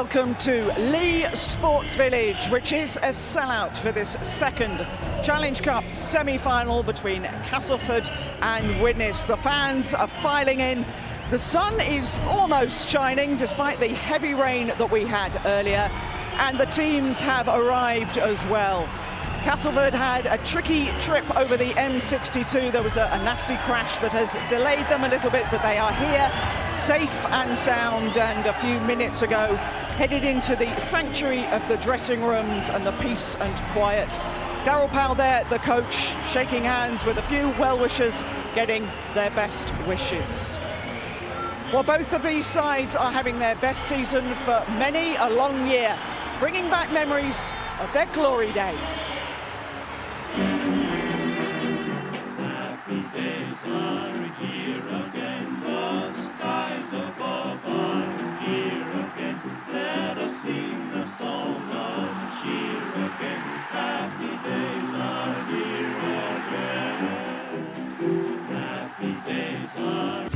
welcome to Lee Sports Village, which is a sellout for this second Challenge Cup semi-final between Castleford and Widnes. The fans are filing in. The sun is almost shining despite the heavy rain that we had earlier, and the teams have arrived as well. Castleford had a tricky trip over the M62. There was a nasty crash that has delayed them a little bit, but they are here, safe and sound, and a few minutes ago headed into the sanctuary of the dressing rooms and the peace and quiet. Darryl Powell there, the coach, shaking hands with a few well-wishers, getting their best wishes. Well, both of these sides are having their best season for many a long year, bringing back memories of their glory days. Happy days are here again, the skies above are here again. Let us sing the song of cheer again. Happy days are here again. Happy days are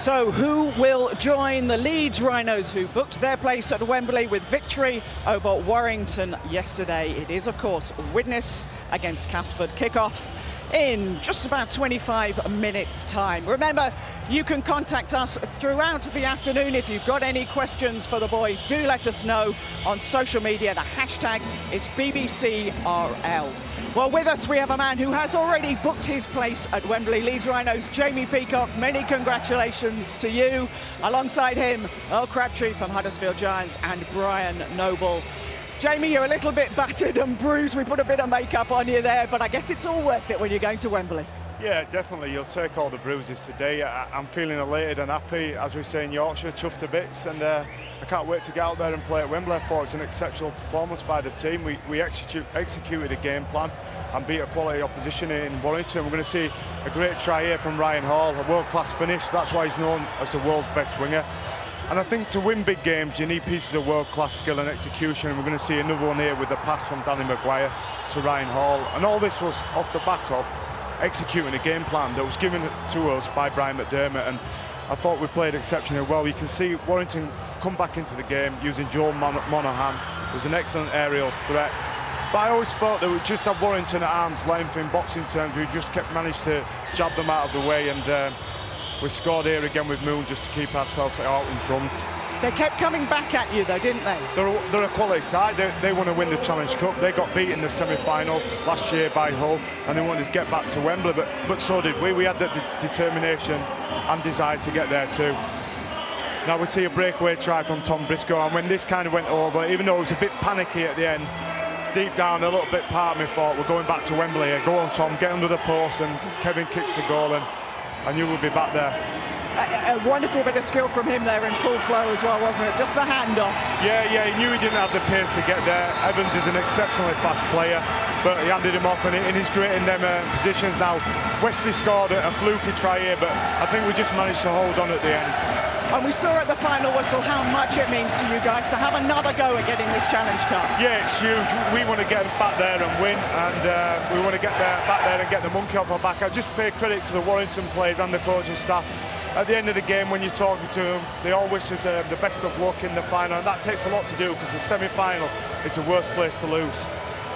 So who will join the Leeds Rhinos, who booked their place at Wembley with victory over Warrington yesterday? It is, of course, Widnes against Castleford. Kick-off in just about 25 minutes' time. Remember, you can contact us throughout the afternoon. If you've got any questions for the boys, do let us know on social media. The hashtag is BBCRL. Well, with us we have a man who has already booked his place at Wembley. Leeds Rhinos, Jamie Peacock, many congratulations to you. Alongside him, Earl Crabtree from Huddersfield Giants and Brian Noble. Jamie, you're a little bit battered and bruised. We put a bit of makeup on you there, but I guess it's all worth it when you're going to Wembley. Yeah, definitely. You'll take all the bruises today. I'm feeling elated and happy, as we say in Yorkshire, chuffed to bits, and I can't wait to get out there and play at Wembley. I thought it was an exceptional performance by the team. We executed a game plan and beat a quality opposition in Warrington. We're going to see a great try here from Ryan Hall, a world-class finish. That's why he's known as the world's best winger. And I think to win big games, you need pieces of world-class skill and execution. And we're going to see another one here with the pass from Danny Maguire to Ryan Hall. And all this was off the back of executing a game plan that was given to us by Brian McDermott, and I thought we played exceptionally well. You can see Warrington come back into the game using Joe Monaghan. It was an excellent aerial threat, but I always thought that we just had Warrington at arm's length in boxing terms. We just managed to jab them out of the way, and we scored here again with Moon just to keep ourselves out in front. They kept coming back at you though, didn't they? They're a quality side. They want to win the Challenge Cup. They got beat in the semi-final last year by Hull, and they wanted to get back to Wembley, but so did we. We had the determination and desire to get there too. Now we see a breakaway try from Tom Briscoe, and when this kind of went over, even though it was a bit panicky at the end, deep down a little bit part of me thought, we're going back to Wembley here. Go on, Tom, get under the post, and Kevin kicks the goal, and I knew we'd be back there. A wonderful bit of skill from him there in full flow as well, wasn't it? Just the handoff. Yeah, he knew he didn't have the pace to get there. Evans is an exceptionally fast player, but he handed him off, and he's great in them positions. Now, Wesley scored a fluky try here, but I think we just managed to hold on at the end. And we saw at the final whistle how much it means to you guys to have another go at getting this Challenge Cup. Yeah, it's huge. We want to get back there and win, and we want to get back there and get the monkey off our back. I just pay credit to the Warrington players and the coaching staff. At the end of the game, when you're talking to them, they all wish us the best of luck in the final, and that takes a lot to do, because the semi-final is the worst place to lose.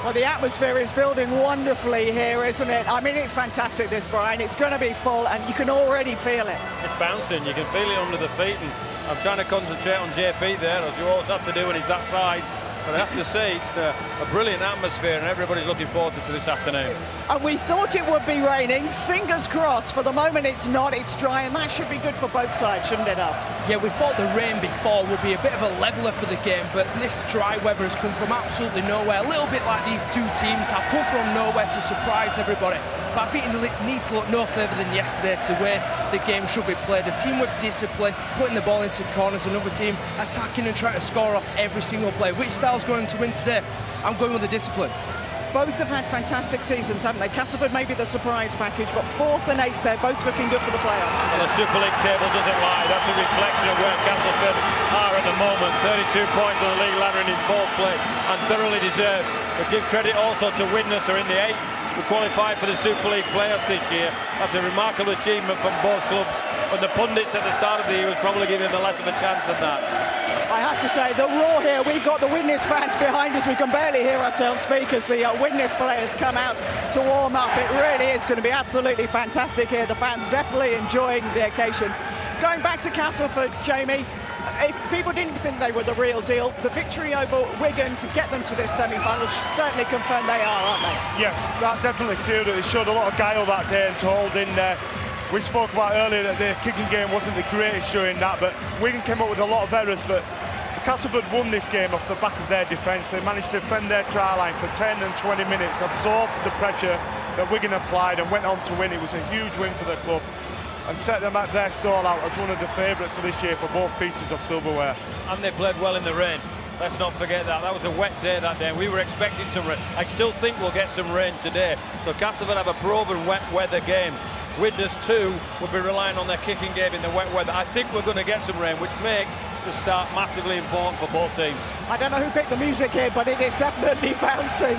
Well, the atmosphere is building wonderfully here, isn't it? I mean, it's fantastic, this, Brian. It's going to be full, and you can already feel it. It's bouncing. You can feel it under the feet, and I'm trying to concentrate on JP there, as you always have to do when he's that size. But I have to say, it's a brilliant atmosphere, and everybody's looking forward to this afternoon. And we thought it would be raining. Fingers crossed. For the moment, it's not. It's dry, and that should be good for both sides, shouldn't it, Al? Yeah, we thought the rain before would be a bit of a leveller for the game, but this dry weather has come from absolutely nowhere. A little bit like these two teams have come from nowhere to surprise everybody. But I think you need to look no further than yesterday to where the game should be played. A team with discipline, putting the ball into corners, another team attacking and trying to score off every single play, which started Carlisle's going to win today. I'm going with the discipline. Both have had fantastic seasons, haven't they? Castleford may be the surprise package, but 4th and 8th, they're both looking good for the playoffs. Well, the Super League table doesn't lie. That's a reflection of where Castleford are at the moment. 32 points on the league ladder in 4th place, and thoroughly deserved. But give credit also to Widnes, who are in the 8th, who qualified for the Super League playoffs this year. That's a remarkable achievement from both clubs. And the pundits at the start of the year was probably giving them less of a chance than that. I have to say, the roar here, we've got the Widnes fans behind us. We can barely hear ourselves speak as the Widnes players come out to warm up. It really is going to be absolutely fantastic here. The fans definitely enjoying the occasion. Going back to Castleford, Jamie, if people didn't think they were the real deal, the victory over Wigan to get them to this semi-final certainly confirmed they are, aren't they? Yes, that definitely sealed it. It showed a lot of guile that day and to hold in there. We spoke about earlier that the kicking game wasn't the greatest during that, but Wigan came up with a lot of errors, but Castleford won this game off the back of their defence. They managed to defend their try line for 10 and 20 minutes, absorbed the pressure that Wigan applied and went on to win. It was a huge win for the club and set them at their stall out as one of the favourites for this year for both pieces of silverware. And they played well in the rain. Let's not forget that. That was a wet day that day, and we were expecting some rain. I still think we'll get some rain today. So Castleford have a proven wet weather game. Widnes too will be relying on their kicking game in the wet weather. I think we're going to get some rain, which makes the start massively important for both teams. I don't know who picked the music here, but it is definitely bouncing.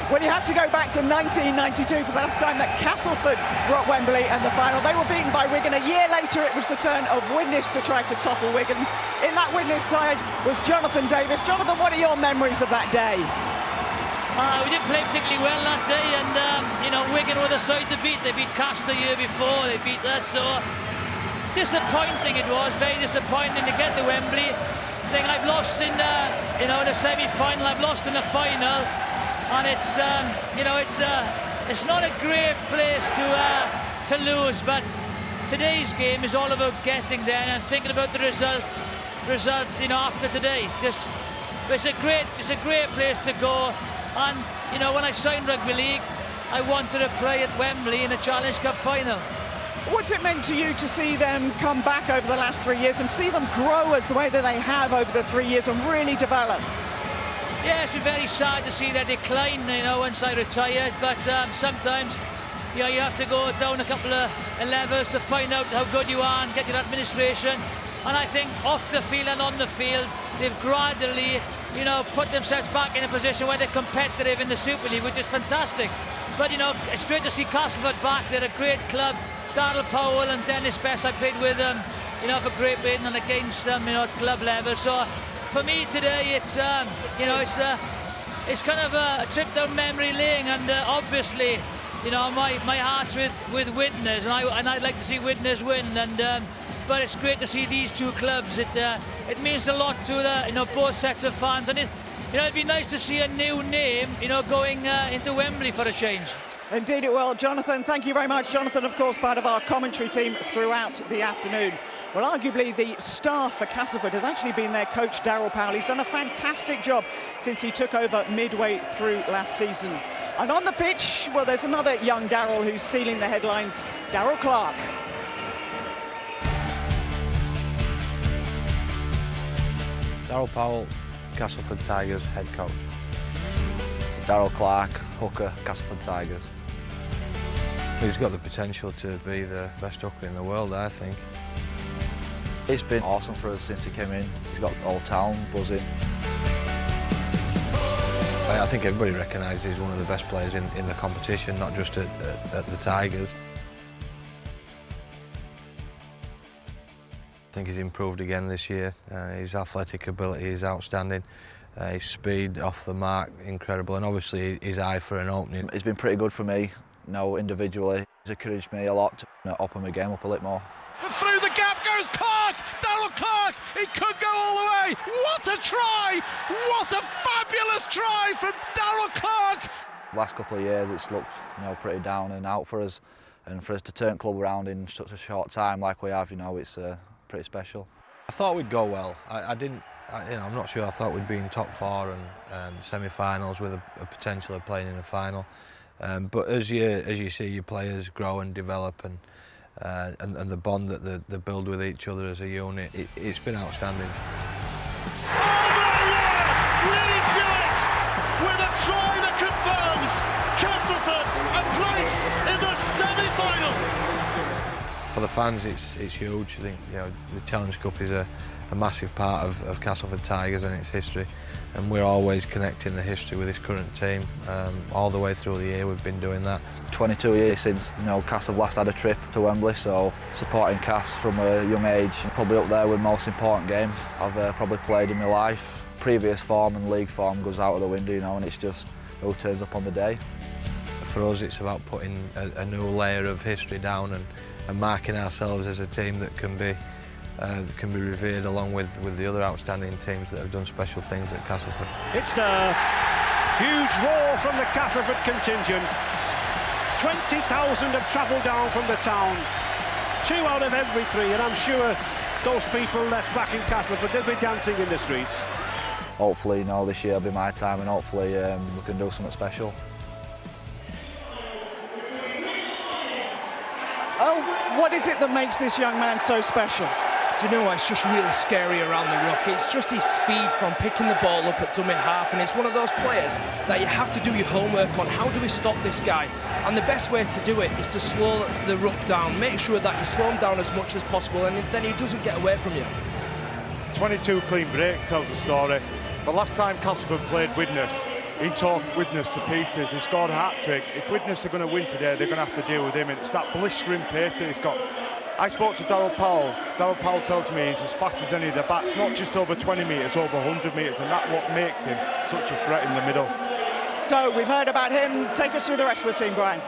Well, you have to go back to 1992 for the last time that Castleford were at Wembley and the final. They were beaten by Wigan. A year later, it was the turn of Widnes to try to topple Wigan. In that Widnes side was Jonathan Davis. Jonathan, what are your memories of that day? We didn't play particularly well that day, and you know, Wigan were the side to beat. They beat Cast the year before, they beat us, so disappointing it was, very disappointing to get to Wembley. I've lost in you know, the semi-final, I've lost in the final, and it's you know, it's not a great place to lose, but today's game is all about getting there and thinking about the result, you know, after today. Just it's a great place to go. And, you know, when I signed rugby league, I wanted to play at Wembley in a Challenge Cup final. What's it meant to you to see them come back over the last 3 years and see them grow as the way that they have over the 3 years and really develop? Yeah, it's been very sad to see their decline, you know, once I retired, but sometimes, you know, you have to go down a couple of levels to find out how good you are and get your administration. And I think off the field and on the field, they've gradually, you know, put themselves back in a position where they're competitive in the Super League, which is fantastic. But, you know, it's great to see Castleford back. They're a great club. Darryl Powell and Dennis Best, I played with them, you know, for Great Britain and against them, you know, at club level. So for me today, it's, you know, it's kind of a trip down memory lane, and obviously, you know, my heart's with Widnes, and I'd like to see Widnes win. And but it's great to see these two clubs. It means a lot to the, you know, both sets of fans, and you know, it'd be nice to see a new name, you know, going into Wembley for a change. Indeed it will. Jonathan, thank you very much. Jonathan, of course, part of our commentary team throughout the afternoon. Well, arguably the star for Castleford has actually been their coach, Darryl Powell. He's done a fantastic job since he took over midway through last season. And on the pitch, well, there's another young Darryl who's stealing the headlines, Darryl Clark. Darryl Powell, Castleford Tigers head coach. Darryl Clark, hooker, Castleford Tigers. He's got the potential to be the best hooker in the world, I think. It's been awesome for us since he came in. He's got the whole town buzzing. I think everybody recognises he's one of the best players in the competition, not just at the Tigers. I think he's improved again this year. His athletic ability is outstanding. His speed off the mark, incredible, and obviously his eye for an opening. It's been pretty good for me, you know, individually. He's encouraged me a lot to up my game up a little more. And through the gap goes Clark, Darryl Clark, he could go all the way. What a try! What a fabulous try from Darryl Clark! Last couple of years it's looked, you know, pretty down and out for us, and for us to turn club around in such a short time like we have, you know, it's pretty special. I thought we'd go well. I'm not sure I thought we'd be in top four and semi-finals with a potential of playing in a final. But as you see your players grow and develop and the bond that they build with each other as a unit, it's been outstanding. Oh my word! try that confirms Castleford a place in the semi-finals. For the fans, it's huge. I think the Challenge Cup is a massive part of Castleford Tigers and its history, and we're always connecting the history with this current team. All the way through the year we've been doing that. 22 years since Castleford last had a trip to Wembley, so supporting Cass from a young age, probably up there with the most important game I've probably played in my life. Previous form and league form goes out of the window, and it's just who turns up on the day. For us, it's about putting a new layer of history down and marking ourselves as a team that can be revered along with the other outstanding teams that have done special things at Castleford. It's the huge roar from the Castleford contingent. 20,000 have travelled down from the town. 2 out of every 3, and I'm sure those people left back in Castleford, they'll be dancing in the streets. Hopefully, this year will be my time, and hopefully we can do something special. Oh, what is it that makes this young man so special? Do you know what? It's just really scary around the ruck. It's just his speed from picking the ball up at dummy half, and it's one of those players that you have to do your homework on. How do we stop this guy? And the best way to do it is to slow the ruck down. Make sure that you slow him down as much as possible, and then he doesn't get away from you. 22 clean breaks tells the story. The last time Castleford played Widnes, he tore Widnes to pieces. He scored a hat-trick. If Widnes are going to win today, they're going to have to deal with him. And it's that blistering pace that he's got. I spoke to Darryl Powell. Darryl Powell tells me he's as fast as any of the backs, not just over 20 metres, over 100 metres, and that's what makes him such a threat in the middle. So we've heard about him. Take us through the rest of the team, Brian.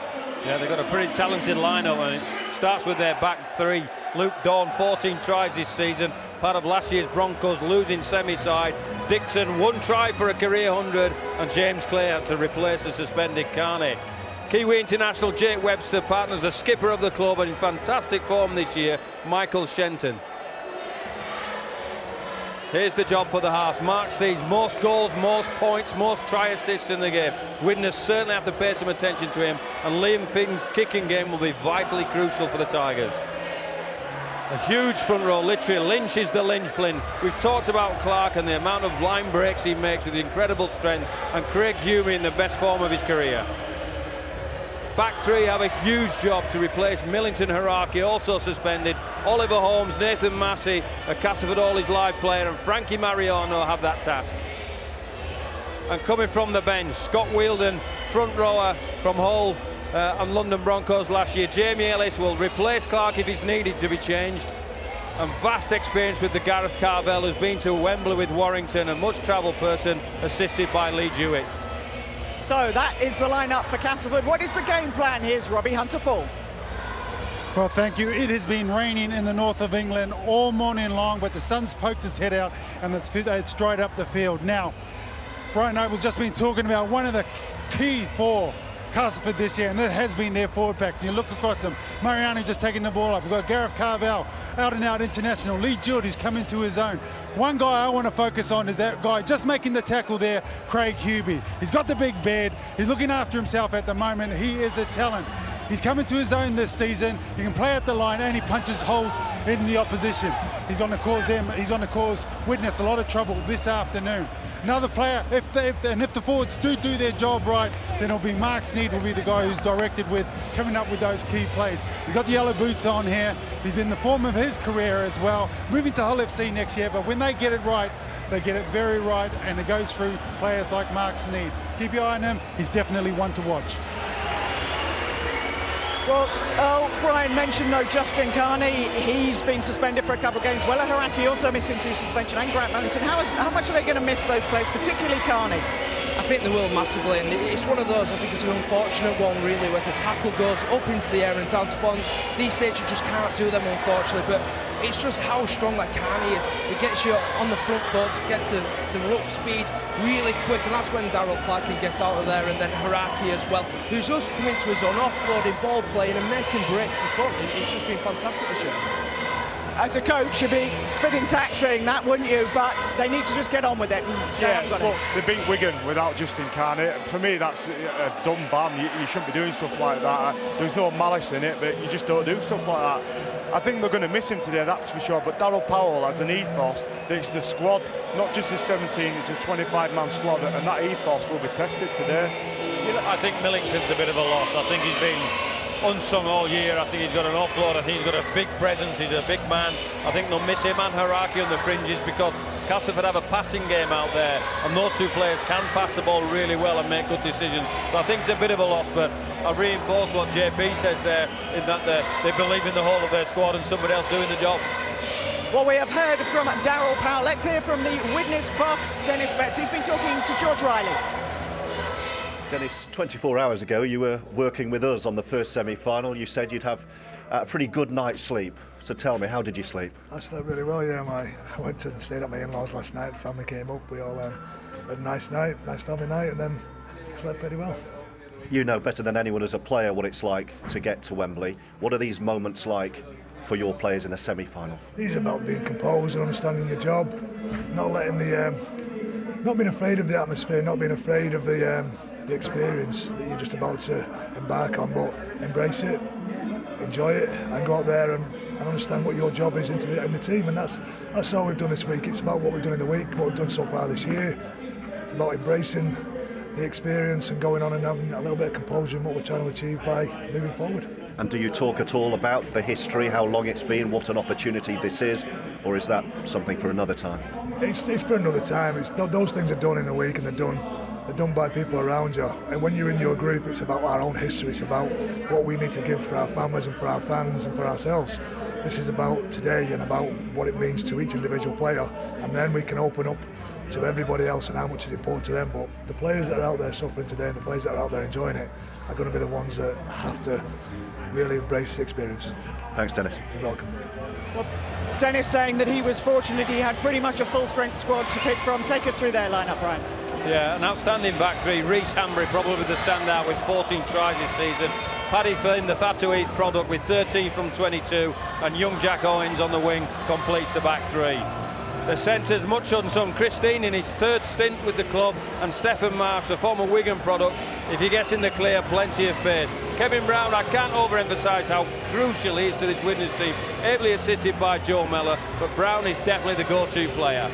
Yeah, they've got a pretty talented lineup, and it starts with their back 3. Luke Dawn, 14 tries this season, part of last year's Broncos losing semi-side. Dixon, 1 try for a career 100, and James Clare to replace the suspended Carney. Kiwi international Jake Webster partners the skipper of the club and in fantastic form this year, Michael Shenton. Here's the job for the Hearts. Marks these most goals, most points, most try assists in the game. Widnes certainly have to pay some attention to him, and Liam Finn's kicking game will be vitally crucial for the Tigers. A huge front row, literally. Lynch is the linchpin. We've talked about Clark and the amount of line breaks he makes with incredible strength, and Craig Humey in the best form of his career. Back 3 have a huge job to replace Millington Haraki, also suspended. Oliver Holmes, Nathan Massey, a Castleford All His Life player, and Frankie Mariano have that task. And coming from the bench, Scott Wheeldon, front rower from Hull and London Broncos last year. Jamie Ellis will replace Clark if he's needed to be changed. And vast experience with the Gareth Carvel, who's been to Wembley with Warrington, and much travel person, assisted by Lee Jewett. So that is the lineup for Castleford. What is the game plan? Here's Robbie Hunter-Paul. Well, thank you. It has been raining in the north of England all morning long, but the sun's poked its head out and it's dried up the field. Now, Brian Noble's just been talking about one of the key for Castleford this year, and that has been their forward pack. You look across them, Mariani just taking the ball up. We've got Gareth Carvel, out and out international. Lee Jewett, who's come into his own. One guy I want to focus on is that guy just making the tackle there, Craig Humey. He's got the big bed. He's looking after himself at the moment. He is a talent. He's coming to his own this season. He can play at the line and he punches holes in the opposition. He's going to cause Widnes a lot of trouble this afternoon. Another player, if the forwards do their job right, then it'll be Mark Sneed will be the guy who's directed with coming up with those key plays. He's got the yellow boots on here. He's in the form of his career as well. Moving to Hull FC next year, but when they get it right, they get it very right, and it goes through players like Mark Sneed. Keep your eye on him. He's definitely one to watch. Well, Brian mentioned Justin Carney. He's been suspended for a couple of games. Wella Haraki also missing through suspension, and Grant Millington. How much are they going to miss those players, particularly Carney? I think they will massively, and it's one of those, I think it's an unfortunate one really, where the tackle goes up into the air and down to front. These days you just can't do them, unfortunately, but it's just how strong that Carney is. It gets you on the front foot, gets the ruck speed really quick, and that's when Darryl Clark can get out of there, and then Haraki as well, who's just coming to his own offloading, ball playing and making breaks for front. It's just been fantastic this year. As a coach, you'd be spitting tax saying that, wouldn't you? But they need to just get on with it. They beat Wigan without Justin Carney. For me, that's a dumb ban. You shouldn't be doing stuff like that. There's no malice in it, but you just don't do stuff like that. I think they're going to miss him today, that's for sure. But Darryl Powell has an ethos that it's the squad, not just a 17, it's a 25-man squad, and that ethos will be tested today. I think Millington's a bit of a loss. I think he's been unsung all year. I think he's got an offload. I think he's got a big presence. He's a big man. I think they'll miss him and Haraki on the fringes because Castleford have a passing game out there, and those two players can pass the ball really well and make good decisions. So I think it's a bit of a loss, but I reinforce what JP says there, in that they believe in the whole of their squad and somebody else doing the job. Well, we have heard from Darryl Powell. Let's hear from the Widnes boss, Dennis Betts. He's been talking to George Riley. Dennis, 24 hours ago you were working with us on the first semi-final. You said you'd have a pretty good night's sleep. So tell me, how did you sleep? I slept really well, yeah. I went and stayed at my in-laws last night. The family came up. We all had a nice night, nice family night, and then slept pretty well. You know better than anyone as a player what it's like to get to Wembley. What are these moments like for your players in a semi-final? These are about being composed and understanding your job, not letting not being afraid of the atmosphere, not being afraid of the experience that you're just about to embark on, but embrace it, enjoy it, and go out there and understand what your job is in the team. And that's all we've done this week. It's about what we've done in the week, what we've done so far this year. It's about embracing the experience and going on and having a little bit of composure in what we're trying to achieve by moving forward. And do you talk at all about the history, how long it's been, what an opportunity this is, or is that something for another time? It's for another time. Those things are done in a week, and they're done by people around you. And when you're in your group, it's about our own history. It's about what we need to give for our families and for our fans and for ourselves. This is about today and about what it means to each individual player, and then we can open up to everybody else and how much is important to them. But the players that are out there suffering today and the players that are out there enjoying it are going to be the ones that have to really embrace the experience. Thanks, Dennis. You're welcome. Well, Dennis saying that he was fortunate he had pretty much a full-strength squad to pick from. Take us through their lineup, Brian. Yeah, an outstanding back three. Reece Hambry probably the standout with 14 tries this season. Paddy Finn, the Thato Heath product, with 13 from 22, and young Jack Owens on the wing completes the back three. The centres, much unsung, Christine in his third stint with the club, and Stephen Marsh, the former Wigan product. If he gets in the clear, plenty of pace. Kevin Brown, I can't overemphasise how crucial he is to this Widnes team, ably assisted by Joe Mellor, but Brown is definitely the go-to player.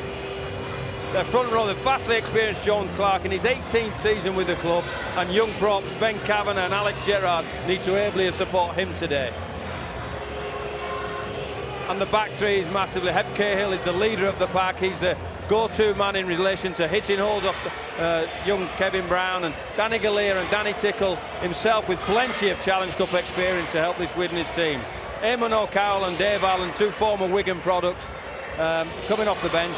Their front row, the vastly experienced John Clark in his 18th season with the club, and young props Ben Kavanagh and Alex Gerrard need to ably support him today. And the back three is massively. Heb Cahill is the leader of the pack. He's the go-to man in relation to hitting holes off young Kevin Brown, and Danny Galea and Danny Tickle himself with plenty of Challenge Cup experience to help this Widnes team. Eamon O'Carroll and Dave Allen, two former Wigan products, coming off the bench.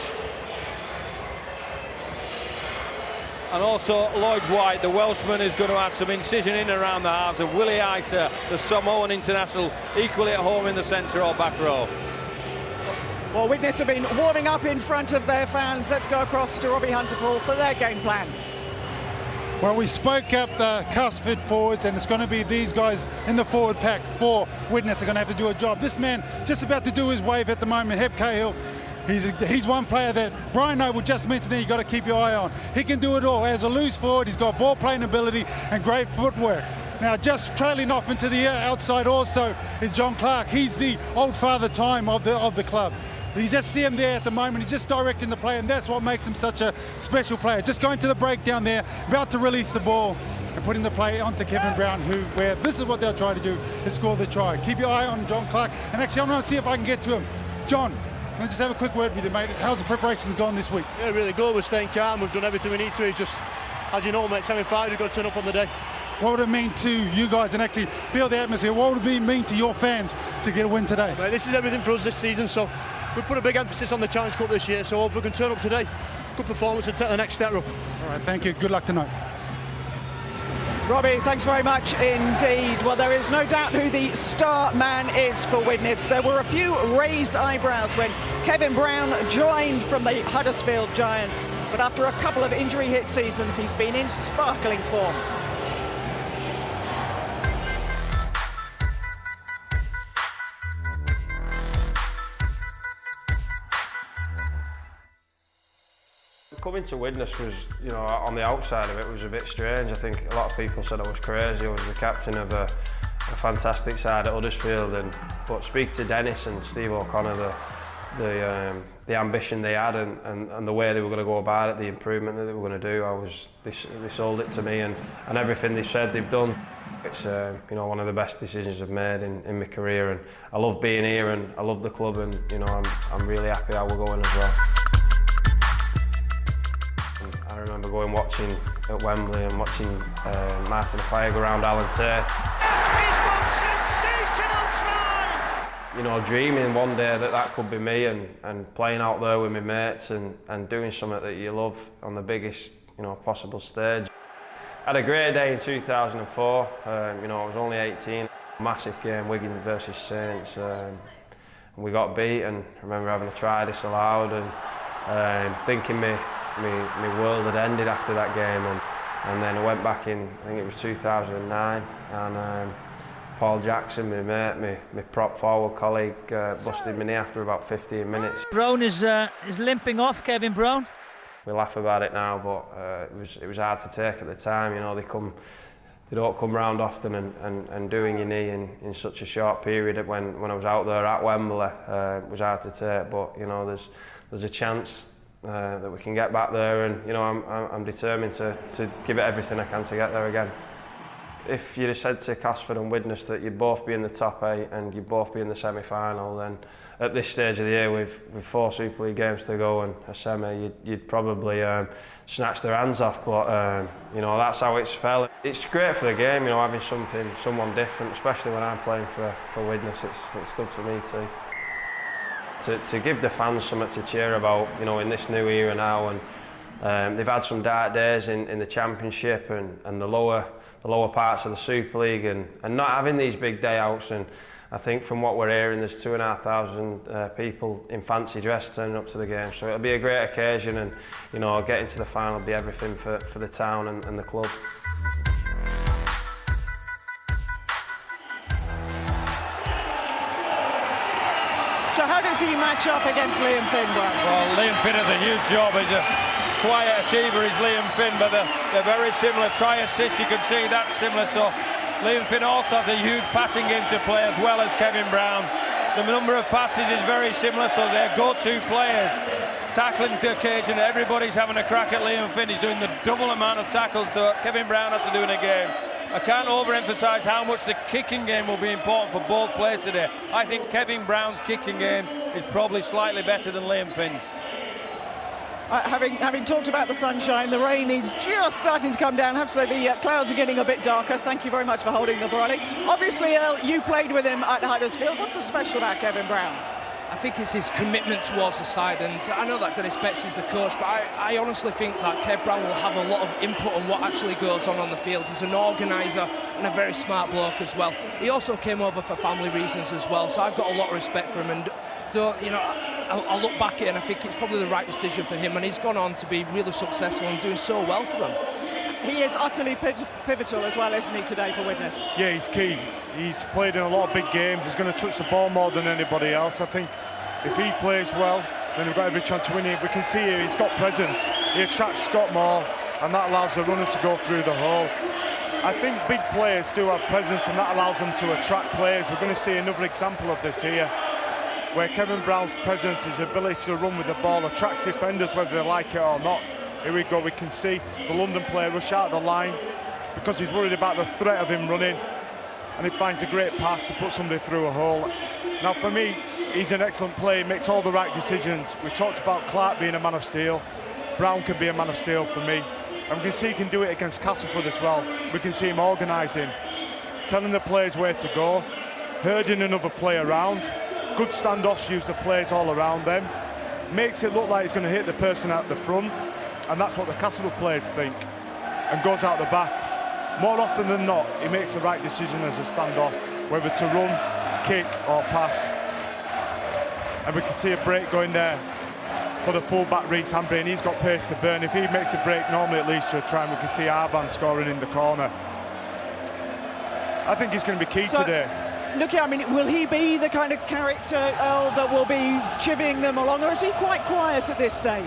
And also Lloyd White, the Welshman, is going to add some incision in around the halves, and Willie Isa, the Samoan international, equally at home in the centre or back row. Well, Widnes have been warming up in front of their fans. Let's go across to Robbie Hunterpool for their game plan. Well, we spoke up the Castleford forwards, and it's going to be these guys in the forward pack for Widnes are going to have to do a job. This man just about to do his wave at the moment, Heb Cahill. He's one player that Brian Noble just mentioned that you've got to keep your eye on. He can do it all. As a loose forward, he's got ball playing ability and great footwork. Now, just trailing off into the outside also is John Clark. He's the old father time of the club. You just see him there at the moment. He's just directing the play, and that's what makes him such a special player. Just going to the breakdown there, about to release the ball and putting the play onto Kevin Brown, where this is what they'll try to do, is score the try. Keep your eye on John Clark. And actually, I'm going to see if I can get to him. John, can I just have a quick word with you, mate? How's the preparations gone this week? Yeah, really good. We're staying calm. We've done everything we need to. It's just, as you know, mate, semi-final, you've got to turn up on the day. What would it mean to you guys and actually feel the atmosphere? What would it mean to your fans to get a win today? Mate, this is everything for us this season, so we put a big emphasis on the Challenge Cup this year, so if we can turn up today, good performance and take the next step up. All right, thank you. Good luck tonight. Robbie, thanks very much indeed. Well, there is no doubt who the star man is for Widnes. There were a few raised eyebrows when Kevin Brown joined from the Huddersfield Giants, but after a couple of injury-hit seasons, he's been in sparkling form. Coming to Widnes was, you know, on the outside of it was a bit strange. I think a lot of people said I was crazy. I was the captain of a fantastic side at Huddersfield, but speak to Dennis and Steve O'Connor, the ambition they had and the way they were going to go about it, the improvement that they were going to do. They sold it to me, and everything they said they've done. It's one of the best decisions I've made in my career, and I love being here and I love the club, and I'm really happy how we're going as well. And I remember watching at Wembley and watching Martin Fire go around Alan Tate. Sensational try! Dreaming one day that could be me, and playing out there with my mates and doing something that you love on the biggest possible stage. I had a great day in 2004. I was only 18. Massive game, Wigan versus Saints. And we got beat, and I remember having a try disallowed and thinking my world had ended after that game. And then I went back in, I think it was 2009, and Paul Jackson, my mate, my prop forward colleague, busted my knee after about 15 minutes. Brown is limping off, Kevin Brown. We laugh about it now, but it was hard to take at the time. They don't come round often, and doing your knee in such a short period when I was out there at Wembley was hard to take. But there's a chance that we can get back there, and I'm determined to give it everything I can to get there again. If you'd have said to Castleford and Widnes that you'd both be in the top 8 and you'd both be in the semi-final, then at this stage of the year with 4 Super League games to go and a semi, you'd probably snatch their hands off. But that's how it's felt. It's great for the game, having someone different, especially when I'm playing for Widnes. It's good for me too. To give the fans something to cheer about, in this new era now, and they've had some dark days in the Championship and the lower parts of the Super League, and not having these big day outs. And I think from what we're hearing, there's 2,500 people in fancy dress turning up to the game, so it'll be a great occasion, and getting to the final will be everything for the town and the club. So how does he match up against Liam Finn, Brad? Well, Liam Finn has a huge job. He's a quiet achiever, is Liam Finn, but they're very similar. Try assist, you can see that's similar. So Liam Finn also has a huge passing game to play, as well as Kevin Brown. The number of passes is very similar, so they're go-to players. Tackling occasion, everybody's having a crack at Liam Finn. He's doing the double amount of tackles that Kevin Brown has to do in a game. I can't overemphasise how much the kicking game will be important for both players today. I think Kevin Brown's kicking game is probably slightly better than Liam Finn's. Having talked about the sunshine, the rain is just starting to come down. I have to say the clouds are getting a bit darker. Thank you very much for holding the brolly. Obviously, you played with him at Huddersfield. What's so special about Kevin Brown? I think it's his commitment towards the side, and I know that Dennis Betts is the coach, but I honestly think that Kev Brown will have a lot of input on what actually goes on the field. He's an organiser and a very smart bloke as well. He also came over for family reasons as well, so I've got a lot of respect for him, and I look back at it and I think it's probably the right decision for him, and he's gone on to be really successful and doing so well for them. He is utterly pivotal as well, isn't he, today for Widnes? Yeah, he's key. He's played in a lot of big games. He's going to touch the ball more than anybody else. I think if he plays well, then we've got every chance to win it. We can see here he's got presence. He attracts Scott Moore, and that allows the runners to go through the hole. I think big players do have presence, and that allows them to attract players. We're going to see another example of this here, where Kevin Brown's presence, his ability to run with the ball, attracts defenders whether they like it or not. Here we go, we can see the London player rush out of the line because he's worried about the threat of him running, and he finds a great pass to put somebody through a hole. Now for me, he's an excellent player, makes all the right decisions. We talked about Clark being a man of steel. Brown can be a man of steel for me. And we can see he can do it against Castleford as well. We can see him organising, telling the players where to go, herding another player around. Good standoffs, use the players all around them. Makes it look like he's going to hit the person at the front, and that's what the Castleford players think, and goes out the back. More often than not, he makes the right decision as a standoff, whether to run, kick or pass. And we can see a break going there for the full-back Reece Hanbury, and he's got pace to burn. If he makes a break, normally it leads to a try, and we can see Arvan scoring in the corner. I think he's going to be key today. Look, I mean, will he be the kind of character, Earl, that will be chivying them along, or is he quite quiet at this stage?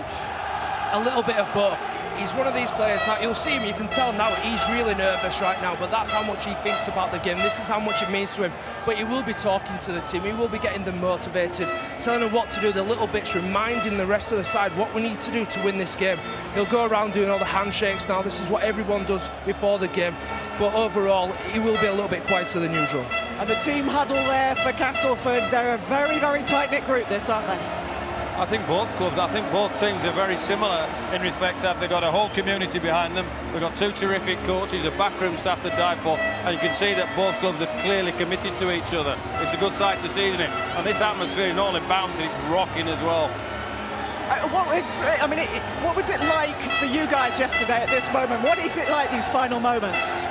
A little bit of both. he's one of these players that you'll see him, you can tell now he's really nervous right now, but that's how much he thinks about the game. This is how much it means to him. But he will be talking to the team, he will be getting them motivated, telling them what to do, the little bits, reminding the rest of the side what we need to do to win this game. He'll go around doing all the handshakes now. This is what everyone does before the game. But overall, he will be a little bit quieter than usual. And the team huddle there for Castleford. They're a very, very tight-knit group, this, aren't they? I think both teams are very similar in respect that they've got a whole community behind them. We've got two terrific coaches, a backroom staff to die for, and you can see that both clubs are clearly committed to each other. It's a good sight to see, isn't it? And this atmosphere is not only bouncing, it's rocking as well. What was it like for you guys yesterday at this moment? What is it like, these final moments?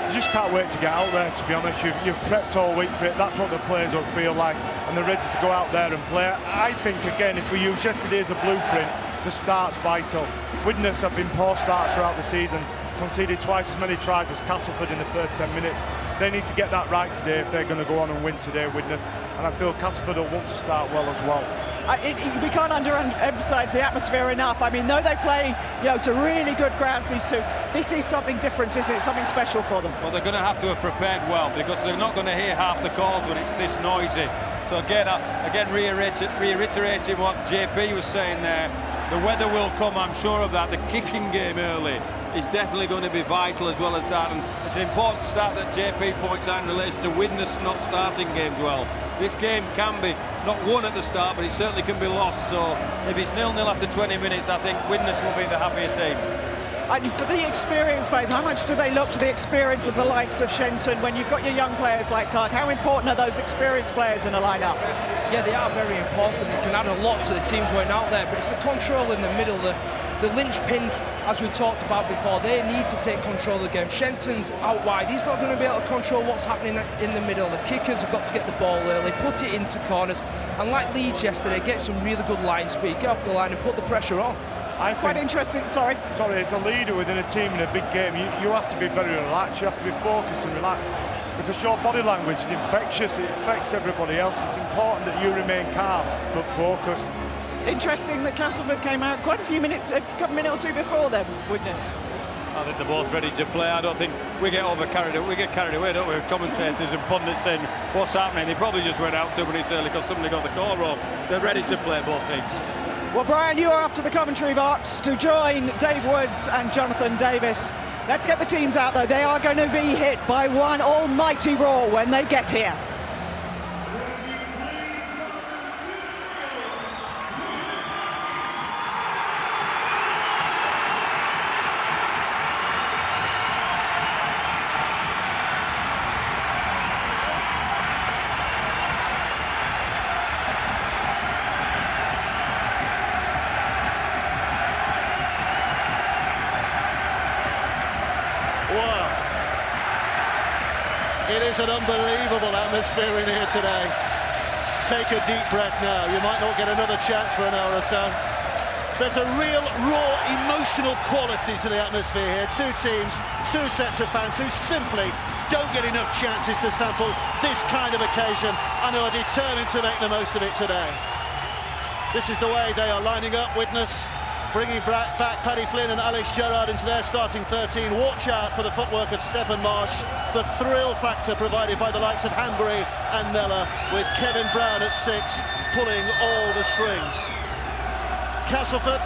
You just can't wait to get out there, to be honest. You've prepped all week for it. That's what the players will feel like, and they're ready to go out there and play. I think, again, if we use yesterday as a blueprint, the start's vital. Widnes have been poor starts throughout the season, conceded twice as many tries as Castleford in the first 10 minutes. They need to get that right today if they're going to go on and win today, Widnes. And I feel Castleford will want to start well as well. We can't underemphasise the atmosphere enough. I mean, though they play, to really good grounds, these two, this is something different, isn't it? Something special for them. Well, they're going to have to have prepared well, because they're not going to hear half the calls when it's this noisy. So again, reiterating what JP was saying there, the weather will come, I'm sure of that. The kicking game early is definitely going to be vital as well as that, and it's an important stat that JP points out in relation to Widnes not starting games well. This game can be not won at the start, but it certainly can be lost. So if it's 0-0 after 20 minutes, I think Widnes will be the happier team. And for the experienced players, how much do they look to the experience of the likes of Shenton when you've got your young players like Clark? How important are those experienced players in a lineup? Yeah, they are very important. They can add a lot to the team going out there, but it's the control in the middle, the linchpins, as we talked about before. They need to take control of the game. Shenton's out wide, he's not going to be able to control what's happening in the middle. The kickers have got to get the ball early, put it into corners, and like Leeds yesterday, get some really good line speed, get off the line and put the pressure on. Quite interesting, sorry, as a leader within a team in a big game, you have to be very relaxed, you have to be focused and relaxed, because your body language is infectious, it affects everybody else. It's important that you remain calm but focused. Interesting that Castleford came out quite a few minutes, a minute or two before them, Widnes. I think they're both ready to play. I don't think we get carried away, don't we, with commentators and pundits saying what's happening. They probably just went out 2 minutes early because somebody got the call wrong. They're ready to play, both teams. Well, Brian, you are off to the commentary box to join Dave Woods and Jonathan Davis. Let's get the teams out, though. They are going to be hit by one almighty roar when they get here. It is an unbelievable atmosphere in here today. Take a deep breath now. You might not get another chance for an hour or so. There's a real, raw, emotional quality to the atmosphere here. Two teams, two sets of fans who simply don't get enough chances to sample this kind of occasion and are determined to make the most of it today. This is the way they are lining up. Widnes bringing back Paddy Flynn and Alex Gerrard into their starting 13. Watch out for the footwork of Stephen Marsh. The thrill factor provided by the likes of Hanbury and Nella, with Kevin Brown at 6 pulling all the strings. Castleford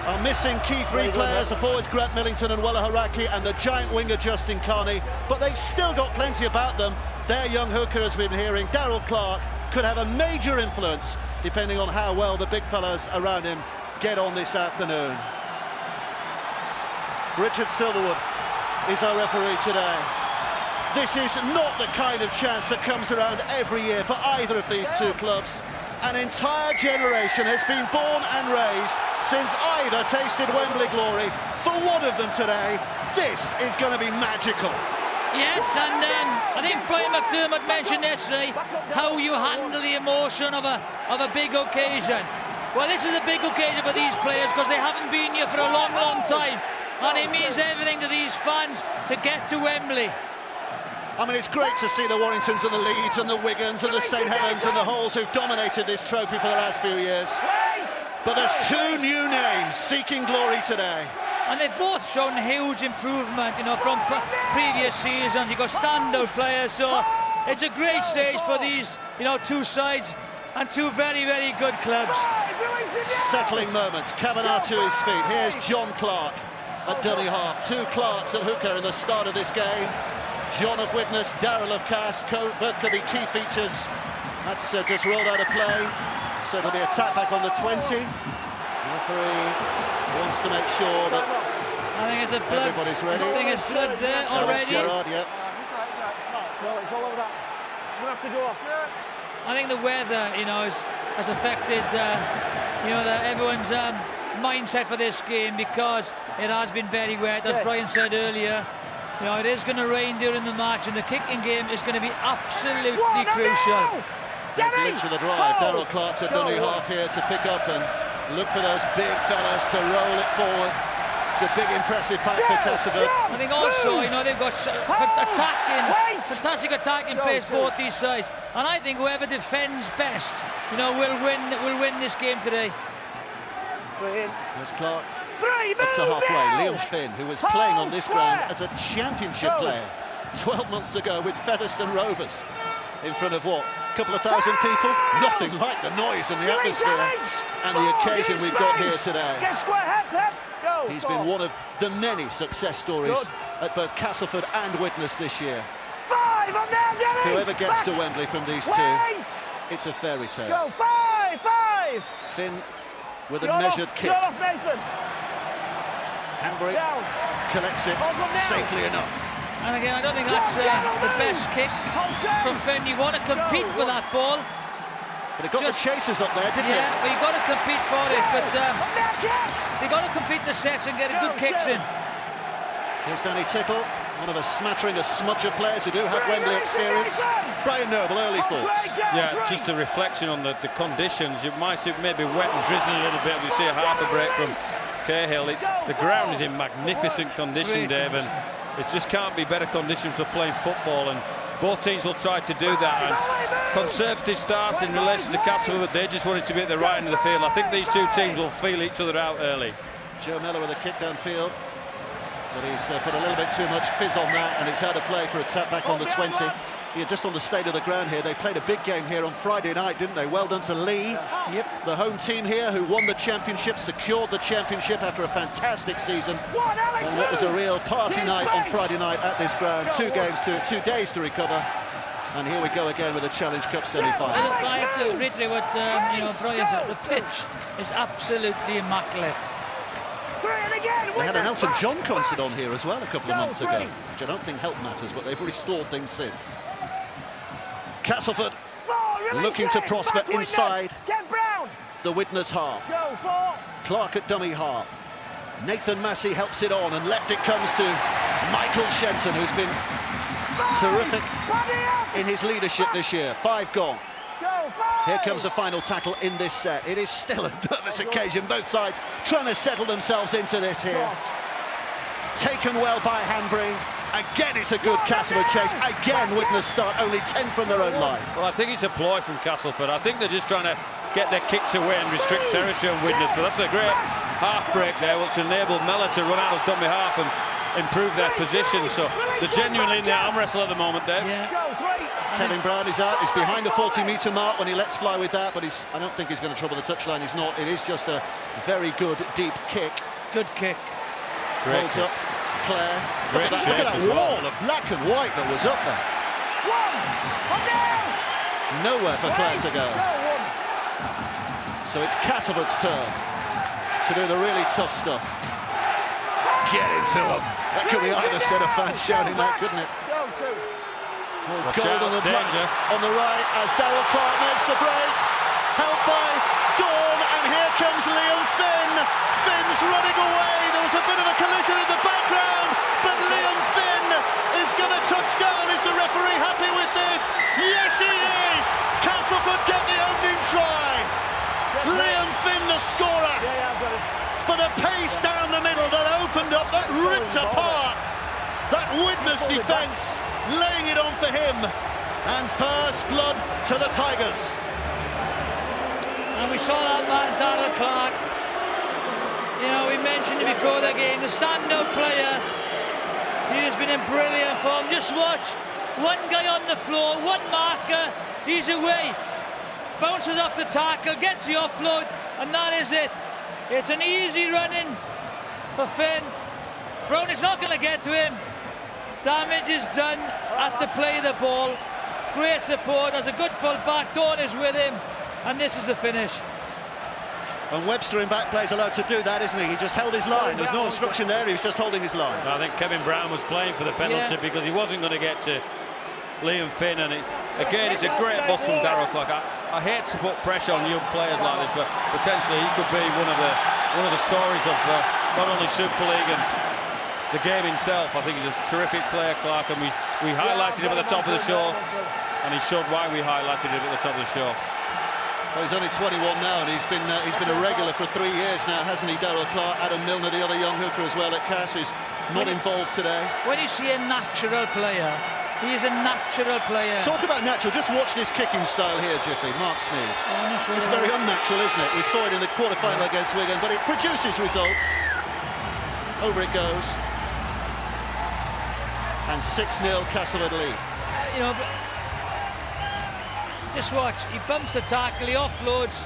are missing key three players, the forwards Grant Millington and Wella Haraki, and the giant winger Justin Carney, but they've still got plenty about them. Their young hooker has been hearing, Daryl Clark, could have a major influence depending on how well the big fellas around him get on this afternoon. Richard Silverwood is our referee today. This is not the kind of chance that comes around every year for either of these two clubs. An entire generation has been born and raised since either tasted Wembley glory. For one of them today, this is going to be magical. Yes, and I think Brian McDermott mentioned yesterday how you handle the emotion of a big occasion. Well, this is a big occasion for these players because they haven't been here for a long, long time, and it means everything to these fans to get to Wembley. I mean, it's great to see the Warringtons and the Leeds and the Wigans and the St Helens and the Hulls who've dominated this trophy for the last few years. But there's two new names seeking glory today. And they've both shown huge improvement, you know, from previous seasons. You've got standout players, so it's a great stage for these, you know, two sides and two very, very good clubs. Settling moments, Kavanagh to his feet. Here's John Clark at dummy half. Two Clarks at hooker in the start of this game. John of Widnes, Darrell of Cass, both could be key features. That's just rolled out of play, so it'll be a tap back on the 20. The referee wants to make sure that I think it's a blood. Everybody's ready. I think it's blood there already. Gerard, yeah. No, it's all over that. We'll have to go off. I think the weather, you know, has affected, you know, everyone's mindset for this game, because it has been very wet, as Brian said earlier. You know, it is going to rain during the match, and the kicking game is going to be absolutely crucial. There's Lynch with a drive. Darrell Clark's at dummy half here to pick up and look for those big fellas to roll it forward. It's a big, impressive pack for Castleford. I think also, you know, they've got fantastic attacking pace, both these sides. And I think whoever defends best, you know, will win this game today. There's Clark up to halfway. Liam Finn, who was playing on this ground as a championship player 12 months ago with Featherstone Rovers, in front of what, a couple of thousand people? Nothing like the noise and the atmosphere and the occasion we've got here today. He's been one of the many success stories at both Castleford and Widnes this year. Whoever gets to Wembley from these two, it's a fairy tale. Go, five! Finn with a measured kick. Hanbury collects it safely enough. And again, I don't think that's the best kick from Finn. You want to compete with that ball. But it got the chasers up there, didn't it? Yeah, but you've got to compete for it. But you've got to compete the sets and get a good kicks in. Here's Danny Tickle, one of a smattering, a smudge of players who do have Wembley experience. Brian Noble, early thoughts. Yeah, just a reflection on the conditions. You might see maybe wet and drizzling a little bit. We see a half a break from Cahill. The ground is in magnificent condition, Dave, and it just can't be better conditions for playing football, and both teams will try to do that. And conservative starts in relation to Castleford, but they just want it to be at the right end of the field. I think these two teams will feel each other out early. Joe Miller with a kick downfield, but he's put a little bit too much fizz on that, and it's out of play for a tap back on the 20. Yeah, just on the state of the ground here, they played a big game here on Friday night, didn't they? Well done to Lee. Yep. The home team here who won the championship, secured the championship after a fantastic season. And what was a real party night on Friday night at this ground. 2 days to recover. And here we go again with the Challenge Cup semi-final. I have to reiterate what you know, Brian said. The pitch is absolutely immaculate. They had an Elton John concert on here as well a couple of months ago, which I don't think helped matters, but they've restored things since. Castleford looking to prosper inside the Widnes half. Clark at dummy half. Nathan Massey helps it on, and left it comes to Michael Shenton, who's been terrific in his leadership this year. 5 gone. Here comes a final tackle in this set. It is still a nervous occasion, both sides trying to settle themselves into this here. Taken well by Hanbury. Again, it's a good Castleford chase. Again, Widnes start only 10 from their own line. Well, I think it's a ploy from Castleford. I think they're just trying to get their kicks away and restrict territory on Widnes, but that's a great half break there, which enabled Mellor to run out of dummy half and improve their position. So they're genuinely in the arm wrestle at the moment, Dave. Kevin Brown is out. He's behind the 40-metre mark when he lets fly with that, but I don't think he's going to trouble the touchline. He's not. It is just a very good deep kick. Good kick. Great Holds kick. up. Claire. Great Look at that wall of black and white that was up there. Nowhere for Claire to go. So it's Castleford's turn to do the really tough stuff. Get into them. That could be either set of fans shouting that, couldn't it? Gold on the on the right as Darrell Clark makes the break. Helped by Dawn, and here comes Liam Finn. Finn's running away. There was a bit of a collision in the background, but Liam Finn is going to touch down. Is the referee happy with this? Yes, he is. Castleford get the opening try. Liam Finn, the scorer. But a pace down the middle that opened up, that ripped apart that Widnes defence, laying it on for him. And first blood to the Tigers. And we saw that man, Darrell Clark. You know, we mentioned it before the game, the standout player. He has been in brilliant form. Just watch, one guy on the floor, one marker, he's away. Bounces off the tackle, gets the offload, and that is it. It's an easy run-in for Finn. Brown is not going to get to him. Damage is done at the play of the ball. Great support, has a good full back, Dawn is with him, and this is the finish. And Webster in back play is allowed to do that, isn't he? He just held his line. There was no obstruction there, he was just holding his line. I think Kevin Brown was playing for the penalty because he wasn't going to get to Liam Finn, and again, it's a great bust from Darrell Clark. I hate to put pressure on young players like this, but potentially he could be one of the stories of not only Super League and the game himself. I think he's a terrific player, Clark, and we highlighted him at the top of the show, and he showed why we highlighted him at the top of the show. Well, he's only 21 now, and he's been a regular for 3 years now, hasn't he? Darrell Clark, Adam Milner, the other young hooker as well at Cass, who's not involved today. When you see a natural player, he is a natural player. Talk about natural. Just watch this kicking style here, Jiffy. Mark Sneed. It's very unnatural, isn't it? We saw it in the quarter-final against Wigan, but it produces results. Over it goes. And 6-0 Castleford lead. You know, just watch. He bumps the tackle, he offloads.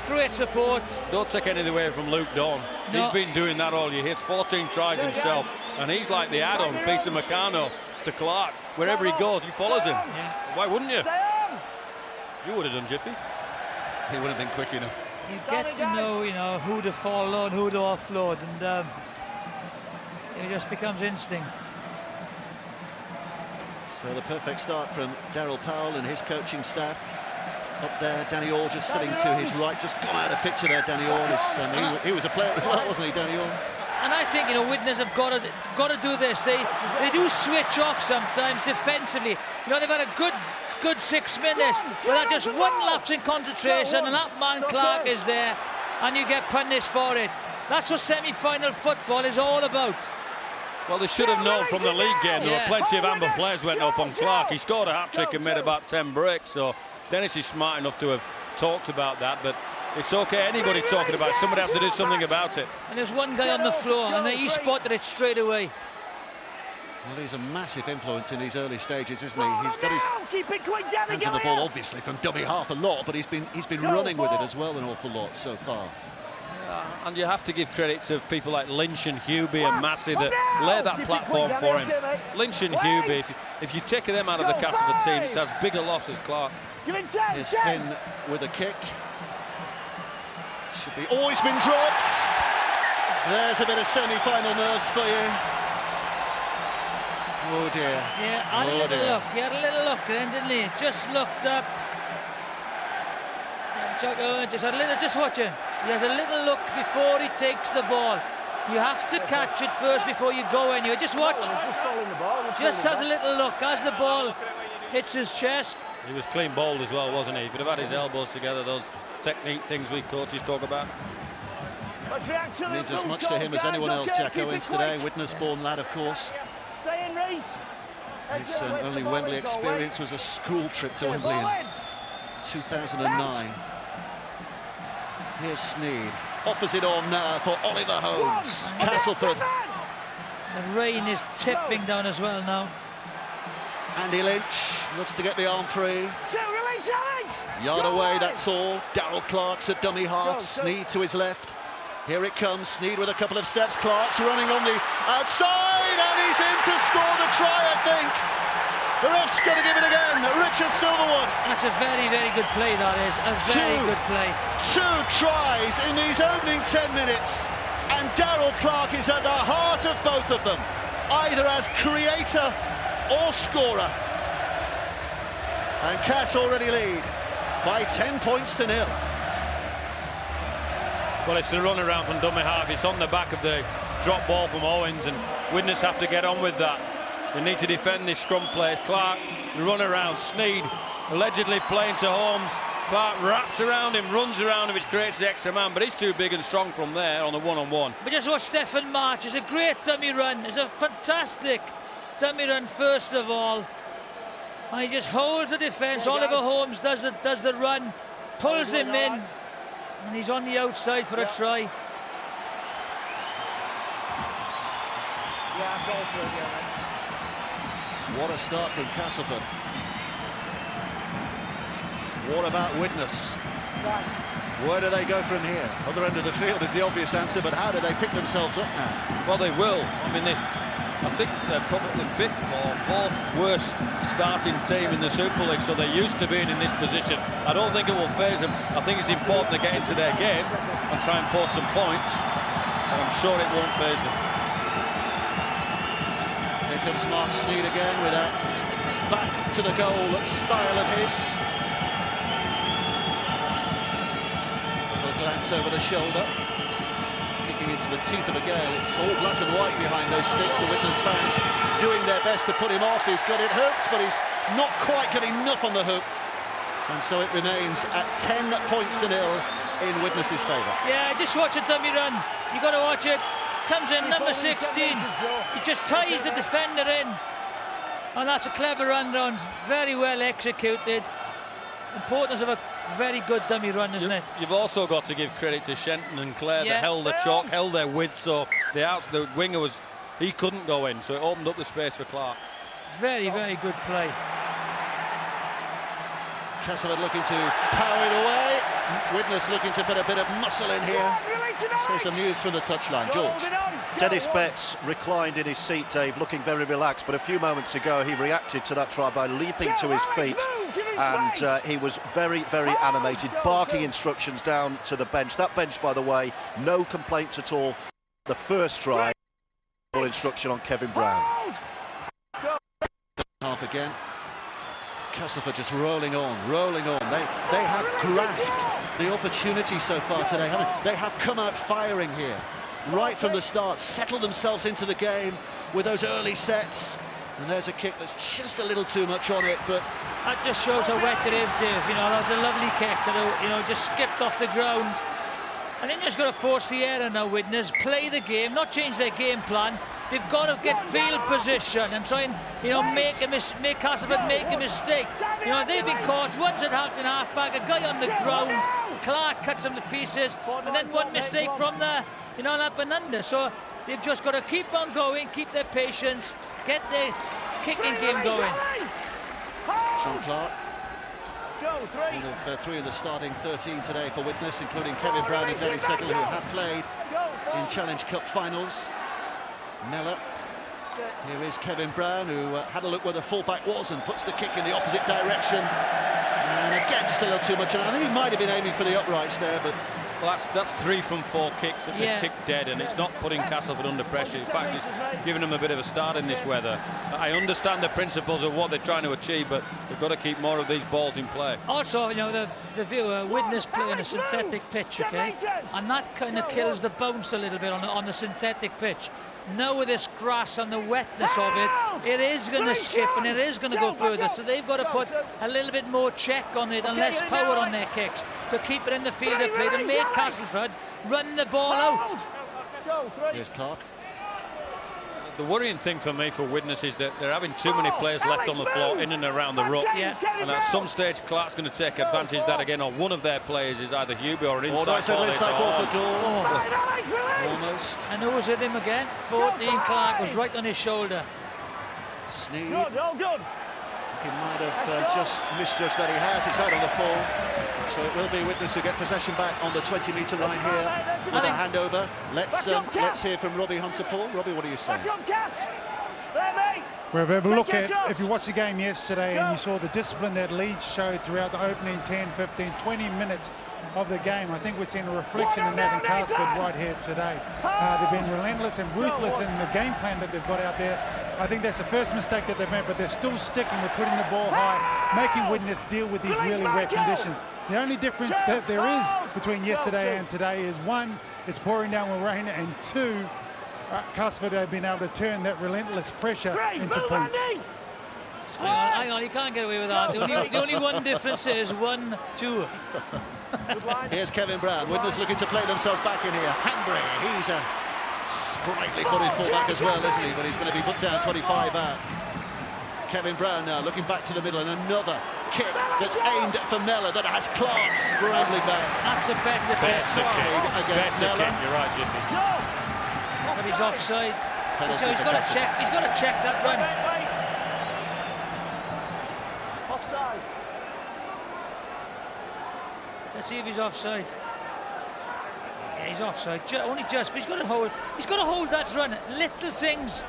Great support. Don't take anything away from Luke Dawn. No. He's been doing that all year. He has 14 tries himself, and he's like the add-on piece of Meccano to Clark. Wherever he goes, he follows him. Yeah. Why wouldn't you? You would have done, Jiffy. He wouldn't have been quick enough. You get to know, you know, who to follow and who to offload, and it just becomes instinct. So the perfect start from Darrell Powell and his coaching staff. Up there, Danny Orr just sitting to his right, just gone out of picture there, Danny Orr. He was a player as well, wasn't he, Danny Orr? And I think, you know, Widnes have got to do this. They do switch off sometimes defensively. You know, they've had a good 6 minutes, but that just one lapse in concentration, and that man Clark is there, and you get punished for it. That's what semi-final football is all about. Well, they should have known from the league game. There were plenty of amber flares went up on Clark. He scored a hat-trick and made about 10 breaks, so Dennis is smart enough to have talked about that, but it's okay, anybody talking about it, somebody has to do something about it. And there's one guy on the floor, and he spotted it straight away. Well, he's a massive influence in these early stages, isn't he? He's got his hands on the ball, obviously, from dummy half a lot, but he's been running with it as well an awful lot so far. And you have to give credit to people like Lynch and Hubie and Massey that lay that platform for him. Lynch and Hubie, if you take them out of the Castleford team, it's as big a loss as Clark. Here's Finn with a kick. Should be always been dropped. There's a bit of semi-final nerves for you. Oh dear. Yeah, had a little look. He had a little look then, didn't he? Just looked up. Just watch him. He has a little look before he takes the ball. You have to catch it first before you go anywhere. Just watch. Just has a little look as the ball hits his chest. He was clean bowled as well, wasn't he? He could have had his elbows together, those technique things we coaches talk about. Means as much to him as anyone else, Jack Owens today. Widnes-born lad, of course. His only Wembley experience was a school trip to Wembley in 2009. Here's Sneed. Offers it on now for Oliver Holmes. Castleford. The rain is tipping down as well now. Andy Lynch looks to get the arm free. Yard away, that's all. Darrell Clark's at dummy half. Sneed to his left. Here it comes. Sneed with a couple of steps. Clark's running on the outside, and he's in to score the try, I think. The ref's going to give it again. Richard Silverwood. That's a very, very good play, that is. A very good play. 2 tries in these opening 10 minutes, and Darrell Clark is at the heart of both of them, either as creator or scorer. And Cass already lead by 10 points to 0. Well, it's the run around from dummy half. It's on the back of the drop ball from Owens, and Widnes have to get on with that. They need to defend this scrum play. Clark, the run around. Sneed allegedly playing to Holmes. Clark wraps around him, runs around him, which creates the extra man, but he's too big and strong from there on the one-on-one. But just watch Stefan March. It's a great dummy run. It's a fantastic dummy run, first of all. And he just holds the defence. Oliver Holmes does the run, pulls him in, and he's on the outside for a try. What a start from Castleford. What about Widnes? Where do they go from here? Other end of the field is the obvious answer, but how do they pick themselves up now? Well, they will. I mean, I think they're probably the 5th or 4th worst starting team in the Super League, so they're used to being in this position. I don't think it will faze them. I think it's important to get into their game and try and post some points, and I'm sure it won't faze them. Here comes Mark Sneed again with that back to the goal style of his. Little glance over the shoulder. Into the teeth of a gale. It's all black and white behind those sticks. The Widnes fans doing their best to put him off. He's got it hooked, but he's not quite got enough on the hook, and so it remains at 10 points to 0 in Widnes' favour. Yeah, just watch a dummy run. You got to watch it. Comes in number 16. He just ties the defender in, and that's a clever run round. Very well executed. Importance of a very good dummy run, isn't it? You've also got to give credit to Shenton and Clare. They held the chalk, held their width, so the winger he couldn't go in, so it opened up the space for Clark. Very, very good play. Castleford looking to power it away. Widnes looking to put a bit of muscle in here. Say some news from the touchline, George. Dennis Betts reclined in his seat, Dave, looking very relaxed, but a few moments ago he reacted to that try by leaping to his feet, and he was very, very animated, barking instructions down to the bench. That bench, by the way, no complaints at all. The first try, full instruction on Kevin Brown. Half again. Castleford just rolling on, rolling on. They have grasped the opportunity so far today, haven't they? They have come out firing here, right from the start, settled themselves into the game with those early sets. And there's a kick that's just a little too much on it, but that just shows how wet it is, Dave. You know, that was a lovely kick that, you know, just skipped off the ground. And then you've just got to force the error now, Widnes. Play the game, not change their game plan. They've got to get field position and try and, you know, make Castleford make a mistake. You know, they've been caught once at half-back, a guy on the ground, Clark cuts them to pieces, and then one mistake from there, you know, up and under. So they've just got to keep on going, keep their patience, get their kicking game going. Sean Clark, one of 3 of the starting 13 today for Widnes, including Kevin Brown and Danny Settle, who have played in Challenge Cup finals. Nella. Here is Kevin Brown, who had a look where the fullback was and puts the kick in the opposite direction. And again, just a little too much. And I think he might have been aiming for the uprights there, but... Well, that's 3 from 4 kicks that they kicked dead, and it's not putting Castleford under pressure. In fact, it's giving them a bit of a start in this weather. I understand the principles of what they're trying to achieve, but they've got to keep more of these balls in play. Also, you know, the viewer, Widnes play on a synthetic pitch, okay? And that kind of kills the bounce a little bit on the synthetic pitch. Now with this grass and the wetness of it, it is going to skip and it is going to go further. So they've got to put a little bit more check on it and less power on their kicks to keep it in the field of play, to make Castleford run the ball out. Here's Clark. The worrying thing for me for Widnes is that they're having too many players left on the floor in and around the ruck. And at some stage, Clark's going to take advantage of that again, or one of their players is either Hubie or an inside ball for Dawn. Almost. And who was with him again? 14, Clark was right on his shoulder. Sneed. He might have just misjudged that he has. It's out on the fall. So it will be Widnes who get possession back on the 20-metre line here with a handover. Let's hear from Robbie Hunter-Paul. Robbie, what are you saying? Well, if you watched the game yesterday and you saw the discipline that Leeds showed throughout the opening 10, 15, 20 minutes of the game, I think we're seeing a reflection in that in Castleford right here today. They've been relentless and ruthless in the game plan that they've got out there. I think that's the first mistake that they've made, but they're still sticking with putting the ball high, making Widnes deal with these really wet conditions. The only difference that there is between yesterday and today is, 1, it's pouring down with rain, and 2, Castleford have been able to turn that relentless pressure into points. Hang on, you can't get away with that. The only one difference is 1, 2. Here's Kevin Brown. Widnes looking to play themselves back in here. Hanbury, he's a sprightly footed fullback as well, isn't he? But he's going to be put down 25 out. Kevin Brown now looking back to the middle, and another kick that's aimed for Mellor that has Clark scrambling back. That's a better kick. Against Mellor. You're right, Jimmy. But he's offside. penalty. So he's got to check. He's got to check that run. Offside. Let's see if he's offside. Yeah, he's offside. Only just, but he's got to hold. He's got to hold that run. Little things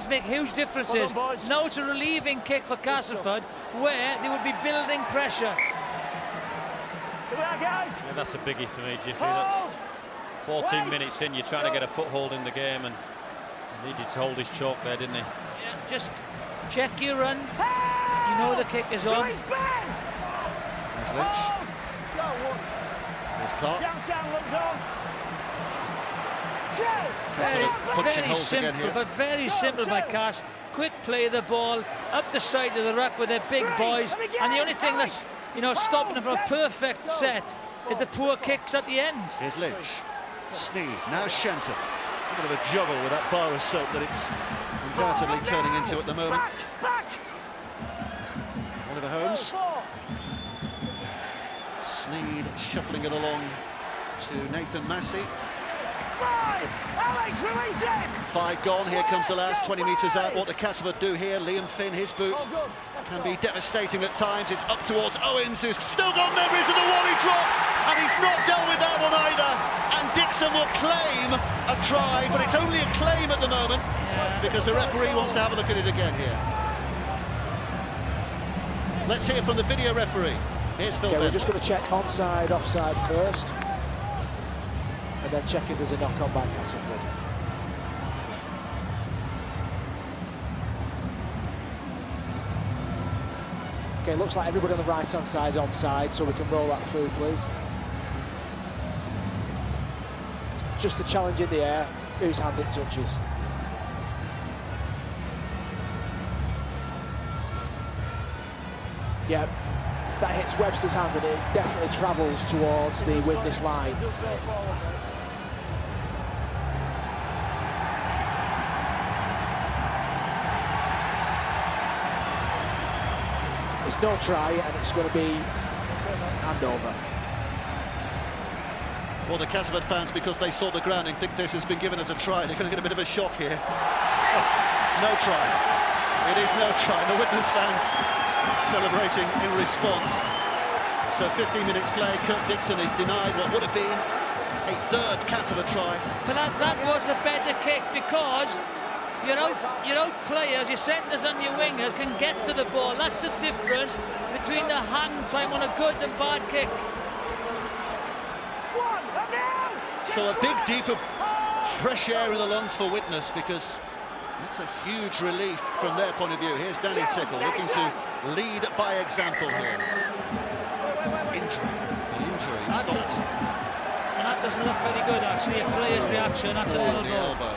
make huge differences. Now it's a relieving kick for Castleford, where they would be building pressure. Yeah, that's a biggie for me, Jiffy. That's 14 minutes in, you're trying to get a foothold in the game, and he needed to hold his chalk there, didn't he? Yeah, just check your run. You know the kick is on. There's Lynch. There's Clark. Very simple, but very simple by Cass. Quick play of the ball up the side of the ruck with their big boys, and the only thing that's stopping them from a perfect set is the poor kicks at the end. Here's Lynch. Sneed, now Shenton. A bit of a juggle with that bar of soap that it's undoubtedly turning into at the moment. Oliver Holmes. Sneed shuffling it along to Nathan Massey. 5 gone, here comes the last 20 metres out. What the Castleford do here? Liam Finn, his boot can be devastating at times. It's up towards Owens, who's still got memories of the one he dropped, and he's not done with that one either. And Dixon will claim a try, but it's only a claim at the moment because the referee wants to have a look at it again here. Let's hear from the video referee. Here's Phil. We're just going to check onside, offside first, and then check if there's a knock-on by Castleford. Okay, looks like everybody on the right-hand side is onside, so we can roll that through, please. Just the challenge in the air, whose hand it touches. Yeah, that hits Webster's hand and it definitely travels towards the Widnes line. It's no try and it's going to be handover. Well, the Castleford fans, because they saw the ground and think this has been given as a try, they're going to get a bit of a shock here. No try. It is no try. The Widnes fans celebrating in response. So 15 minutes play, Kirk Dixon is denied what would have been a third Castleford try. But that was the better kick, because your out players, your centres and your wingers can get to the ball. That's the difference between the hand time on a good and bad kick. So a big deep of fresh air in the lungs for Widnes, because that's a huge relief from their point of view. Here's Danny Tickle looking to lead by example here. An injury stopped. And that doesn't look very good, actually. A player's reaction, that's an elbow.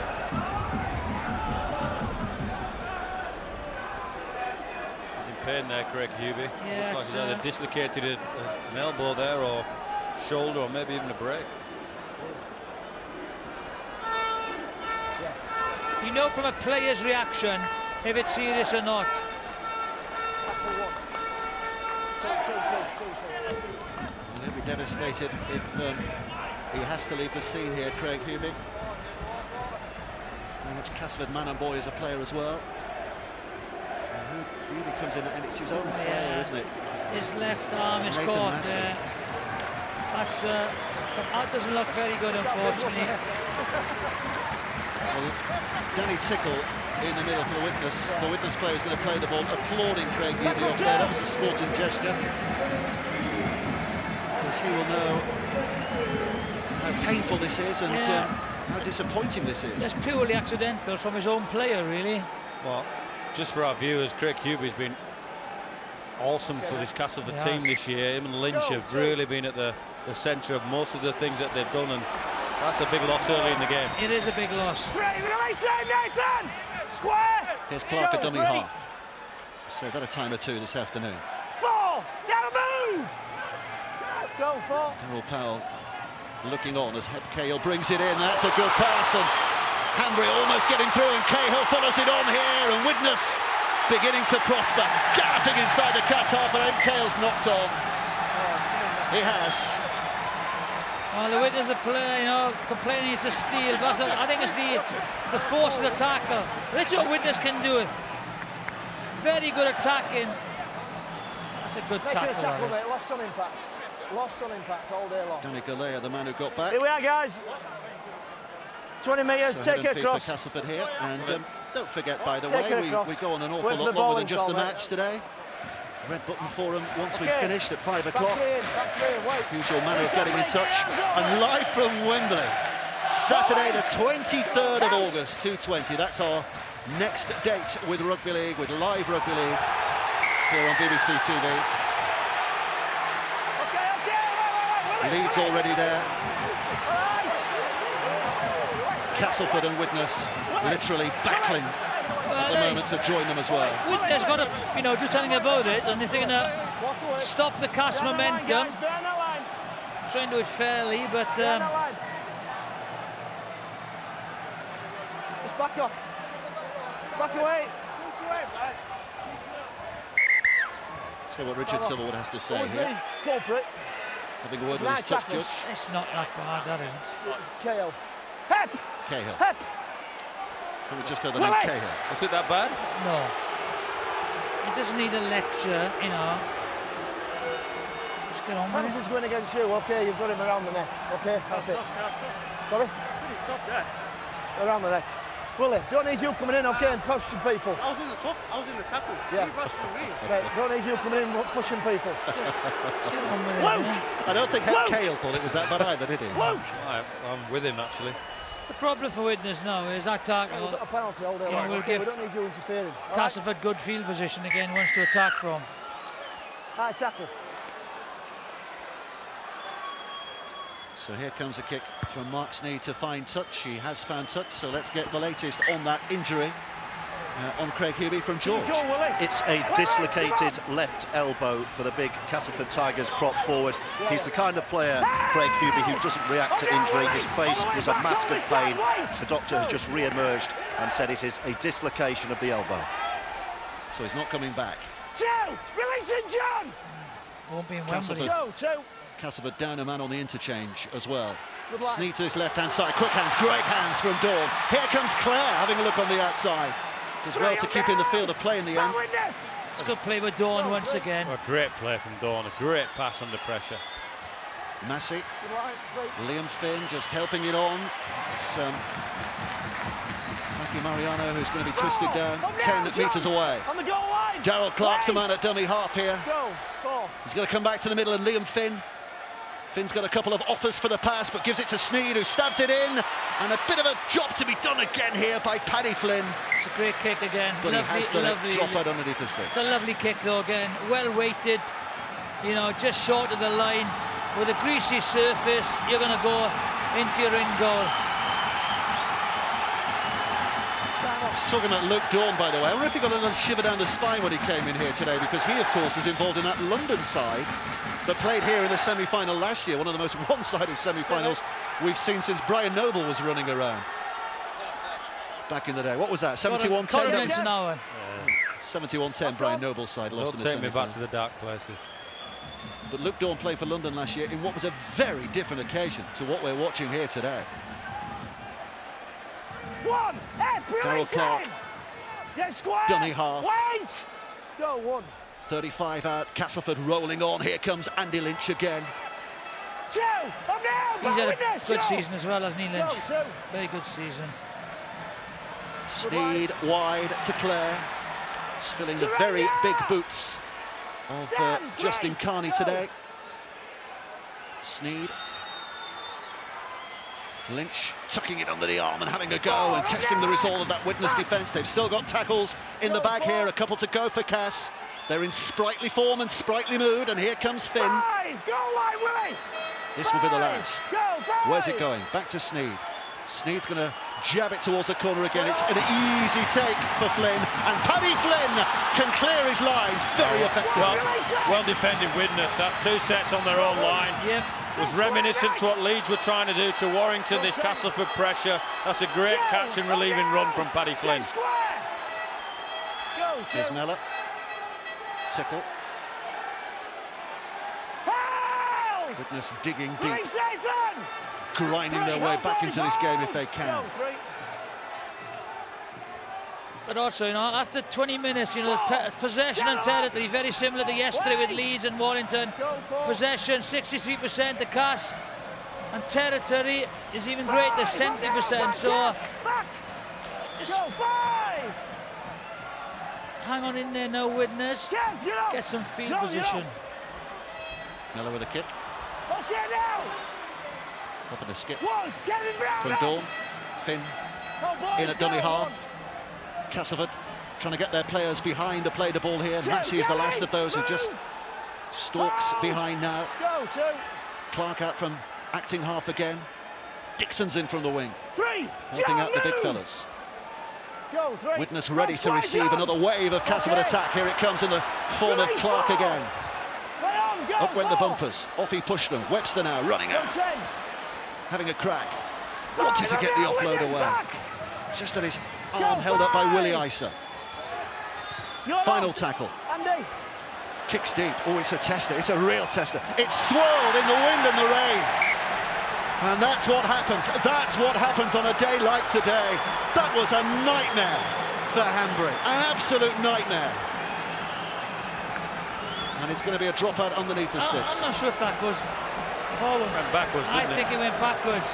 He's in pain there, Craig Hubie. Yeah, looks like he's either dislocated an elbow there, or shoulder, or maybe even a break. You know from a player's reaction if it's serious or not. He'll be devastated if he has to leave the scene here, Craig Hubie. Very much Castleford man and boy as a player as well. Hubie comes in and it's his own player, isn't it? His left arm is caught there. That doesn't look very good, unfortunately. Well, Danny Tickle in the middle for the Widnes player is going to play the ball, applauding Craig Hubie off there. That was a sporting gesture, because he will know how painful this is and how disappointing this is. That's purely accidental from his own player, really. Well, just for our viewers, Craig Hubie's been awesome for this Castleford team this year. Him and Lynch have really been at the centre of most of the things that they've done, and that's a big loss early in the game. It is a big loss. Nathan! Square! Here's Clark, a dummy half. So got a time or two this afternoon. 4! Now move! Go for. Darryl Powell looking on as Hep Cahill brings it in. That's a good pass, and Hanbury almost getting through, and Cahill follows it on here, and Widnes beginning to prosper. Galloping inside the Cass half, but Hep Cahill's knocked on. He has. Well, the Widnes are complaining it's a steal, but I think it's the force of the tackle. This is what Widnes can do. Very good attacking. That's a good tackle. Tackle, mate. Lost on impact. Lost on impact all day long. Danny Galea, the man who got back. Here we are, guys. 20 metres, So take it across. for Castleford here, and don't forget, by the Take way, it we go on an awful Wait for lot the longer bowling than just the call, match today. Red button forum once we've Okay. finished at 5 Back o'clock. three in, wait. Usual manner of getting in touch. And live from Wembley, Saturday the 23rd of August, 2:20. That's our next date with Rugby League, with live Rugby League here on BBC TV. Leeds already there. Castleford and Widnes literally battling at the moment to join them as well. Widnes got to, do something about it, and if they're going to stop the cast momentum, try and do it fairly, but Just back off. Just back away. See what Richard Silverwood has to say Who's here. the culprit? Having a word It's with his nice touch tackles. judge. it's not that bad, that isn't. It's Cahill. Hep! Cahill. Hep! We just heard the name Cahill. Was it that bad? No. He doesn't need a lecture, Just get on with it. Hamilton's going against you, okay, you've got him around the neck. Okay, that's it. Sorry? Pretty soft there. Around the neck. Willie, don't need you coming in, okay, and pushing people. I was in the top. I was in the tackle. Yeah. He rushed for me. Right, don't need you coming in pushing people. Get on with it. Luke! man. I don't think Luke! Cahill thought it was that bad either, did he? Luke! I'm with him, actually. The problem for Widnes now is that tackle. We've got a penalty all day Yeah, long. we'll Okay, give we don't need you interfering. Castleford good field position again, wants to attack from. High tackle. So here comes a kick from Mark Sneed to find touch. He has found touch, so let's get the latest on that injury on Craig Hubie from George. It's a dislocated left elbow for the big Castleford Tigers prop forward. He's the kind of player, Craig Hubie, who doesn't react to injury. His face was a mask of pain. The doctor has just re-emerged and said it is a dislocation of the elbow. So he's not coming back. Joe! Releasing John! Won't be in Wembley. Castleford down a man on the interchange as well. Good luck. Sneed to his left-hand side. Quick hands, great hands from Dawn. Here comes Clare having a look on the outside. Does well to keep in the field of play in the end. It's good play with Dawn once again. A great play from Dawn, a great pass under pressure. Massey, Liam Finn just helping it on. It's Mikey Mariano who's going to be twisted down 10 metres away. On the goal line! Darryl Clark's the man at dummy half here. Go, 4. He's going to come back to the middle, and Liam Finn. Finn's got a couple of offers for the pass, but gives it to Sneed, who stabs it in. And a bit of a job to be done again here by Paddy Flynn. It's a great kick again. But lovely, he has done lovely. it, drop out underneath the sticks. It's a lovely kick though again, well weighted, just short of the line. With a greasy surface, you're going to go into your in goal. He's talking about Luke Dawn, by the way. I wonder if he got a little shiver down the spine when he came in here today, because he, of course, is involved in that London side that played here in the semi-final last year, one of the most one-sided semi-finals we've seen since Brian Noble was running around back in the day. What was that, 71-10? 71-10, Brian Noble's side lost in the Don't take me back semi-final. to the dark places. But Luke Dawn played for London last year in what was a very different occasion to what we're watching here today. One! Darryl Clark, Get square! dummy half. Wait! Go, 1. 35 out, Castleford rolling on. Here comes Andy Lynch again. 2! I'm now! He's had a good season as well, hasn't he, Lynch? Go, 2. Very good season. Sneed wide to Clare. He's filling the very big boots of Justin Carney today. Sneed. Lynch tucking it under the arm and having a go and testing the resolve of that Widnes defence. They've still got tackles in the bag here, a couple to go for Cass. They're in sprightly form and sprightly mood, and here comes Finn. 5! Goal line, Willie! This will be the last. Go, 5! Where's it going? Back to Sneed. Sneed's going to jab it towards the corner again. It's an easy take for Flynn, and Paddy Flynn can clear his lines very effectively. Well defended Widnes. That's 2 sets on their own line. Yep. Was reminiscent to what Leeds were trying to do to Warrington, this Castleford pressure. That's a great catch and relieving run from Paddy Flynn. Here's Mellor. Tickle. Widnes digging deep, grinding their way back into this game if they can. But also, you know, after 20 minutes, you know, possession and territory, very similar to yesterday with Leeds and Warrington. Possession, 63% to Cass, and territory is even greater, 70%. So, just hang on in there now, Widnes. Get some field position. Miller with a kick. Up in a skip from Dawn. Finn in at dummy half. Castleford trying to get their players behind to play the ball here. Massey is the last of those who just stalks behind now. Clark out from acting half again. Dixon's in from the wing, helping out the big fellas. Widnes ready to receive another wave of Castleford attack. Here it comes in the form of Clark again. Up went the bumpers. Off he pushed them. Webster now running out, having a crack. Wanted to get the offload away. Just at his arm held up by Willie Isa. Final tackle. Kicks deep. Oh, it's a tester. It's a real tester. It's swirled in the wind and the rain. And that's what happens. That's what happens on a day like today. That was a nightmare for Hanbury. An absolute nightmare. And it's going to be a dropout underneath the sticks. I'm not sure if that goes forward. Went backwards, didn't I think it went backwards.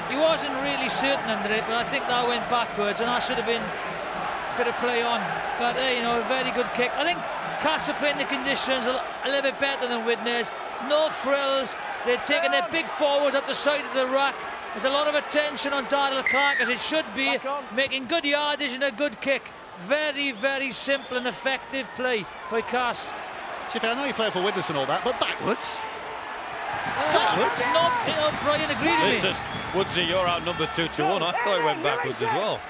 He wasn't really certain under it, but I think that went backwards, and that should have been a bit of play on. But you know, a very good kick. I think Cass are playing the conditions a little bit better than Widnes. No frills. They're taking their big forwards up the side of the rack. There's a lot of attention on Darrell Clark, as it should be, making good yardage and a good kick. Very, very simple and effective play by Cass. See, I know you play for Widnes and all that, but backwards. Backwards? No, you know, Brian agreed with me. Listen, Woodsy, you're outnumbered 2-1. I thought it went backwards as well.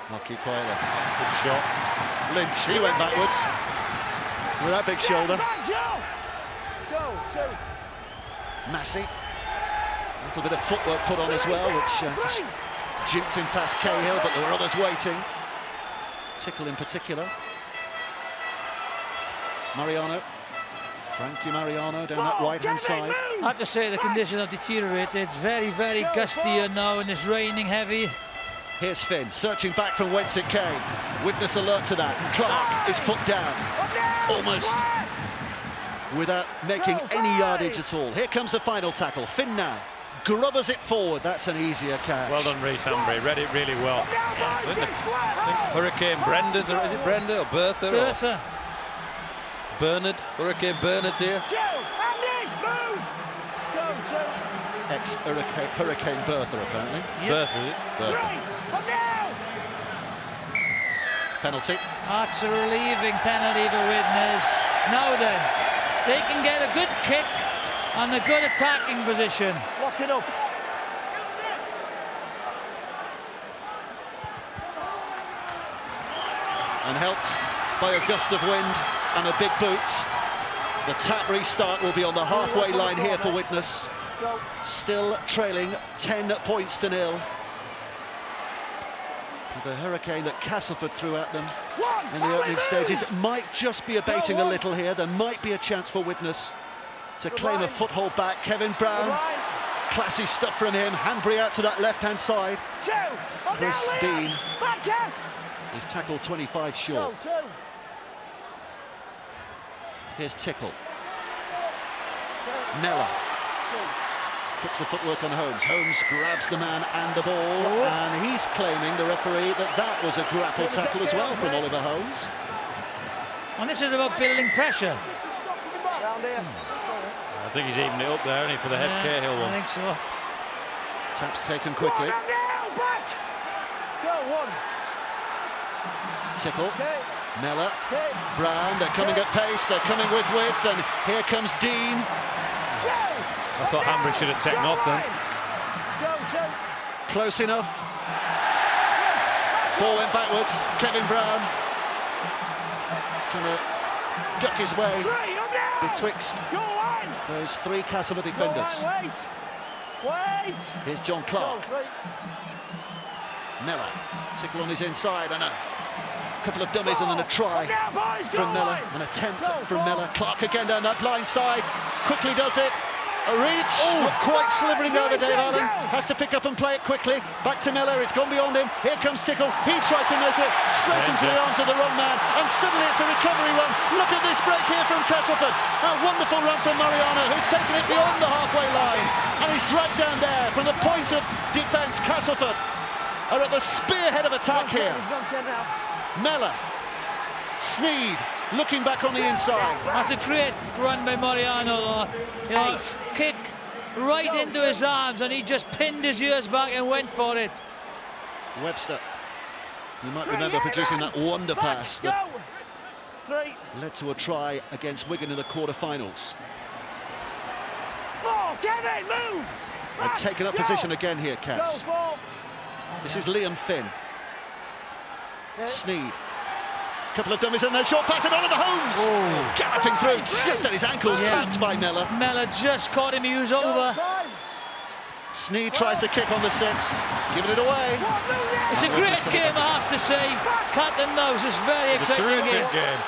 Marquis Coiler. Good shot. Lynch, he went backwards with that big shoulder. Massey, a little bit of footwork put on as well, which just jinked him past Cahill, but there were others waiting. Tickle in particular. It's Mariano. Frankie Mariano down that right-hand side. I have to say the conditions have deteriorated. It's very, very gusty here now, and it's raining heavy. Here's Finn, searching back from whence it came. Widnes alert to that. Clark is put down, almost without making any yardage at all. Here comes the final tackle. Finn now grubbers it forward. That's an easier catch. Well done, Reece Hanbury. Read it really well. I think Hurricane Brenda's, or is it Brenda or Bertha? Bertha. Bernard. Hurricane Bernard's here. Ex-Hurricane Bertha, apparently. Yep. Bertha, is it? Bertha. Penalty. That's a relieving penalty for Widnes. Now then, they can get a good kick and a good attacking position. Lock it up. And helped by a gust of wind and a big boot. The tap restart will be on the halfway line here for Widnes. Still trailing 10 points to 0. The hurricane that Castleford threw at them in the opening stages might just be abating a little here. There might be a chance for Widnes to claim a foothold back. Kevin Brown, classy stuff from him. Hanbury out to that left-hand side. Chris Bean is tackled 25 short. Here's Tickle. Nella puts the footwork on Holmes. Holmes grabs the man and the ball, and he's claiming, the referee, that was a grapple tackle as well from Oliver Holmes. And this is about building pressure. I think he's evened it up there, isn't he, for the head Cahill one? I think so. Taps taken quickly. Tickle. Nella. Brown, they're coming at pace, they're coming with width, and here comes Dean. I thought Hanbury should have taken off then. Close enough. Ball went backwards. Kevin Brown trying to duck his way betwixt those three Castleford defenders. Here's John Clark. Nella. Tickle on his inside, and a A couple of dummies and then a try from Miller. An attempt from Miller. Clark again down that blind side. Quickly does it. A reach. Not quite slithering over Dave Allen. Has to pick up and play it quickly. Back to Miller. It's gone beyond him. Here comes Tickle. He tried to measure. Straight into the arms of the wrong man. And suddenly it's a recovery run. Look at this break here from Castleford. A wonderful run from Mariano, who's taken it beyond the halfway line. And he's dragged down there from the point of defence. Castleford are at the spearhead of attack here. Mellor, Sneed, looking back on the inside. That's a great run by Mariano, though. You know, kick right into his arms, and he just pinned his ears back and went for it. Webster, you might remember producing that wonder pass that led to a try against Wigan in the quarter-finals. Kevin, move! They've taken up position again here, Cats. This is Liam Finn. Sneed. Couple of dummies and then short pass and Oliver Holmes galloping through just at his ankles, tapped by Mellor. Mellor just caught him, he was over. Sneed tries to kick on the 6, giving it away. It's a great game, I have to say. Cat and mouse, it's very exciting game.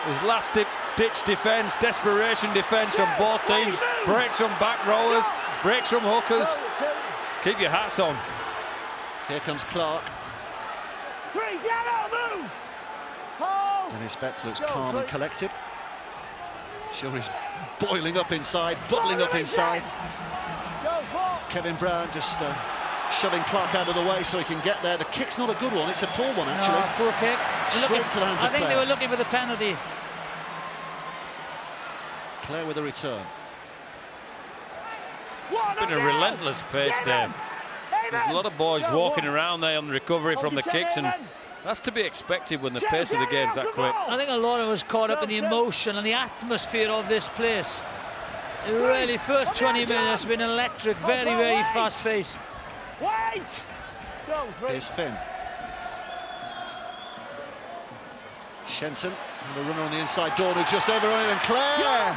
There's last-ditch defence, desperation defence from both teams. Breaks from back rowers, breaks from hookers. Keep your hats on. Here comes Clark. Move! Dennis Betts looks calm and collected. Sure, he's boiling up inside, bubbling up inside. Kevin Brown just shoving Clark out of the way so he can get there. The kick's not a good one, it's a poor one actually. No, poor kick. Straight to the hands of Clare. I think they were looking for the penalty. Clare with a return. It's been a relentless pace there. There's a lot of boys walking around there on the recovery from the kicks, and that's to be expected when the pace of the game's that quick. I think a lot of us caught up in the emotion and the atmosphere of this place. It really, first 20 minutes has been electric, very, very fast pace. Wait! Here's Finn. Shenton, and the runner on the inside, Dawn who's just overrun him, and Clare!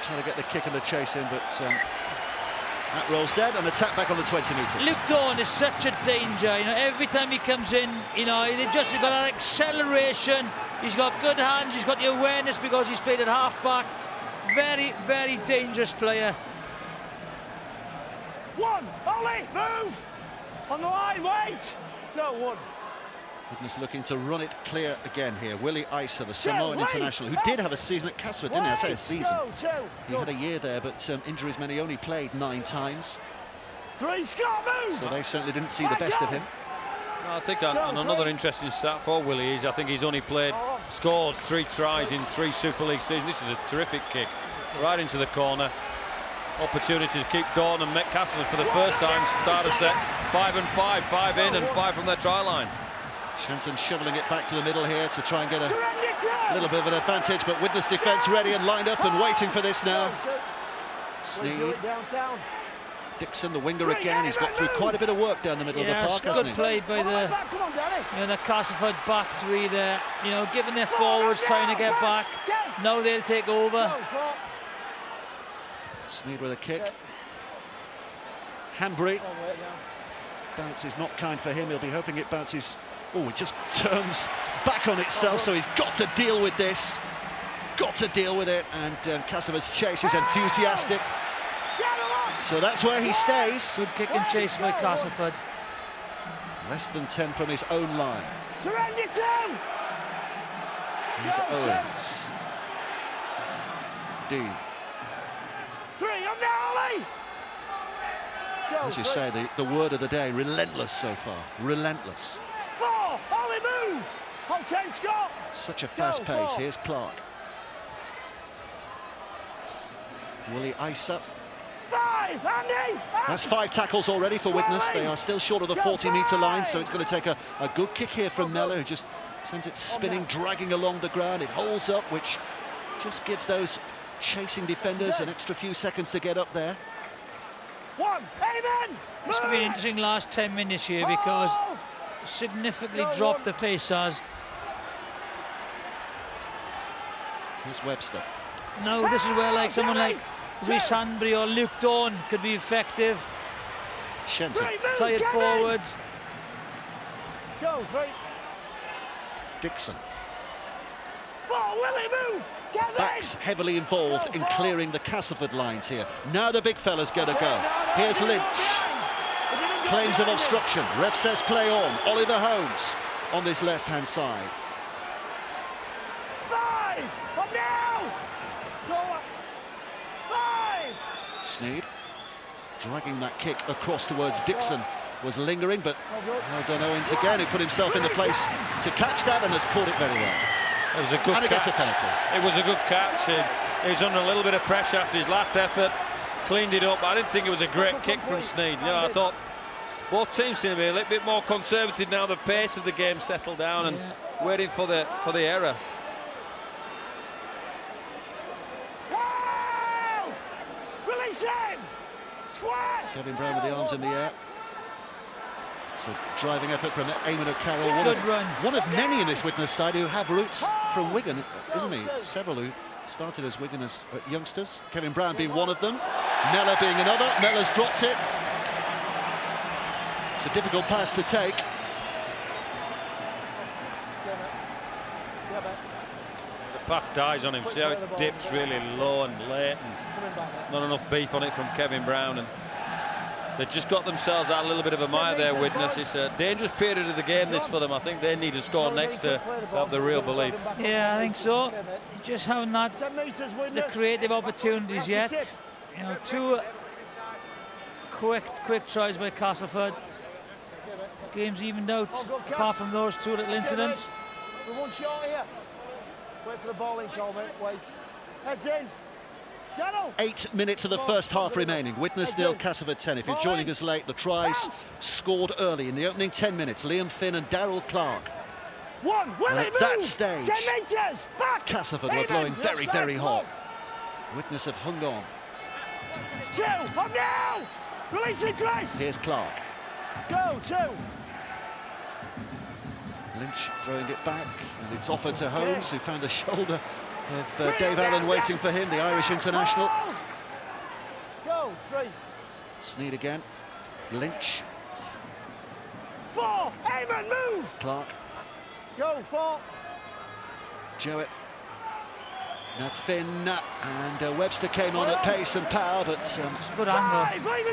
Trying to get the kick and the chase in, but that rolls dead, and a tap back on the 20 metres. Luke Dawn is such a danger, you know, every time he comes in, you know, he's just got an acceleration, he's got good hands, he's got the awareness because he's played at half-back. Very, very dangerous player. Ollie, move! On the line, wait! Go, one. Widnes looking to run it clear again here. Willie Isa, the Samoan international, who did have a season at Castleford, didn't he? I say a season. He had a year there, but injuries meant he only played 9 times. Scott, move! So they certainly didn't see the best of him. I think on another interesting stat for Willie is I think he's only scored 3 tries in 3 Super League seasons. This is a terrific kick, right into the corner. Opportunity to keep Dawn and make Castleford for the first time start a set 5 and 5, 5 in and 5 from their try line. Shenton shoveling it back to the middle here to try and get a little bit of an advantage, but Widnes defence ready and lined up and waiting for this now. Sneed. Dixon, the winger again, he's got through quite a bit of work down the middle of the park, hasn't he? Good play by the Castleford back 3 there, you know, giving their forwards trying to get back. Now they'll take over. Sneed with a kick. Hanbury. Bounce is not kind for him, he'll be hoping it bounces. Oh, it just turns back on itself, so he's got to deal with this. Got to deal with it, and Castleford's chase is enthusiastic. So that's where he stays. Good kick and chase by Castleford. Less than 10 from his own line. Surrender two! Here's Owens. D. 3, on the Ollie! As you say, the word of the day, relentless so far. Relentless. 4, Ollie, move! Hold 10, Scott! Such a fast pace. Here's Clark. Willie Isa. 5, Andy! That's 5 tackles already for Widnes. They are still short of the 40-metre line, so it's going to take a good kick here from Mellor, who just sends it spinning, dragging along the ground. It holds up, which just gives those chasing defenders an extra few seconds to get up there. 1, amen! It's going to be an interesting last 10 minutes here because significantly dropped the pace as. Here's Webster. No, this is where like someone like Rhys Hanbury or Luke Dawn could be effective. Shenton. Tired forwards. Go, 3. Dixon. Will he move? Backs heavily involved in clearing the Castleford lines here. Now the big fella's going to go. Here's Lynch. Claims of obstruction. Ref says play on. Oliver Holmes on this left-hand side. 5! Up now! Go up! 5! Sneed dragging that kick across towards Dixon. Was lingering, but well done Owens again, who put himself in the place to catch that and has caught it very well. It was a good and catch. A penalty. It was a good catch. He was under a little bit of pressure after his last effort, cleaned it up. I didn't think it was a great kick from Sneed. You know, I thought both teams seem to be a little bit more conservative now. The pace of the game settled down and waiting for the error. Release him! Square! Kevin Brown with the arms in the air. It's a driving effort from Eamon O'Carroll. One of many in this Widnes side who have roots from Wigan, isn't he? Several who started as Wigan as youngsters. Kevin Brown being one of them. Mellor being another. Mellor's dropped it. It's a difficult pass to take. The pass dies on him. See how it dips really low and late, and not enough beef on it from Kevin Brown. And they've just got themselves out a little bit of a mire there, Widnes. It's a dangerous period of the game, this, for them. I think they need to score next to have the real belief. Yeah, I think so. Just haven't had the creative opportunities yet. You know, two quick tries by Castleford. Game's evened out, apart from those two little incidents. We're one shot here. Wait for the ball in, Coleman. Wait. Heads in. 8 minutes of the first half remaining. Widnes 0, Castleford 10. If you're joining us late, the tries scored early in the opening 10 minutes. Liam Finn and Daryl Clark. At that stage, 10 metres! Back! Castleford were blowing very, very hot. Widnes have hung on. 2! Up now! Release it, Chris! Here's Clark. Go, 2! Lynch throwing it back, and it's offered to Holmes, who found the shoulder of Dave Allen waiting for him, the Irish international. Go, 3. Sneed again. Lynch. 4! Eamon, move! Clark. Go, 4. Jowett. Now Finn and Webster came on at pace and power, but good angle.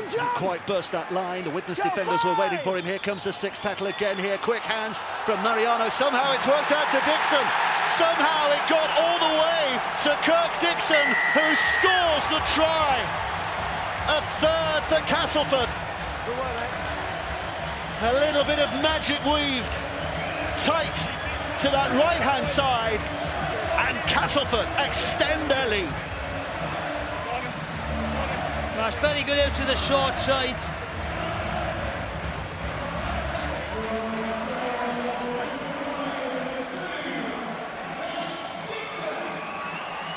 Didn't quite burst that line. The Widnes defenders were waiting for him. Here comes the sixth tackle again here. Quick hands from Mariano. Somehow it's worked out to Dixon. Somehow it got all the way to Kirk Dixon, who scores the try. A third for Castleford. A little bit of magic weaved tight to that right-hand side, and Castleford extend their lead. That's very good out to the short side.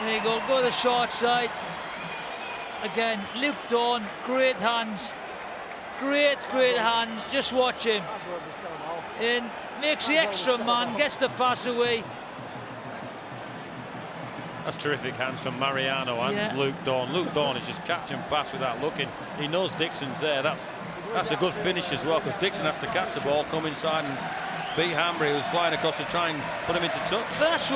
There you go to the short side. Again, Luke Dawn, great hands. Great hands, just watch him. And makes the extra man, gets the pass away. That's terrific hands from Mariano and Luke Dawn. Luke Dawn is just catch and pass without looking. He knows Dixon's there. That's a good finish as well, because Dixon has to catch the ball, come inside and beat Hambry, who's flying across to try and put him into touch. That's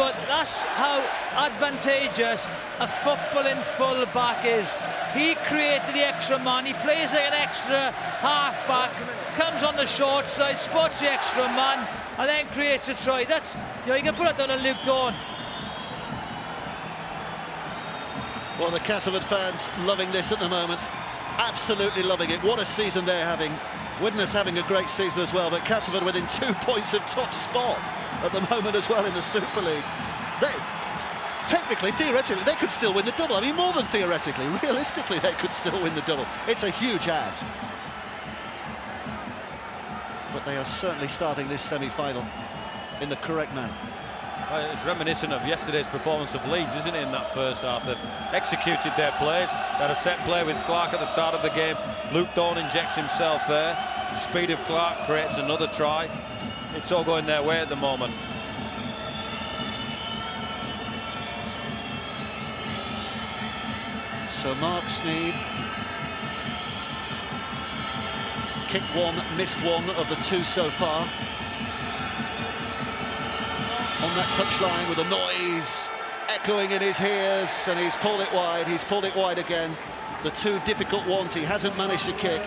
how advantageous a footballing full-back is. He created the extra man, he plays like an extra half-back, comes on the short side, spots the extra man, and then creates a try. That's, you can put it down on Luke Dawn. Well, the Castleford fans loving this at the moment. Absolutely loving it. What a season they're having. Widnes having a great season as well, but Castleford within 2 points of top spot at the moment as well in the Super League. Technically, theoretically, they could still win the double. I mean, more than theoretically, realistically, they could still win the double. It's a huge ask. But they are certainly starting this semi-final in the correct manner. It's reminiscent of yesterday's performance of Leeds, isn't it, in that first half? They've executed their plays. They had a set play with Clark at the start of the game. Luke Dawn injects himself there. The speed of Clark creates another try. It's all going their way at the moment. So Mark Sneed kicked one, missed one of the two so far. on that touchline with the noise echoing in his ears, and he's pulled it wide again. The two difficult ones he hasn't managed to kick,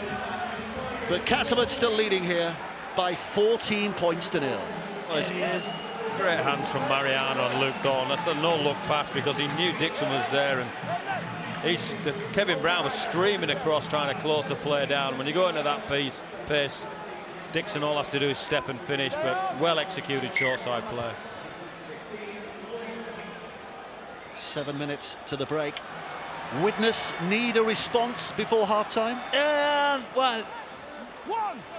but Castleford's still leading here by 14 points to 0. Great hands from Mariano and Luke Dawn. That's a no-look pass because he knew Dixon was there, and Kevin Brown was screaming across trying to close the play down. When you go into that pace, Dixon all has to do is step and finish, but well executed short side play. 7 minutes to the break. Widnes need a response before half-time? Well,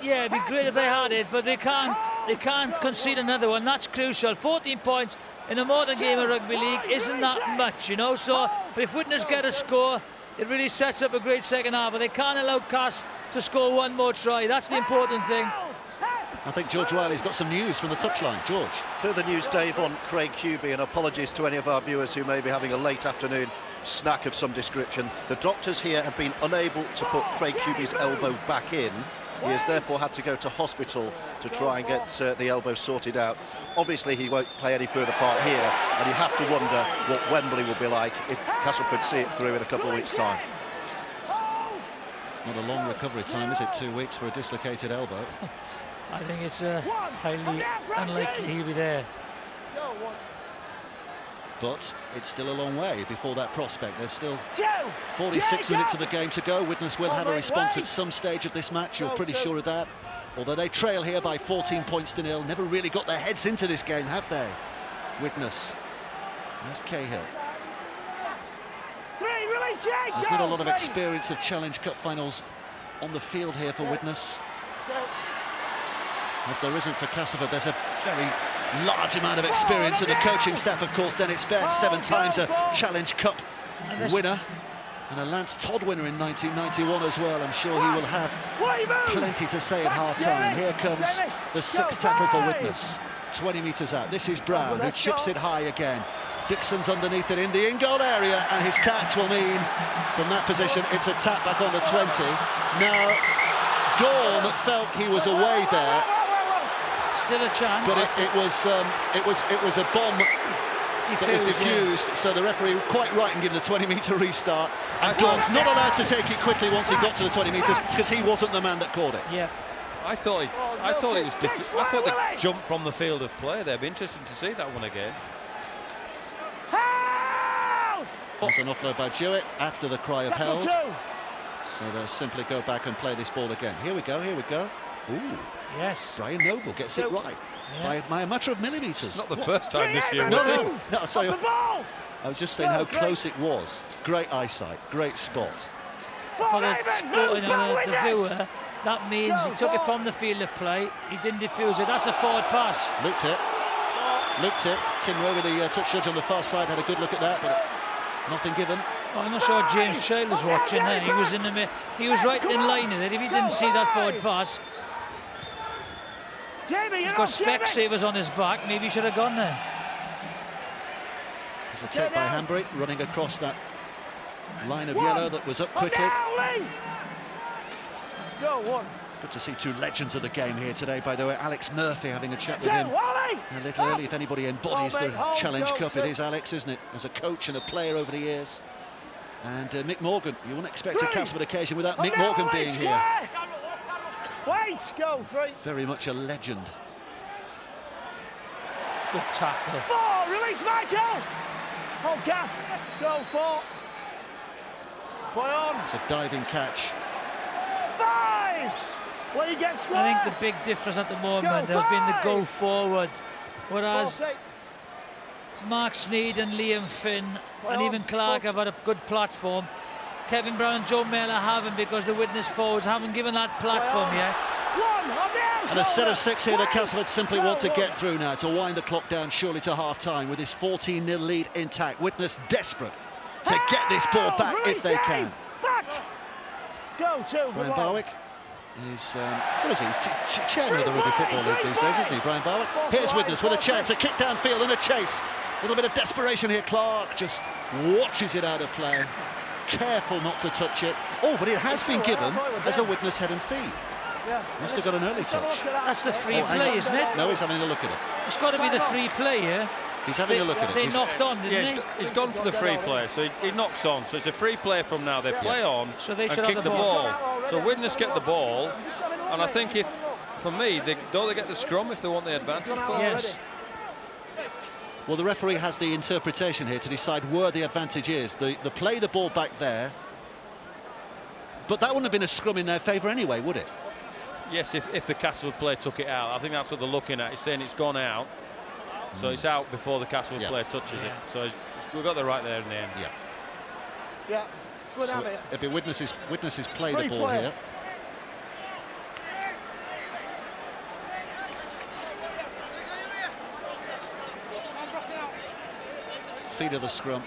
yeah, it'd be great if they had it, but they can't concede another one. That's crucial. 14 points in a modern game of rugby league isn't that much, you know. So, but if Widnes get a score, it really sets up a great second half. But they can't allow Cass to score one more try. That's the important thing. I think George Riley's got some news from the touchline. George. Further news, Dave, on Craig Hubie, and apologies to any of our viewers who may be having a late afternoon snack of some description. The doctors here have been unable to put Craig Hubie's elbow back in. He has therefore had to go to hospital to try and get the elbow sorted out. Obviously, he won't play any further part here, and you have to wonder what Wembley will be like if Castleford see it through in a couple of weeks' time. It's not a long recovery time, is it? 2 weeks for a dislocated elbow. I think it's highly unlikely he'll be there. But it's still a long way before that prospect. There's still 46 minutes of the game to go. Widnes will have a response at some stage of this match, you're pretty sure of that. Although they trail here by 14 points to 0. Never really got their heads into this game, have they? Widnes. There's Cahill. There's not a lot of experience of Challenge Cup finals on the field here for Widnes, as there isn't for Castleford. There's a very large amount of experience in the coaching staff, of course. Dennis Best, 7 times a Challenge Cup winner, and a Lance Todd winner in 1991 as well. I'm sure he will have plenty to say at half-time. Here comes the 6th tackle for Widnes. 20 metres out. This is Brown, who chips it high again. Dixon's underneath it in the in-goal area, and his catch will mean, from that position, it's a tap back on the 20. Now, Dawn felt he was away there. Still a chance, but it was a bomb that was diffused. Yeah. So the referee quite right in giving the 20-metre restart. And Dawn's not allowed to take it quickly once he got to the 20 metres because he wasn't the man that caught it. Yeah. I thought it was difficult. I thought the jump from the field of play there. It'd be interesting to see that one again. That's an offload by Jewett after the cry of held. So they'll simply go back and play this ball again. Here we go. Ooh. Yes. Brian Noble gets it right by a matter of millimetres. It's not the first time this year, was it? No, sorry. I was just saying how close it was. Great eyesight, great spot. For the viewer, that means he took it from the field of play. He didn't defuse it. That's a forward pass. Looked it. Tim Rowe with the touch judge on the far side had a good look at that, but nothing given. I'm not sure James Child was watching there. He was he was right in line with it. If he didn't see that forward pass, he's got Specsavers on his back. Maybe he should have gone there. There's a take by Hanbury running across that line of yellow that was up quickly. Good to see 2 legends of the game here today, by the way. Alex Murphy having a chat with him a little early. If anybody embodies the Challenge Cup, it is Alex, isn't it? As a coach and a player over the years. And Mick Morgan, you wouldn't expect a Castleford occasion without Mick Morgan being here. Very much a legend. Good tackle. 4, release Michael! Hold gas, go 4. Play on. It's a diving catch. 5! Lee gets square. I think the big difference at the moment has been the go forward, whereas Mark Sneed and Liam Finn and even Clark have had a good platform. Kevin Brown and Joe Miller haven't, because the Widnes forwards haven't given that platform yet. And a set of 6 here that Castleford simply want to get through now to wind the clock down surely to half-time with this 14-0 lead intact. Widnes desperate to get this ball back if they can. Go to Brian Barwick is, what is he? He's chairman of the Rugby Football League these days, isn't he, Brian Barwick? Here's Widnes with a chance, a kick downfield and a chase. A little bit of desperation here. Clark just watches it out of play. Careful not to touch it. Oh, but it has been given as a Widnes head and feet. Must have got an early touch. That's the free play, isn't it? No, he's having a look at it. It's got to be the free play here. He's having a look at it. They knocked on, didn't they? He's gone for the free play, so he knocks on. So it's a free play from now. They play on so they and should kick have the the ball. So Widnes get the ball, and I think for me, don't they get the scrum if they want the advantage? Yes. Well, the referee has the interpretation here to decide where the advantage is. The play the ball back there, but that wouldn't have been a scrum in their favour anyway, would it? Yes, if the Castleford player took it out. I think that's what they're looking at. He's saying it's gone out. So it's out before the Castleford player touches it. So we've got the right there in the end. Yeah. Good So habit. it'll be Widnes's play Free the ball play. here. Feet of the scrum.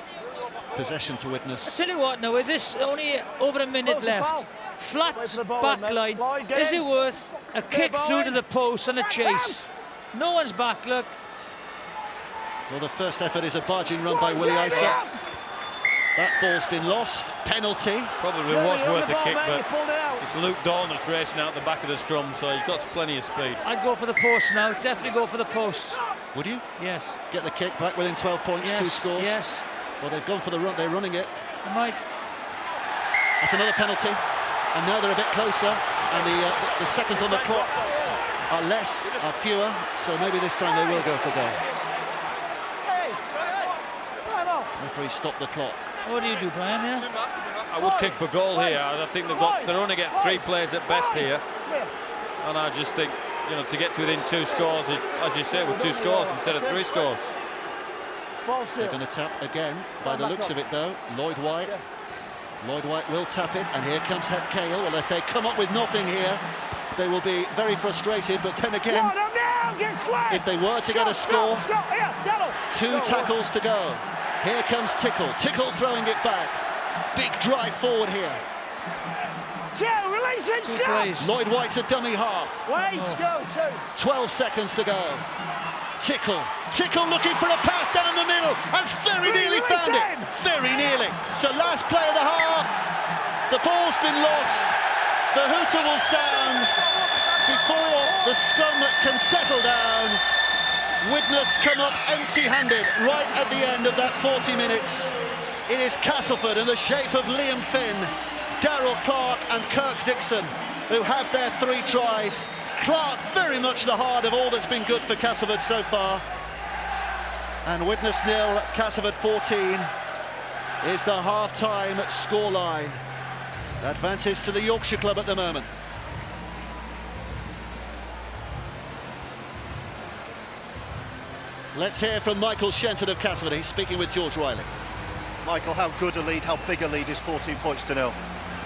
Possession to Widnes. I tell you what, now with this only over a minute left, flat back line, is it worth a kick through to the post and a chase? No one's back, look. Well, the first effort is a barging run by Willie Isa. That ball's been lost. Penalty. Probably was worth a kick, but it's Luke Dawn that's racing out the back of the scrum, so he's got plenty of speed. I'd go for the post now, definitely go for the post. Would you? Yes. Get the kick back within 12 points, Yes, 2 scores. yes. Well, they've gone for the run, they're running it. They might. That's another penalty. And now they're a bit closer, and the seconds on the clock are fewer, so maybe this time they will go for goal. Referee stopped the clock. What do you do, Brian? Yeah? I would kick for goal here. I think they're only get 3 players at best here, and I just think, you know, to get to within 2 scores, as you say, with 2 scores instead of 3 scores. They're going to tap again, by the looks of it though. Lloyd White. Lloyd White will tap it, and here comes Hep Cale. Well, if they come up with nothing here, they will be very frustrated, but then again, if they were to get a score, 2 tackles to go. Here comes Tickle. Tickle throwing it back. Big drive forward here. Release it, Scott! Lloyd White's a dummy half. Wait, go, 12 seconds to go. Tickle looking for a path down the middle, has very nearly found it. Very nearly. So last play of the half. The ball's been lost. The hooter will sound before the scrum can settle down. Widnes come up empty-handed right at the end of that 40 minutes. It is Castleford in the shape of Liam Finn, Darrell Clark and Kirk Dixon who have their 3 tries. Clark very much the heart of all that's been good for Castleford so far. And Widnes 0, Castleford 14 is the half-time scoreline. Advantage to the Yorkshire club at the moment. Let's hear from Michael Shenton of Castleford. He's speaking with George Riley. Michael, how good a lead, how big a lead is 14 points to 0?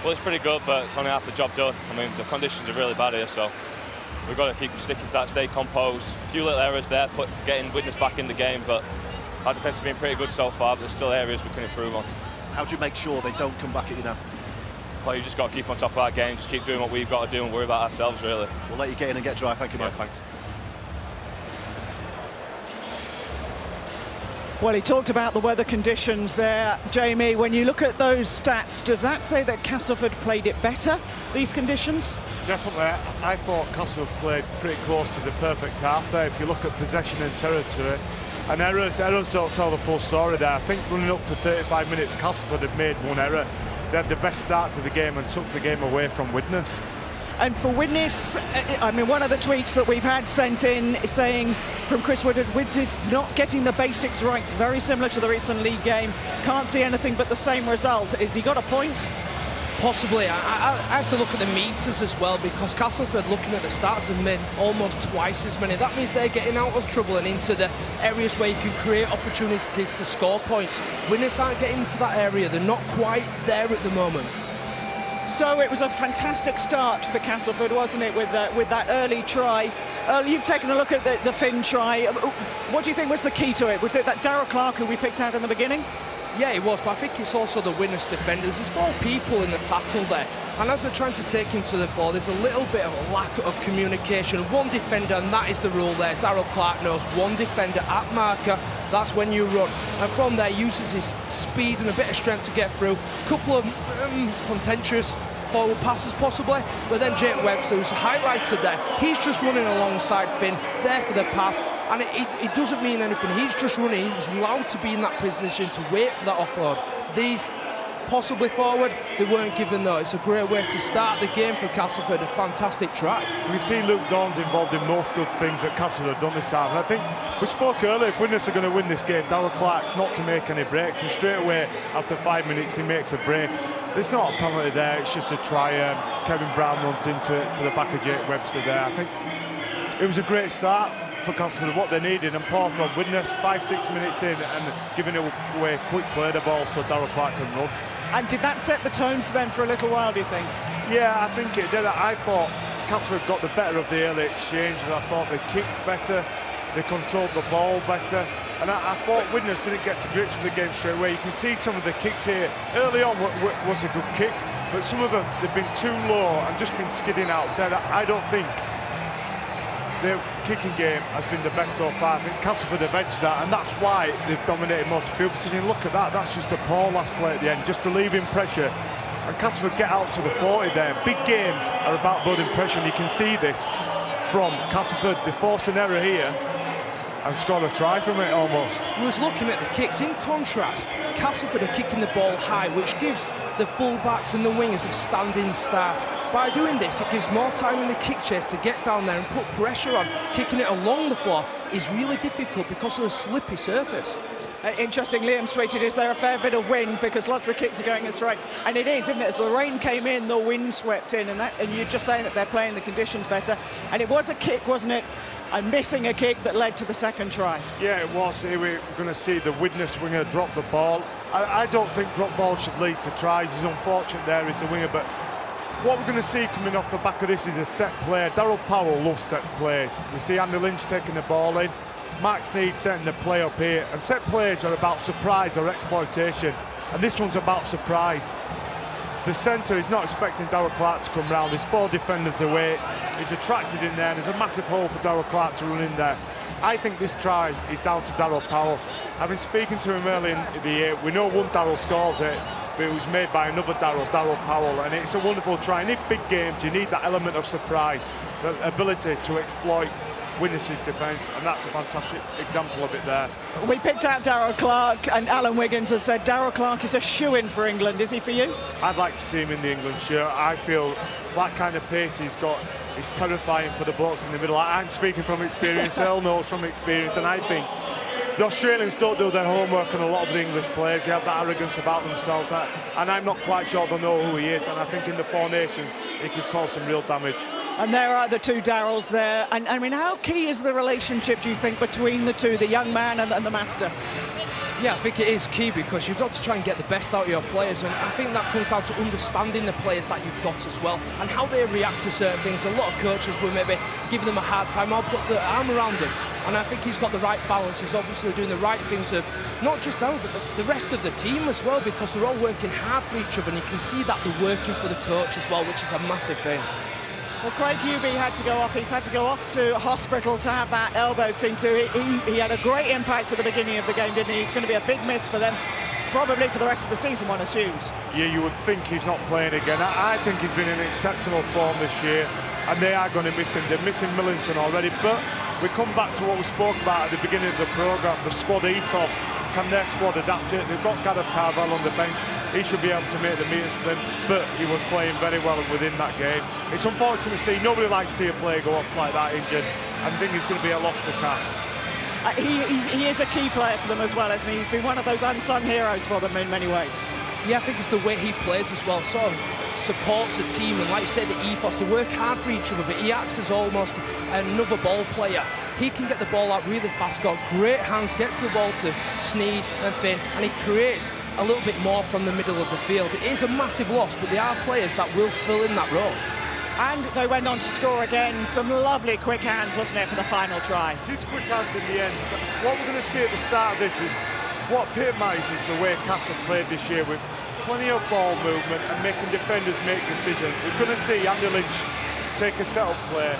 Well, it's pretty good, but it's only half the job done. I mean, the conditions are really bad here, so we've got to keep sticking to that, stay composed. A few little errors there, getting Widnes back in the game, but our defence has been pretty good so far, but there's still areas we can improve on. How do you make sure they don't come back at you now? Well, you just got to keep on top of our game, just keep doing what we've got to do and worry about ourselves, really. We'll let you get in and get dry. Thank you, mate. Yeah, thanks. Well, he talked about the weather conditions there, Jamie. When you look at those stats, does that say that Castleford played it better, these conditions? Definitely. I thought Castleford played pretty close to the perfect half there. If you look at possession and territory, and errors don't tell the full story there. I think running up to 35 minutes, Castleford had made 1 error. They had the best start to the game and took the game away from Widnes. And for Widnes, I mean, one of the tweets that we've had sent in is saying from Chris Woodward, Widnes not getting the basics right, very similar to the recent league game. Can't see anything but the same result. Has he got a point? Possibly. I have to look at the meters as well, because Castleford, looking at the stats, have made almost twice as many. That means they're getting out of trouble and into the areas where you can create opportunities to score points. Widnes aren't getting into that area. They're not quite there at the moment. So it was a fantastic start for Castleford, wasn't it, with that early try. You've taken a look at the Finn try. What do you think was the key to it? Was it that Darrell Clark who we picked out in the beginning? Yeah, it was, but I think it's also the Widnes defenders. There's 4 people in the tackle there, and as they're trying to take him to the ball, there's a little bit of a lack of communication. 1 defender, and that is the rule there. Darrell Clark knows 1 defender at marker, that's when you run. And from there, uses his speed and a bit of strength to get through. A couple of contentious forward passes possibly, but then Jake Webster, who's highlighted there, he's just running alongside Finn, there for the pass, and it doesn't mean anything. He's just running. He's allowed to be in that position to wait for that offload. These possibly forward, they weren't given though. It's a great way to start the game for Castleford, a fantastic try. We see Luke Dawn's involved in most good things that Castleford have done this time. I think we spoke earlier, if Widnes are going to win this game, Darrell Clark's not to make any breaks, and straight away after 5 minutes he makes a break. There's not a penalty there, it's just a try. Kevin Brown runs into the back of Jake Webster there. I think it was a great start for Castleford, what they needed, and Paul from Widnes, 5-6 minutes in and giving away quick play the ball so Darrell Clark can run. And did that set the tone for them for a little while, do you think? Yeah, I think it did. I thought Castleford got the better of the early exchange, and I thought they kicked better, they controlled the ball better, and I thought Widnes didn't get to grips with the game straight away. You can see some of the kicks here. Early on was a good kick, but some of them, they've been too low and just been skidding out dead. I don't think their kicking game has been the best so far. I think Castleford have edged that, and that's why they've dominated most of the field position. Look at that, that's just a poor last play at the end, just relieving pressure. And Castleford get out to the 40 there. Big games are about building pressure, and you can see this from Castleford. They force an error here and scored a try from it almost. I was looking at the kicks. In contrast, Castleford are kicking the ball high, which gives the full-backs and the wingers a standing start. By doing this, it gives more time in the kick chase to get down there and put pressure on. Kicking it along the floor is really difficult because of the slippy surface. Interesting, Liam tweeted, is there a fair bit of wind because lots of the kicks are going this way? And it is, isn't it? As the rain came in, the wind swept in, and you're just saying that they're playing the conditions better. And it was a kick, wasn't it? And missing a kick that led to the second try. Yeah, it was. Here we're going to see the Widnes winger drop the ball. I don't think drop ball should lead to tries. He's unfortunate there as the winger, but what we're going to see coming off the back of this is a set play. Darrell Powell loves set plays. We see Andy Lynch taking the ball in, Mark Sneed setting the play up here, and set plays are about surprise or exploitation, and this one's about surprise. The centre is not expecting Darrell Clark to come round. There's 4 defenders away. He's attracted in there. There's a massive hole for Darrell Clark to run in there. I think this try is down to Darrell Powell. I've been speaking to him early in the year. We know one Darrell scores it, but it was made by another Darrell Powell, and it's a wonderful try. And in big games, you need that element of surprise, the ability to exploit Widnes' defence, and that's a fantastic example of it there. We picked out Darrell Clark, and Alan Wiggins has said Darrell Clark is a shoo-in for England. Is he for you? I'd like to see him in the England shirt. I feel that kind of pace he's got is terrifying for the blokes in the middle. I'm speaking from experience, Earl knows from experience, and I think the Australians don't do their homework on a lot of the English players. They have that arrogance about themselves, and I'm not quite sure they'll know who he is, and I think in the 4 Nations he could cause some real damage. And there are the 2 Darrells there. And I mean, how key is the relationship, do you think, between the 2, the young man and the master? Yeah, I think it is key because you've got to try and get the best out of your players, and I think that comes down to understanding the players that you've got as well and how they react to certain things. A lot of coaches will maybe give them a hard time or put the arm around him, and I think he's got the right balance. He's obviously doing the right things of not just Darrell but the rest of the team as well, because they're all working hard for each other, and you can see that they're working for the coach as well, which is a massive thing. Well, Craig Hubie had to go off. He's had to go off to hospital to have that elbow seen to. He had a great impact at the beginning of the game, didn't he? It's going to be a big miss for them, probably for the rest of the season, one assumes. Yeah, you would think he's not playing again. I think he's been in exceptional form this year, and they are going to miss him. They're missing Millington already, but we come back to what we spoke about at the beginning of the programme, the squad ethos. Can their squad adapt to it? They've got Gareth Carvel on the bench. He should be able to make the meters for them, but he was playing very well within that game. It's unfortunate to see. Nobody likes to see a player go off like that injured. I think he's going to be a loss for Cass. He is a key player for them as well, isn't he? He's been one of those unsung heroes for them in many ways. Yeah, I think it's the way he plays as well, sort of supports the team, and like you say, the ethos, they work hard for each other, but he acts as almost another ball player. He can get the ball out really fast, got great hands, get to the ball to Sneed and Finn, and he creates a little bit more from the middle of the field. It is a massive loss, but there are players that will fill in that role. And they went on to score again. Some lovely quick hands, wasn't it, for the final try? It is quick hands in the end, but what we're going to see at the start of this is what epitomises the way Castle played this year, with plenty of ball movement and making defenders make decisions. We're going to see Andy Lynch take a set-up play,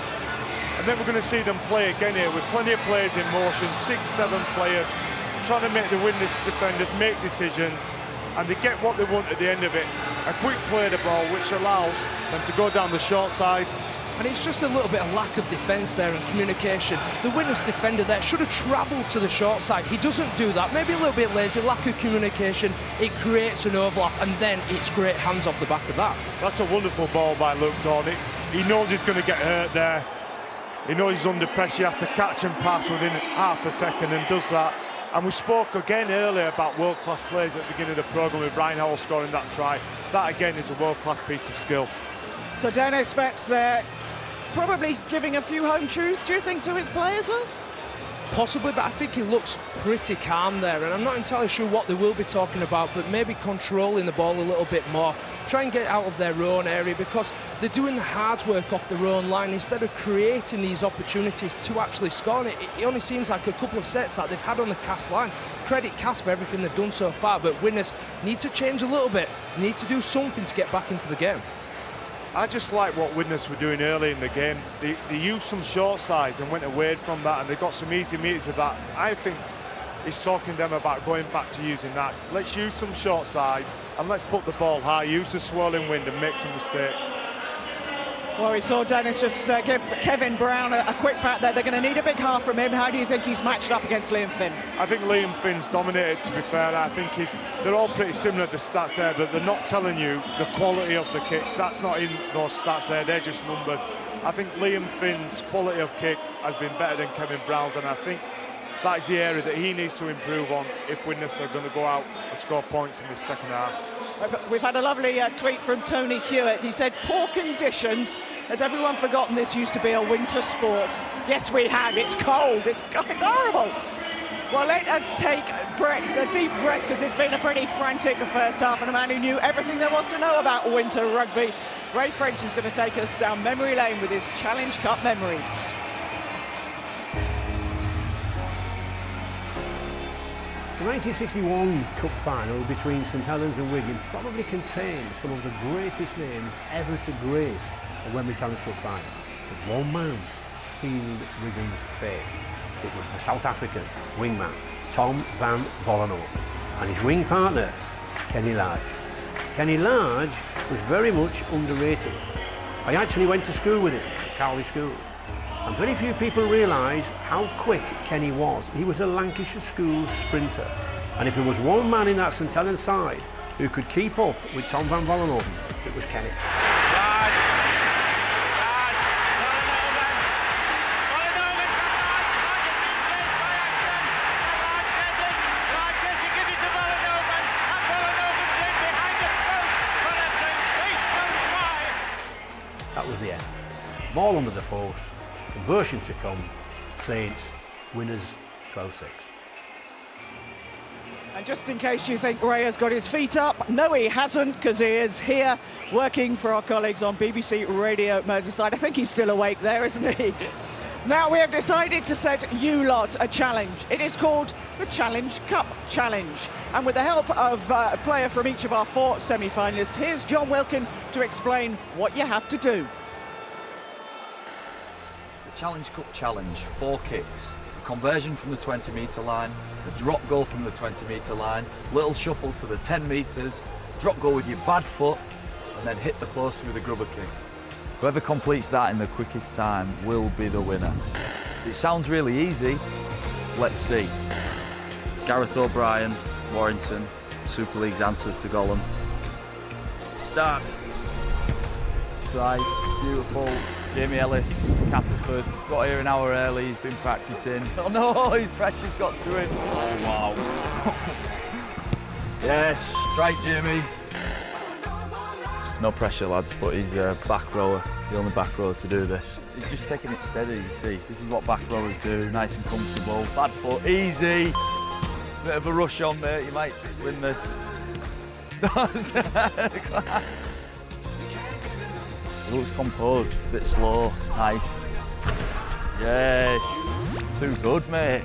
and then we're going to see them play again here with plenty of players in motion, 6-7 players trying to make the Widnes defenders make decisions. and they get what they want at the end of it. A quick play of the ball which allows them to go down the short side. And it's just a little bit of lack of defence there and communication. The Widnes defender there should have travelled to the short side. He doesn't do that. Maybe a little bit lazy, lack of communication. It creates an overlap, and then it's great hands off the back of that. That's a wonderful ball by Luke Dorney. He knows he's going to get hurt there. He knows he's under pressure. He has to catch and pass within half a second and does that. And we spoke again earlier about world-class players at the beginning of the programme with Ryan Howell scoring that try. That again is a world-class piece of skill. So Dennis Betts there, probably giving a few home truths, do you think, to his players, huh? Possibly, but I think he looks pretty calm there, and I'm not entirely sure what they will be talking about, but maybe controlling the ball a little bit more, try and get out of their own area, because they're doing the hard work off their own line instead of creating these opportunities to actually score. And it only seems like a couple of sets that they've had on the Cass line. Credit Cass for everything they've done so far, but Widnes need to change a little bit, need to do something to get back into the game. I just like what Widnes were doing early in the game. They used some short sides and went away from that, and they got some easy meters with that. I think he's talking to them about going back to using that. Let's use some short sides and let's put the ball high, use the swirling wind and make some mistakes. Well, we saw Dennis just give Kevin Brown a quick pat there. They're going to need a big half from him. How do you think he's matched up against Liam Finn? I think Liam Finn's dominated, to be fair. I think they're all pretty similar, the stats there, but they're not telling you the quality of the kicks. That's not in those stats there, they're just numbers. I think Liam Finn's quality of kick has been better than Kevin Brown's, and I think that is the area that he needs to improve on if Widnes are going to go out and score points in this second half. We've had a lovely tweet from Tony Hewitt. He said, poor conditions. Has everyone forgotten this used to be a winter sport? Yes, we have. It's cold. It's horrible. Well, let us take a deep breath, because it's been a pretty frantic first half, and a man who knew everything there was to know about winter rugby. Ray French is going to take us down memory lane with his Challenge Cup memories. The 1961 Cup final between St Helens and Wigan probably contains some of the greatest names ever to grace the Wembley Challenge Cup final. But one man sealed Wigan's fate. It was the South African wingman, Tom van Vollenhoven, and his wing partner, Kenny Large. Kenny Large was very much underrated. I actually went to school with him, Cowley School. And very few people realise how quick Kenny was. He was a Lancashire School sprinter. And if there was one man in that St Helens side who could keep up with Tom van Vollenhoven, it was Kenny. That was the end. Ball under the post. Conversion to come, Saints, winners 12-6. And just in case you think Ray has got his feet up, no he hasn't, because he is here working for our colleagues on BBC Radio Merseyside. I think he's still awake there, isn't he? Now we have decided to set you lot a challenge. It is called the Challenge Cup Challenge. And with the help of a player from each of our 4 semi-finalists, here's John Wilkin to explain what you have to do. Challenge Cup Challenge, 4 kicks, a conversion from the 20-metre line, a drop goal from the 20-metre line, little shuffle to the 10 metres, drop goal with your bad foot, and then hit the post with a grubber kick. Whoever completes that in the quickest time will be the winner. It sounds really easy. Let's see. Gareth O'Brien, Warrington, Super League's answer to Gollum. Start. Try, beautiful. Jamie Ellis, Castleford, got here an hour early, he's been practising. Oh no, his pressure's got to him. Oh wow. Yes, strike Jamie. No pressure lads, but he's a back rower, the only back rower to do this. He's just taking it steady, you see. This is what back rowers do, nice and comfortable. Bad foot, easy. Bit of a rush on mate, you might win this. Looks composed, a bit slow, nice. Yes, too good, mate.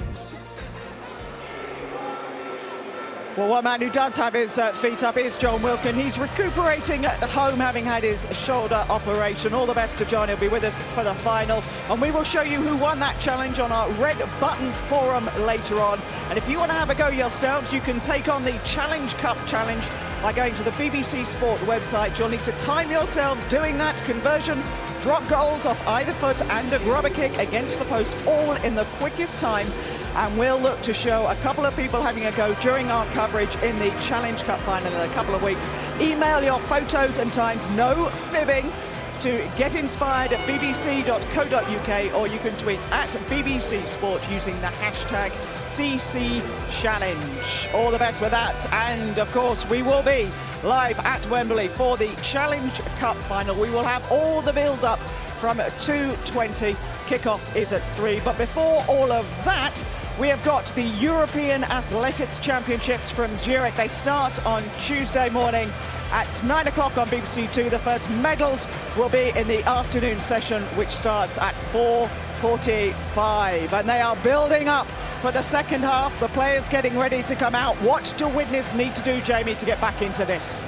Well, one man who does have his feet up is John Wilkin. He's recuperating at home, having had his shoulder operation. All the best to John. He'll be with us for the final. And we will show you who won that challenge on our Red Button forum later on. And if you want to have a go yourselves, you can take on the Challenge Cup Challenge by going to the BBC Sport website. You'll need to time yourselves doing that conversion, drop goals off either foot and a grubber kick against the post, all in the quickest time. And we'll look to show a couple of people having a go during our coverage in the Challenge Cup final in a couple of weeks. Email your photos and times, no fibbing, to getinspired@bbc.co.uk, or you can tweet at BBC Sport using the hashtag #CCChallenge. All the best with that. And of course, we will be live at Wembley for the Challenge Cup final. We will have all the build-up from 2:20. Kickoff is at 3. But before all of that, we have got the European Athletics Championships from Zurich. They start on Tuesday morning at 9 o'clock on BBC Two. The first medals will be in the afternoon session, which starts at 4:45. And they are building up for the second half. The players getting ready to come out. What do Widnes need to do, Jamie, to get back into this?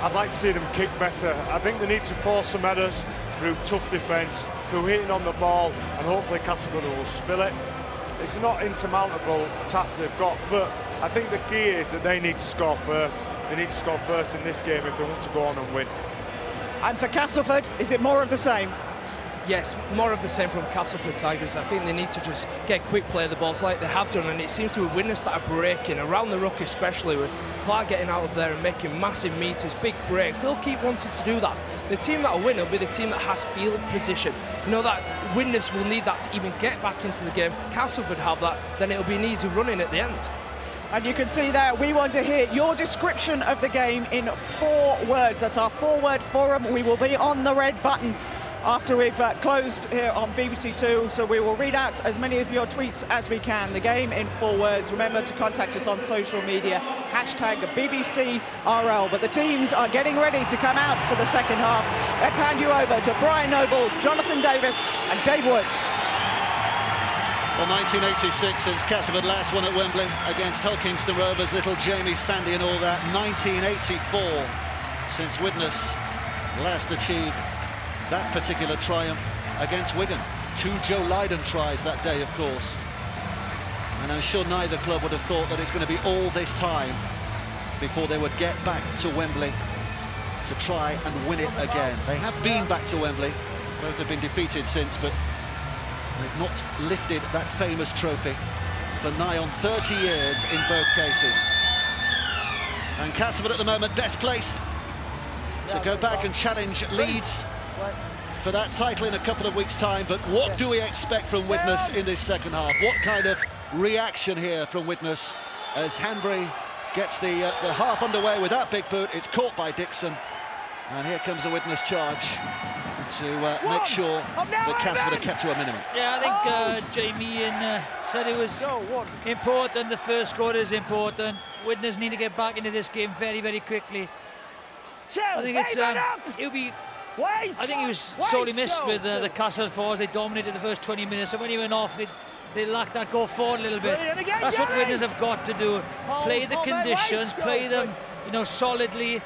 I'd like to see them kick better. I think they need to force some headers through tough defence, through hitting on the ball, and hopefully Castleford will spill it. It's not insurmountable task they've got, but I think the key is that they need to score first. They need to score first in this game if they want to go on and win. And for Castleford, is it more of the same? Yes, more of the same from Castleford Tigers. I think they need to just get quick play of the balls like they have done, and it seems to have witnessed that breaking around the ruck, especially with Clark getting out of there and making massive meters, big breaks. They'll keep wanting to do that. The team that will win will be the team that has field position. You know that Widnes will need that to even get back into the game. Castleford have that, then it'll be an easy run-in at the end. And you can see there, we want to hear your description of the game in 4 words. That's our 4-word forum. We will be on the red button after we've closed here on BBC Two, so we will read out as many of your tweets as we can. The game in 4 words. Remember to contact us on social media, hashtag BBCRL. But the teams are getting ready to come out for the second half. Let's hand you over to Brian Noble, Jonathan Davis and Dave Woods. Well, 1986 since Castleford last won at Wembley against Hull Kingston Rovers, little Jamie Sandy and all that. 1984 since Widnes last achieved that particular triumph against Wigan. 2 Joe Lydon tries that day, of course. And I'm sure neither club would have thought that it's going to be all this time before they would get back to Wembley to try and win it again. They have been back to Wembley. Both have been defeated since, but they've not lifted that famous trophy for nigh on 30 years in both cases. And Castleford at the moment best placed to go back and challenge Leeds for that title in a couple of weeks' time. But what do we expect from Widnes in this second half? What kind of reaction here from Widnes as Hanbury gets the half underway with that big boot? It's caught by Dixon, and here comes a Widnes charge to make sure that Castleford are kept to a minimum. Yeah, I think Jamie said it was important. The first score is important. Widnes need to get back into this game very, very quickly. I think it's it'll be. I think he was sorely missed with the Castleford. They dominated the first 20 minutes, and when he went off, they lacked that go forward a little bit. That's what Widnes have got to do: play the conditions, play them, solidly,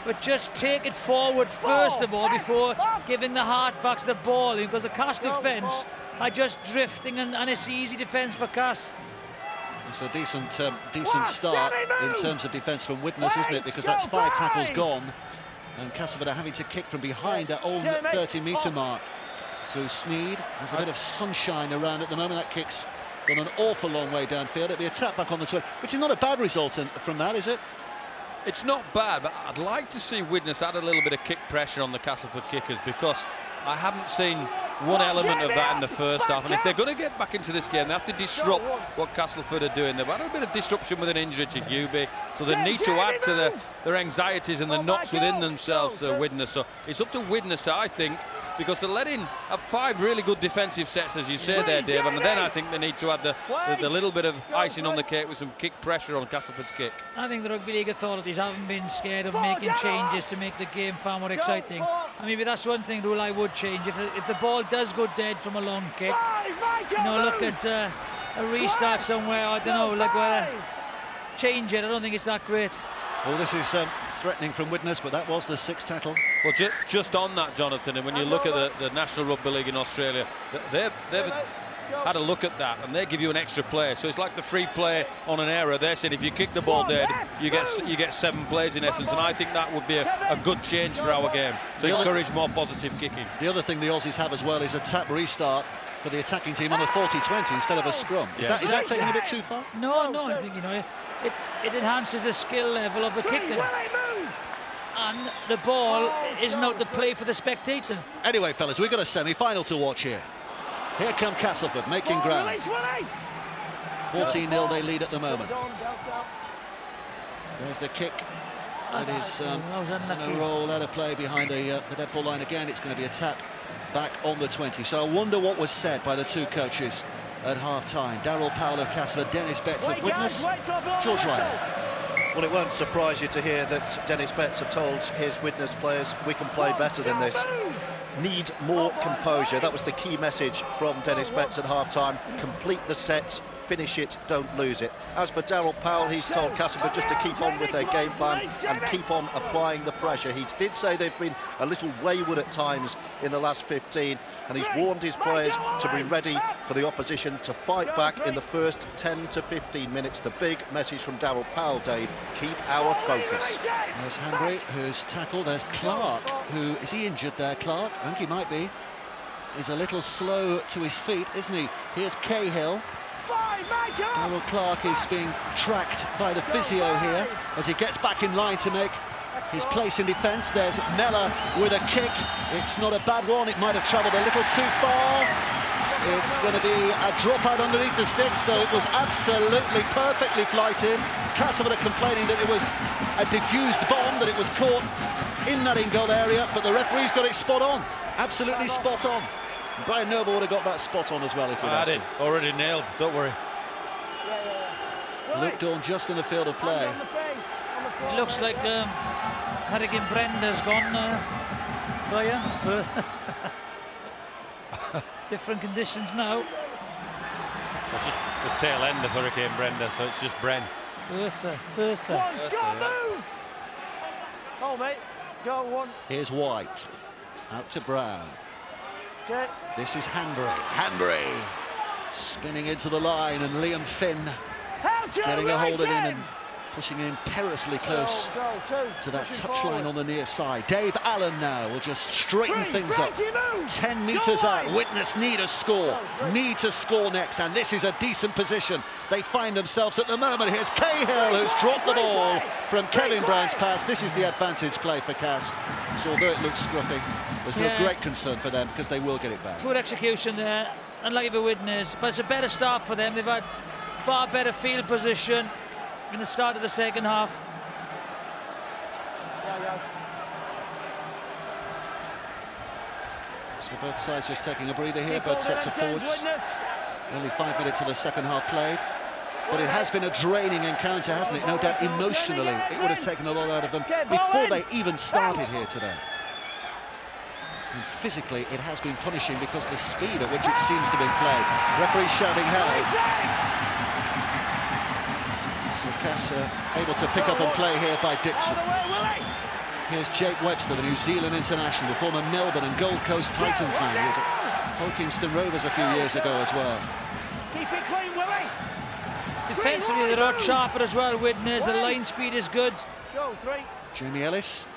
but just take it forward first of all before giving the heart-backs the ball, because the Cass defence are just drifting, and it's easy defence for Cass. It's a decent start in terms of defence from Widnes, isn't it? Because that's 5 tackles gone. And Castleford are having to kick from behind their own 30-metre mark through Sneed. There's a bit of sunshine around at the moment. That kick's gone an awful long way downfield. It'll be a tap back on the 20, which is not a bad result from that, is it? It's not bad, but I'd like to see Widnes add a little bit of kick pressure on the Castleford kickers, because I haven't seen one element of that in the first half. And if they're going to get back into this game, they have to disrupt what Castleford are doing. They've had a bit of disruption with an injury to Hubie, so they need to add to their anxieties and the knots within themselves, Widnes. So it's up to Widnes, I think, because they're letting up 5 really good defensive sets, as you say there, Dave, and then I think they need to add the little bit of icing on the cake with some kick pressure on Castleford's kick. I think the Rugby League authorities haven't been scared of making changes to make the game far more exciting. And maybe that's one thing rule I would change. If the ball does go dead from a long kick, look at a restart somewhere, I don't know, like where change it. I don't think it's that great. Well, this is threatening from Widnes, but that was the 6th tackle. Well, just on that, Jonathan, and when you look at the National Rugby League in Australia, they've had a look at that, and they give you an extra play. So it's like the free play on an error. They're saying if you kick the ball dead, you get 7 plays in essence, and I think that would be a good change for our game to encourage more positive kicking. The other thing the Aussies have as well is a tap restart for the attacking team on a 40-20 instead of a scrum. Is that taking a bit too far? No, I think, you know, it enhances the skill level of the kicker. And the ball isn't out to play for the spectator. Anyway, fellas, we've got a semi-final to watch here. Here come Castleford making ground. 14-0 they lead at the moment. There's the kick. That is going to roll out of play behind the dead ball line again. It's going to be a tap back on the 20. So I wonder what was said by the two coaches at half-time. Daryl Powell of Castleford, Dennis Betts of Widnes, George Ryan. Well, it won't surprise you to hear that Dennis Betts have told his Widnes players, we can play better than this. Need more composure. That was the key message from Dennis Betts at half-time. Complete the sets, finish it, don't lose it. As for Daryl Powell, he's told Castleford just to keep on with their game plan and keep on applying the pressure. He did say they've been a little wayward at times in the last 15, and he's warned his players to be ready for the opposition to fight back in the first 10 to 15 minutes. The big message from Daryl Powell, Dave, keep our focus. There's Hanbury, who's tackled. There's Clark, who, is he injured there, Clark? I think he might be. He's a little slow to his feet, isn't he? Here's Cahill. Daryl Clark is being tracked by the physio here as he gets back in line to make his place in defence. There's Mellor with a kick. It's not a bad one. It might have travelled a little too far. It's going to be a drop out underneath the stick, so it was absolutely perfectly flighted. Castleford are complaining that it was a diffused bomb, that it was caught in that in-goal area, but the referee's got it spot on. Absolutely spot on. Brian Noble would have got that spot on as well if we'd asked him. Already nailed, don't worry. Luke Dawn just in the field of play. It looks like Hurricane Brenda's gone, Brian. Different conditions now. It's just the tail end of Hurricane Brenda, so it's just Bren. Bertha. One, Scott, move! Oh, mate. Go one. Here's White. Out to Brown. Okay. This is Hanbury. Spinning into the line, and Liam Finn getting a hold of him and pushing him perilously close to that touchline on the near side. Dave Allen now will just straighten things up. 10 metres out. Widnes need to score next, and this is a decent position they find themselves at the moment. Here's Cahill, who's dropped the ball from Kevin Brown's pass. This is the advantage play for Cass. So although it looks scruffy, there's no great concern for them because they will get it back. Poor execution there, unlucky for Widnes, but it's a better start for them. They've had far better field position in the start of the second half. So both sides just taking a breather here, both sets of forwards. Only 5 minutes of the second half played. But it has been a draining encounter, hasn't it? No doubt emotionally it would have taken a lot out of them before they even started here today. And physically it has been punishing because of the speed at which it seems to be played. Referee shouting held. So Cass able to pick up and play here by Dixon. Here's Jake Webster, the New Zealand international, the former Melbourne and Gold Coast Titans man. He was at Folkestone Rovers a few years ago as well. Keep it clean, Willie. Defensively, they're out sharper as well, Widnes. The line speed is good. Go, three. Jamie Ellis,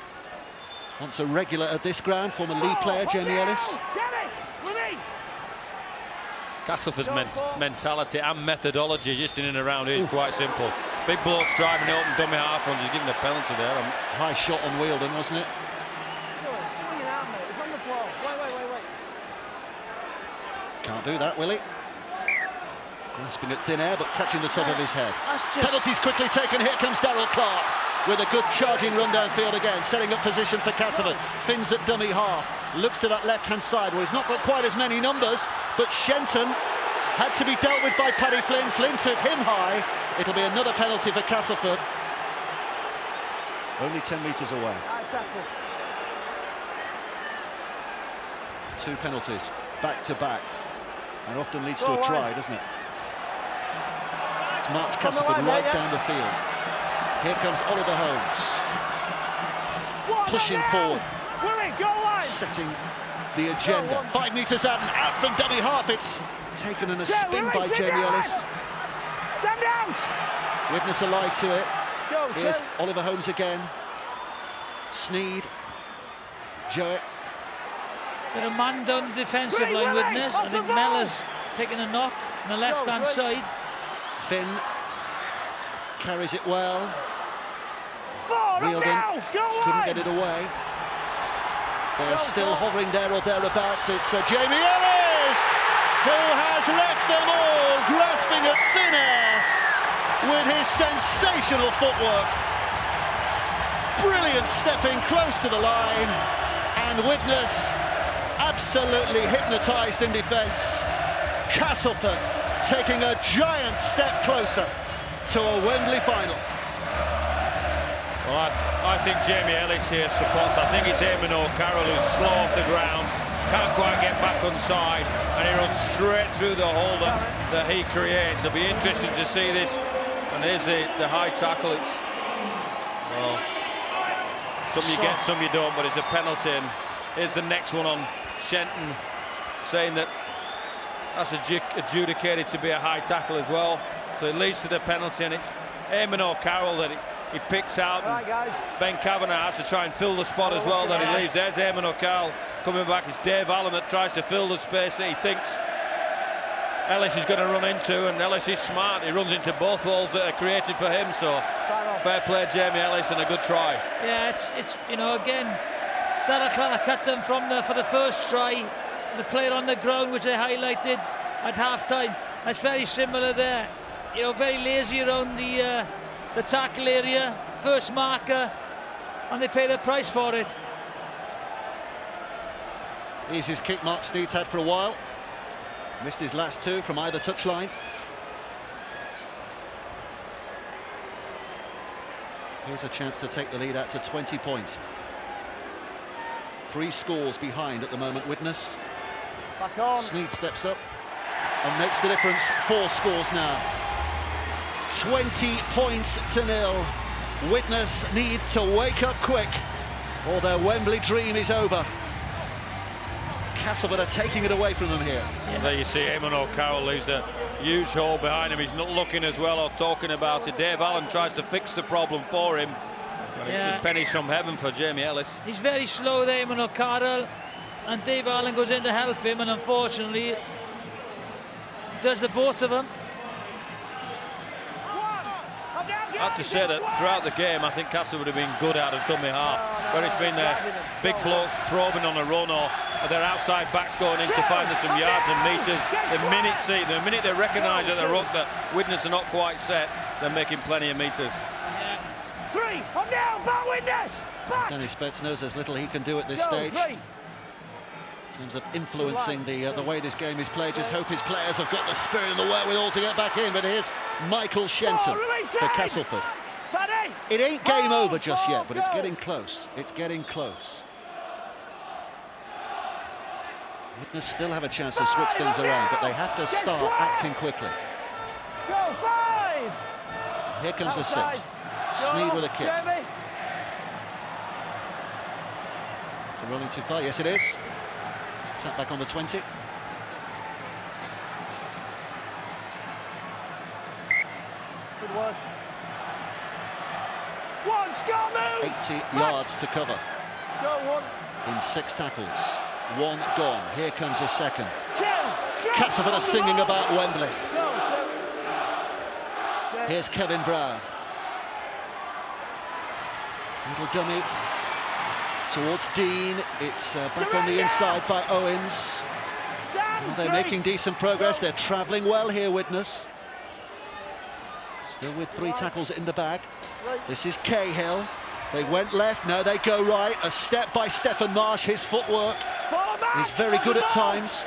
once a regular at this ground, former League player Jamie Ellis. Castleford's mentality and methodology just in and around here is quite simple. Big blokes driving the open dummy half runs, he's given a penalty there. High shot on Wheeldon, wasn't it? Swing it out, mate. It's on the floor. Wait. Can't do that, Willie. Grasping at thin air, but catching the top of his head. Penalties quickly taken. Here comes Daryl Clark with a good charging run downfield again, setting up position for Castleford. Fins at dummy half. Looks to that left-hand side. Well, he's not got quite as many numbers, but Shenton had to be dealt with by Paddy Flynn. Flynn took him high. It'll be another penalty for Castleford. Only 10 metres away. Two penalties, back to back. And often leads to a try, doesn't it? It's marched Castleford right down the field. Here comes Oliver Holmes. Pushing forward. Setting the agenda. 5 metres out and out from dummy half. It's taken in a spin by Jamie Ellis. Stand out! Widnes alive to it. Here's Oliver Holmes again. Sneed. Jowett. Got a man down the defensive line, Widnes. I think Mellor's taking a knock on the left-hand side. Finn carries it well. Wheeled in, couldn't get it away. They're still hovering there or thereabouts. It's Jamie Ellis who has left them all grasping at thin air with his sensational footwork. Brilliant stepping close to the line, and Widnes absolutely hypnotised in defence. Castleford taking a giant step closer to a Wembley final. Well, I think Jamie Ellis here supports. I think it's Eamon O'Carroll who's slow off the ground, can't quite get back on side, and he runs straight through the hole that he creates. It'll be interesting to see this. And here's the high tackle. It's, well, some you get, some you don't, but it's a penalty. And here's the next one on Shenton, saying that that's adjudicated to be a high tackle as well. So it leads to the penalty, and it's Eamon O'Carroll that he picks out. And Ben Kavanagh has to try and fill the spot as well that he leaves. There's Eamon O'Carroll coming back. It's Dave Allen that tries to fill the space that he thinks Ellis is going to run into, and Ellis is smart. He runs into both holes that are created for him. So fair play, Jamie Ellis, and a good try. Yeah, it's you know, again, Darragh Clark cut them from for the first try. The player on the ground, which they highlighted at half-time. That's very similar there. You know, very lazy around the tackle area, first marker, and they pay the price for it. Here's his kick mark Sneed's had for a while. Missed his last two from either touchline. Here's a chance to take the lead out to 20 points. 3 scores behind at the moment, Widnes. Back on. Sneed steps up and makes the difference. 4 scores now. 20 points to 0. Widnes need to wake up quick, or their Wembley dream is over. Castleford are taking it away from them here. Yeah. There you see Eamon O'Carroll leaves a huge hole behind him. He's not looking as well or talking about it. Dave Allen tries to fix the problem for him. And it's just pennies from heaven for Jamie Ellis. He's very slow there, Eamon O'Carroll, and Dave Allen goes in to help him, and unfortunately he does the both of them. I have to say that throughout the game, I think Castle would have been good out of dummy half, where it's been their big blokes probing on a run, or their outside backs going in to find some yards and metres. The minute they recognise at the ruck that Widnes are not quite set, they're making plenty of metres. Three, I'm down, back Widnes, back! Dennis Betts knows there's little he can do at this stage. In terms of influencing the way this game is played. Just hope his players have got the spirit and the wherewithal to get back in. But here's Michael Shenton for Castleford. It ain't game over just yet, but it's getting close. It's getting close. Widnes still have a chance to switch things around, but they have to start acting quickly. Go 5! Here comes the 6th. Sneed with a kick. Is it rolling too far? Yes, it is. Tap back on the 20. Good work. One, Scott, move! 80 yards to cover. Go, 1. In 6 tackles. 1 gone. Here comes a second. 2. Castleford are singing about Wembley. Go, 2. Here's Kevin Brown. Little dummy towards Dean. It's back on the inside by Owens. Well, they're making decent progress. They're travelling well here, Widnes. Still with 3 tackles in the bag. This is Cahill. They went left, now they go right. A step by Stephen Marsh. His footwork is very good at times.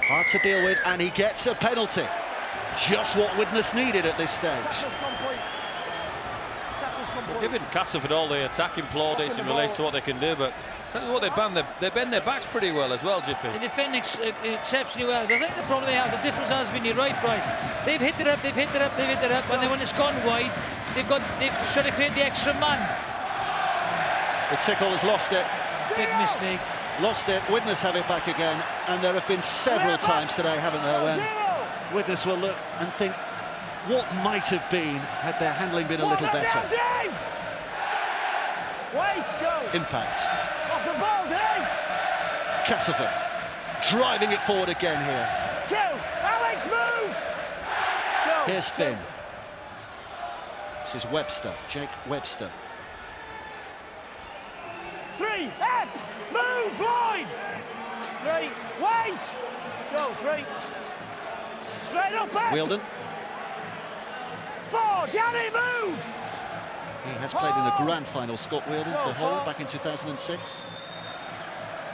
Hard to deal with, and he gets a penalty. Just what Widnes needed at this stage. They're giving Castleford all the attacking plaudits in relation to what they can do, but tell you what, they bend their backs pretty well as well, Jiffy. They defend exceptionally well. I think the problem they have, the difference has been, you're right, Brian. They've hit it up, and then when it's gone wide, they've tried to create the extra man. The Tickle has lost it. Big mistake. Lost it. Widnes have it back again, and there have been several times today, haven't there, when Widnes will look and think, what might have been had their handling been a little better. Wait, go. Impact. Off the ball, Dave. Castleford driving it forward again here. 2, Alex, move. Go. Here's Finn. This is Webster, Jake Webster. 3, F, move, Lloyd. 3, wait. Go, 3. Straight up, F. Wielden. 4, Danny, move. He has played in a grand final, Scott Wielden, for Hull back in 2006.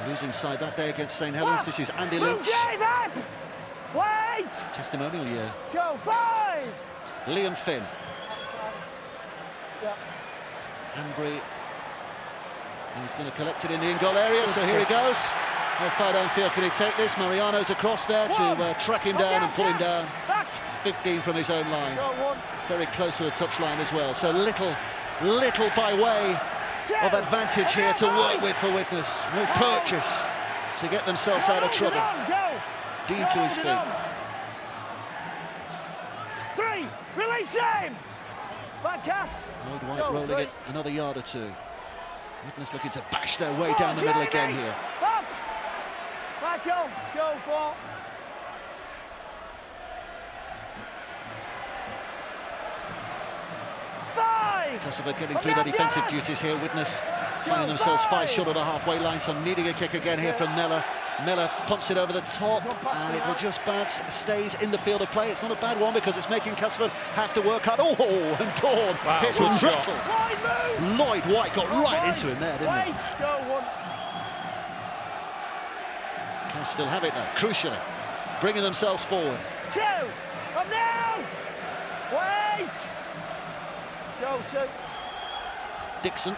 Losing side that day against St Helens. This is Andy Move, Lynch. Dave, F. Wait. Testimonial year. Go, 5. Liam Finn. Yep. Hanbury. He's going to collect it in the in-goal area, so here he goes. How far downfield can he take this? Mariano's across there to track him down and pull him down. 15 from his own line. Very close to the touchline as well. So little by way of advantage here to work with for Widnes. No purchase to get themselves out of trouble. Dean to his feet. 3, release him. Back Cass. Lloyd White rolling it another yard or two. Widnes looking to bash their way down the middle again here. Up. Back on. Go 4. Castleford getting through their defensive duties here. Widnes finding themselves 5 short of the halfway line, so needing a kick again here from Mellor. Mellor pumps it over the top, and it will just bounce, stays in the field of play. It's not a bad one because it's making Castleford have to work hard. Oh, and Dawn hits with rattle. Lloyd White got right into him there, didn't he? Can still have it though, crucially. Bringing themselves forward. 2, up now. Wait. Go 2. Dixon.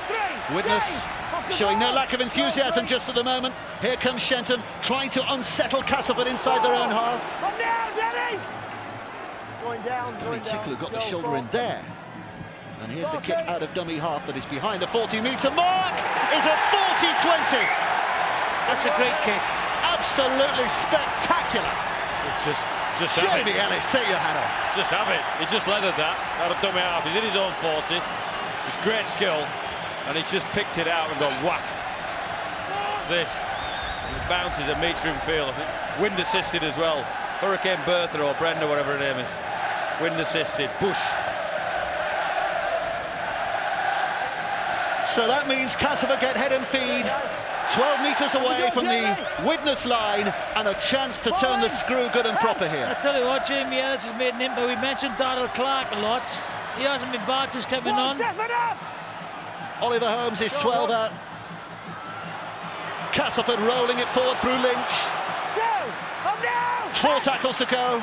3. Widnes showing no lack of enthusiasm just at the moment. Here comes Shenton trying to unsettle Castleford inside their own half. Up now, Danny. Going down. Danny Tickler got the shoulder in there. And here's the kick out of dummy half that is behind the 40-metre mark. Is a 40-20. That's a great kick. Absolutely spectacular. Just Jamie Ellis, take your hat off. Just have it. He just leathered that out of dummy half. He's in his own 40. It's great skill, and he's just picked it out and gone whack. What's this? And it bounces a metre in field. I think wind assisted as well. Hurricane Bertha or Brenda, whatever her name is. Wind assisted. Bush. So that means Castleford get head and feed. 12 metres away from the Widnes line, and a chance to turn the screw good and proper here. I tell you what, Jamie Ellis has made an impact. We mentioned Darrell Clark a lot. He hasn't been bad since coming on. Oliver Holmes is 12 out. Castleford rolling it forward through Lynch. 4 tackles to go.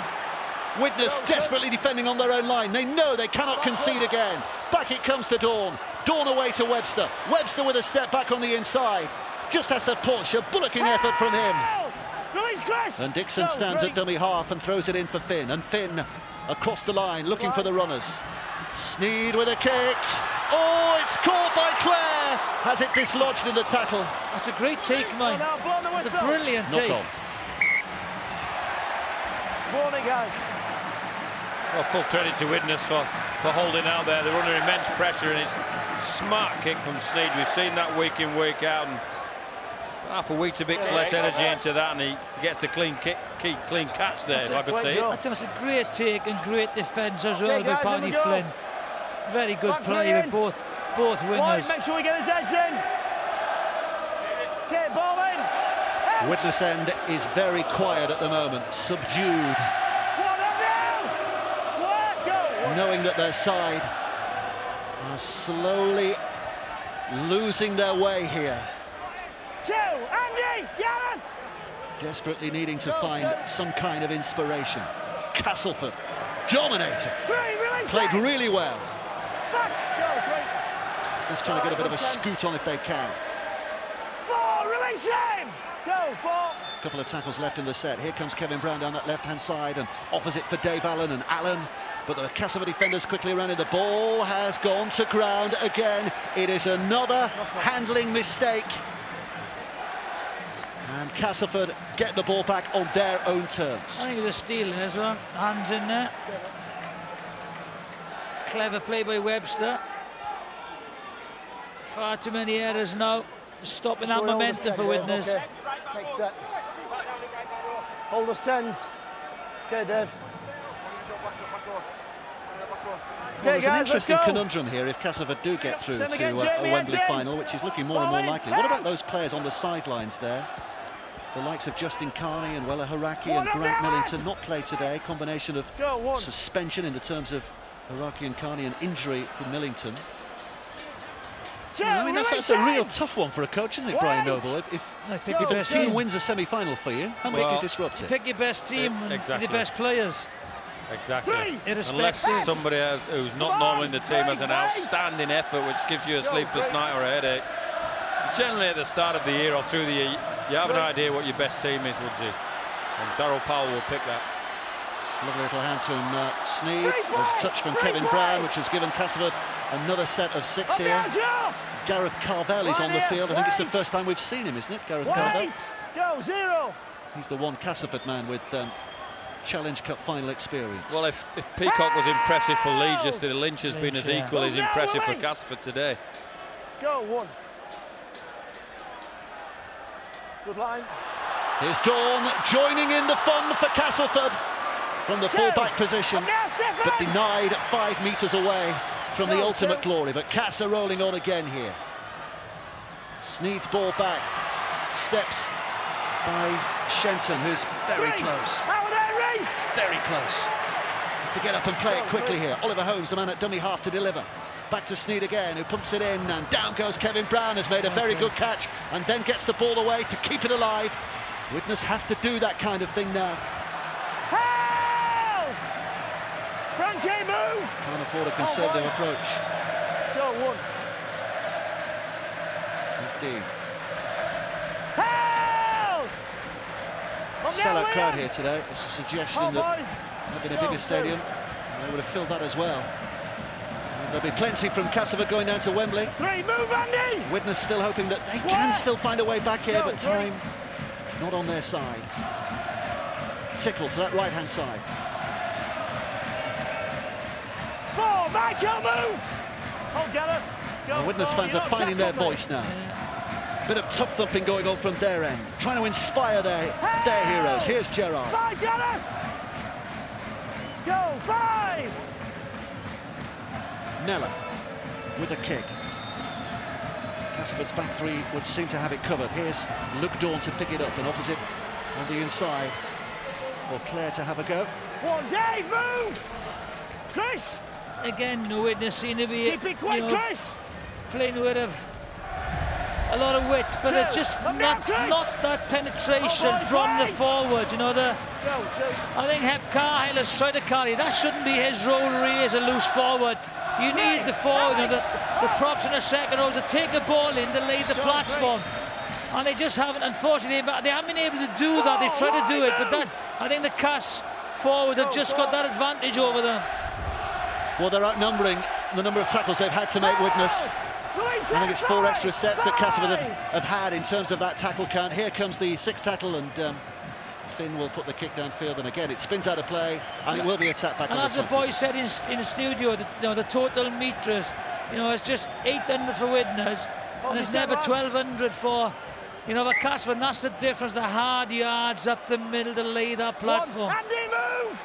Widnes desperately defending on their own line. They know they cannot concede again. Back it comes to Dawn. Dawn away to Webster. Webster with a step back on the inside. Just has to push, a bullocking effort from him. And Dixon stands at dummy half and throws it in for Finn. And Finn across the line, looking for the runners. Sneed with a kick. Oh, it's caught by Clare. Has it dislodged in the tackle. That's a great take, mate. It's a brilliant take. Morning, guys. Well, full credit to Widnes for holding out there. They're under immense pressure, and it's a smart kick from Sneed. We've seen that week in, week out, and half a week's a bit less energy into that, and he gets the clean catch there, if I could see it. I tell you, it's a great take and great defence as well by Paddy Flynn. Very good play with both winners. Make sure we get his heads in. Get ball in. Widnes end is very quiet at the moment, subdued. Knowing that their side are slowly losing their way here. 2, Andy, Gareth! Desperately needing to find some kind of inspiration. Castleford, dominating. 3, release played it. really well. Back, go, 3. Just trying to get a bit of a scoot on if they can. 4, release him! Go, 4. A couple of tackles left in the set. Here comes Kevin Brown down that left-hand side and offers it for Dave Allen, and Allen but the Castleford defenders quickly ran in. The ball has gone to ground again. It is another handling mistake. And Castleford get the ball back on their own terms. I think it was a steal as well. Hands in there. Clever play by Webster. Far too many errors now. Stopping that momentum for Widnes. Okay. Next set. Hold us 10s. Okay, Dave. Well, there's an interesting conundrum here if Castleford do get through to a Wembley final, which is looking more and more likely. What about those players on the sidelines there? The likes of Justin Carney and Wella Haraki and Grant Millington not played today. Combination of suspension in the terms of Haraki and Carney and injury for Millington. I mean, that's a real tough one for a coach, isn't it, Brian Noble? If a team wins a semi-final for you, how do you disrupt it? Pick your best team and the best players. Exactly. Unless somebody who's not normally in the team has an outstanding effort which gives you a sleepless night or a headache. Generally at the start of the year or through the year, you have an idea what your best team is, Woodsy. And Darryl Powell will pick that. Lovely little hands from Sneed. There's a touch from Kevin Brown, which has given Castleford another set of 6 here. Gareth Carvel is on the field. I think it's the first time we've seen him, isn't it, Gareth Carvel? Go, 0. He's the one Castleford man with Challenge Cup final experience. Well, if Peacock was impressive for Leeds yesterday, Lynch has been as equally as impressive for Castleford today. Go, 1. Good line. Here's Dawn joining in the fun for Castleford from the full-back position, but denied 5 metres away from the ultimate glory. But Cats are rolling on again here. Sneed's ball back, steps by Shenton, who's very close. Very close. Has to get up and play it quickly here. Oliver Holmes, the man at dummy half to deliver. Back to Sneed again, who pumps it in, and down goes Kevin Brown, has made a very good catch, and then gets the ball away to keep it alive. Widnes have to do that kind of thing now. Help! Frankie, move! Can't afford a conservative approach. Go, 1. Here's Dean. Help! Sellout crowd here today. It's a suggestion that having a bigger stadium, they would have filled that as well. And there'll be plenty from Castleford going down to Wembley. 3, move, Andy! Widnes still hoping that they can still find a way back here, but time not on their side. Tickle to that right-hand side. 4, Michael, move! Oh, Gareth. The Widnes fans are finding their voice now. Bit of top thumping going on from their end, trying to inspire their heroes. Here's Gerard. 5, Gareth! Go, 5! Nella with a kick. Castleford's back 3 would seem to have it covered. Here's Luke Dawn to pick it up, and opposite on the inside for Clare to have a go. 1, Dave, move! Chris! Again, the Widnes seem to be Chris! playing with a lot of wit, but it's just not that penetration from the forward. You know, I think Hep Cahill has tried to carry. That shouldn't be his role really as a loose forward. You need the forward, you know, the props in the second rows to take the ball in to lay the platform. And they just haven't, unfortunately, but they haven't been able to do that. They've tried to do it, but I think the Cass forwards have just got that advantage over them. Well, they're outnumbering the number of tackles they've had to make, Widnes. I think it's 4 extra sets that Castleford have had in terms of that tackle count. Here comes the 6th tackle, and Finn will put the kick downfield, and again it spins out of play, and it will be attacked back. And on as the boy said in the studio, the total meters, you know, it's just 800 for Widnes, and it's never 1200 for, you know, the Castleford. And that's the difference. The hard yards up the middle to lay that platform. Andy, move!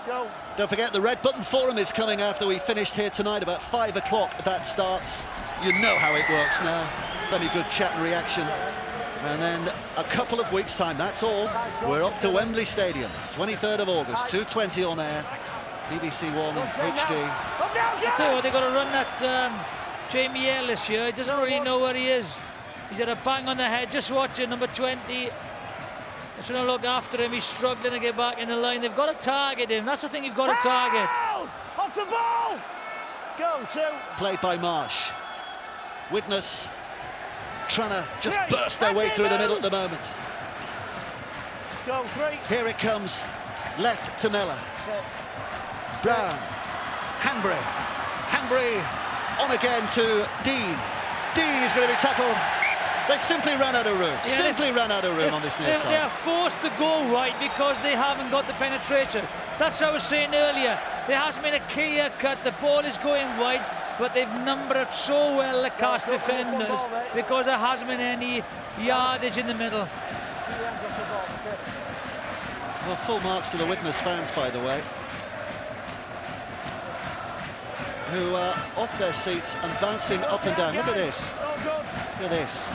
Go. Don't forget the red button forum is coming after we finished here tonight. About 5 o'clock that starts. You know how it works now. Very good chat and reaction. And then a couple of weeks' time, that's all. We're off to Wembley Stadium, 23rd of August, 2:20 on air, BBC One HD. I tell you what, they've got to run that Jamie Ellis here. He doesn't really know where he is. He's got a bang on the head. Just watch it, number 20. They're trying to look after him. He's struggling to get back in the line. They've got to target him. That's the thing you've got to target. Off the ball! Go, 2. Played by Marsh. Widnes trying to just burst their way through the middle at the moment. Go, 3. Here it comes, left to Miller. Brown, Hanbury on again to Dean. Dean is going to be tackled. They simply ran out of room. Ran out of room on this near side. They're forced to go right because they haven't got the penetration. That's what I was saying earlier. There hasn't been a clear cut. The ball is going wide, but they've numbered up so well, the Cas defenders, because there hasn't been any yardage in the middle. Well, full marks to the Widnes fans, by the way, who are off their seats and bouncing up and down. Look at this. Look at this.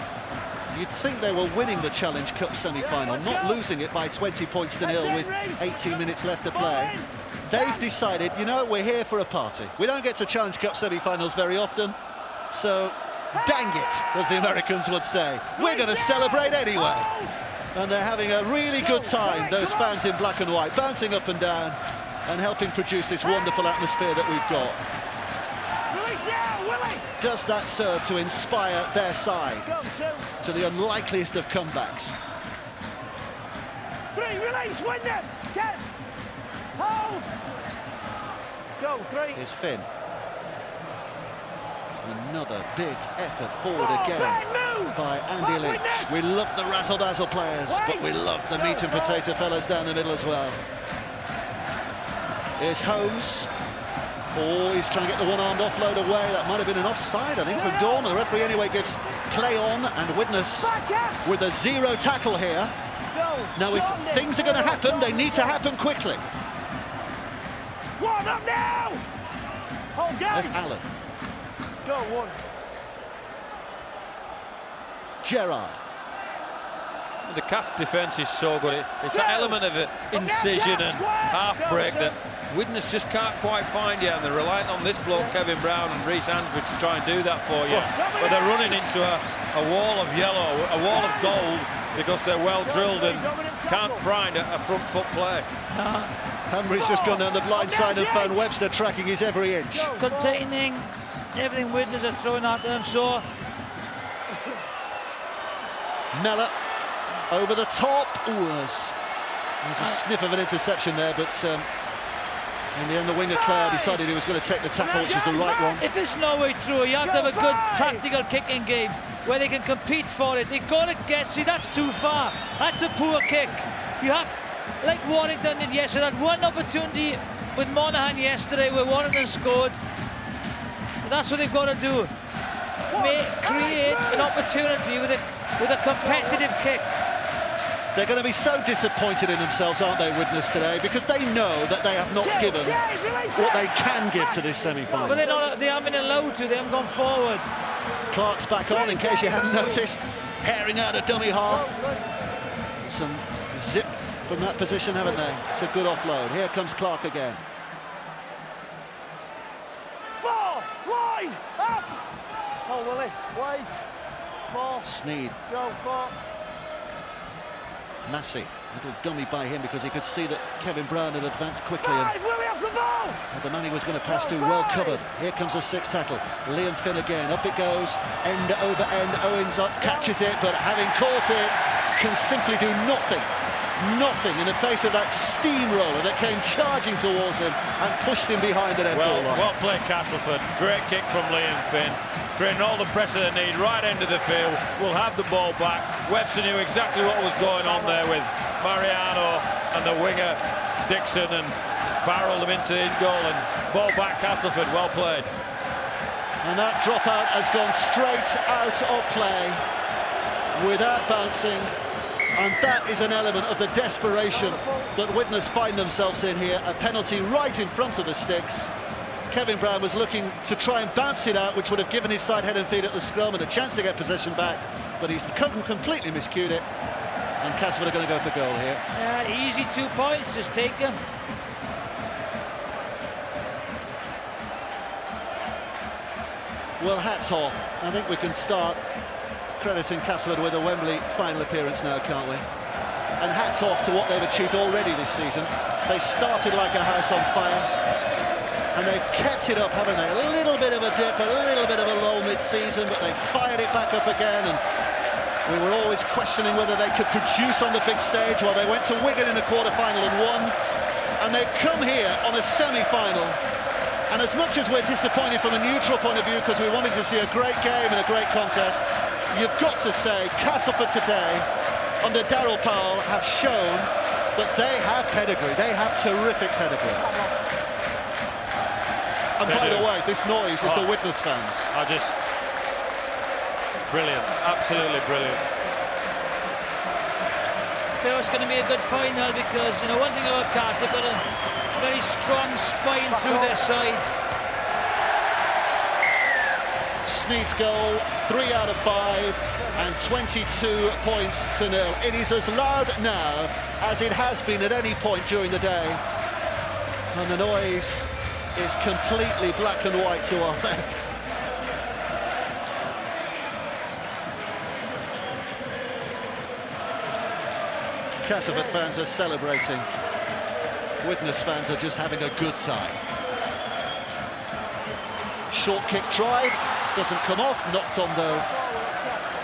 You'd think they were winning the Challenge Cup semi-final, not losing it by 20 points to nil with 18 minutes left to play. They've decided, you know, we're here for a party. We don't get to Challenge Cup semi-finals very often, so dang it, as the Americans would say. We're going to celebrate anyway. And they're having a really good time, those fans in black and white, bouncing up and down and helping produce this wonderful atmosphere that we've got. Does that serve to inspire their side to the unlikeliest of comebacks? 3, release, Widnes, get, hold, go, 3. Here's Finn. Another big effort forward again by Andy Lynch. We love the razzle-dazzle players, but we love the meat and potato fellas down the middle as well. Here's Holmes. Oh, he's trying to get the one-armed offload away. That might have been an offside, I think, from Dawn. The referee anyway gives play on, and Widnes with a 0 tackle here. Now, if things are going to happen, they need to happen quickly. One up now! Oh, guys! There's Allen. Go, 1. Gerrard. The Cas defence is so good. It's that element of incision and half-break that Widnes just can't quite find yet, and they're relying on this bloke, Kevin Brown and Reece Hansbridge, to try and do that for you. But they're running into a wall of yellow, a wall of gold, because they're well drilled and can't find a front foot play. Hanbury's just gone down the blind side and found Webster tracking his every inch. Containing everything Widnes are throwing at them, so... Mellor over the top. There's a sniff of an interception there, but in the end the winger Clare decided he was going to take the tackle, which was the right one. If it's no way through, you have to have a good tactical kicking game where they can compete for it. They've got to get, see, that's too far. That's a poor kick. You have, like Warrington did yesterday, that one opportunity with Monaghan yesterday where Warrington scored. That's what they've got to do. Create an opportunity with a competitive kick. They're going to be so disappointed in themselves, aren't they, Widnes, today, because they know that they have not given what they can give to this semi-final. But they haven't been allowed to, they haven't gone forward. Clark's back on, in case you hadn't noticed, herring out a dummy half. Some zip from that position, haven't they? It's a good offload. Here comes Clark again. 4, wide, up! Oh, Willie, wait. 4. Sneed. Go, 4. Massey, little dummy by him because he could see that Kevin Brown had advanced quickly. And the man he was going to pass to, well covered. Here comes a 6th tackle. Liam Finn again, up it goes, end over end. Owens up, catches it, but having caught it, can simply do nothing in the face of that steamroller that came charging towards him and pushed him behind the net ball line. Well played, Castleford. Great kick from Liam Finn. Creating all the pressure they need right end of the field. We'll have the ball back. Webster knew exactly what was going on there with Mariano and the winger Dixon, and just barreled them into his goal, and ball back, Castleford. Well played. And that dropout has gone straight out of play without bouncing. And that is an element of the desperation that Widnes find themselves in here. A penalty right in front of the sticks. Kevin Brown was looking to try and bounce it out, which would have given his side head and feet at the scrum and a chance to get possession back, but he's completely miscued it, and Castleford are going to go for goal here. Yeah, easy 2 points, just take them. Well, hats off. I think we can start crediting Castleford with a Wembley final appearance now, can't we? And hats off to what they've achieved already this season. They started like a house on fire, and they've kept it up, haven't they? A little bit of a dip, a little bit of a lull mid-season, but they fired it back up again, and we were always questioning whether they could produce on the big stage. Well, they went to Wigan in the quarter-final and won. and they've come here on a semi-final. And as much as we're disappointed from a neutral point of view because we wanted to see a great game and a great contest, you've got to say Castleford today, under Darryl Powell, have shown that they have pedigree. They have terrific pedigree. And by the way, this noise is the Widnes fans. Brilliant, absolutely brilliant. So it's going to be a good final because, you know, one thing about Cass, they've got a very strong spine through their side. Sneed's goal, 3 out of 5 and 22 points to 0. It is as loud now as it has been at any point during the day. And the noise is completely black and white to our left. Castleford fans are celebrating. Widnes fans are just having a good time. Short kick drive, doesn't come off, knocked on though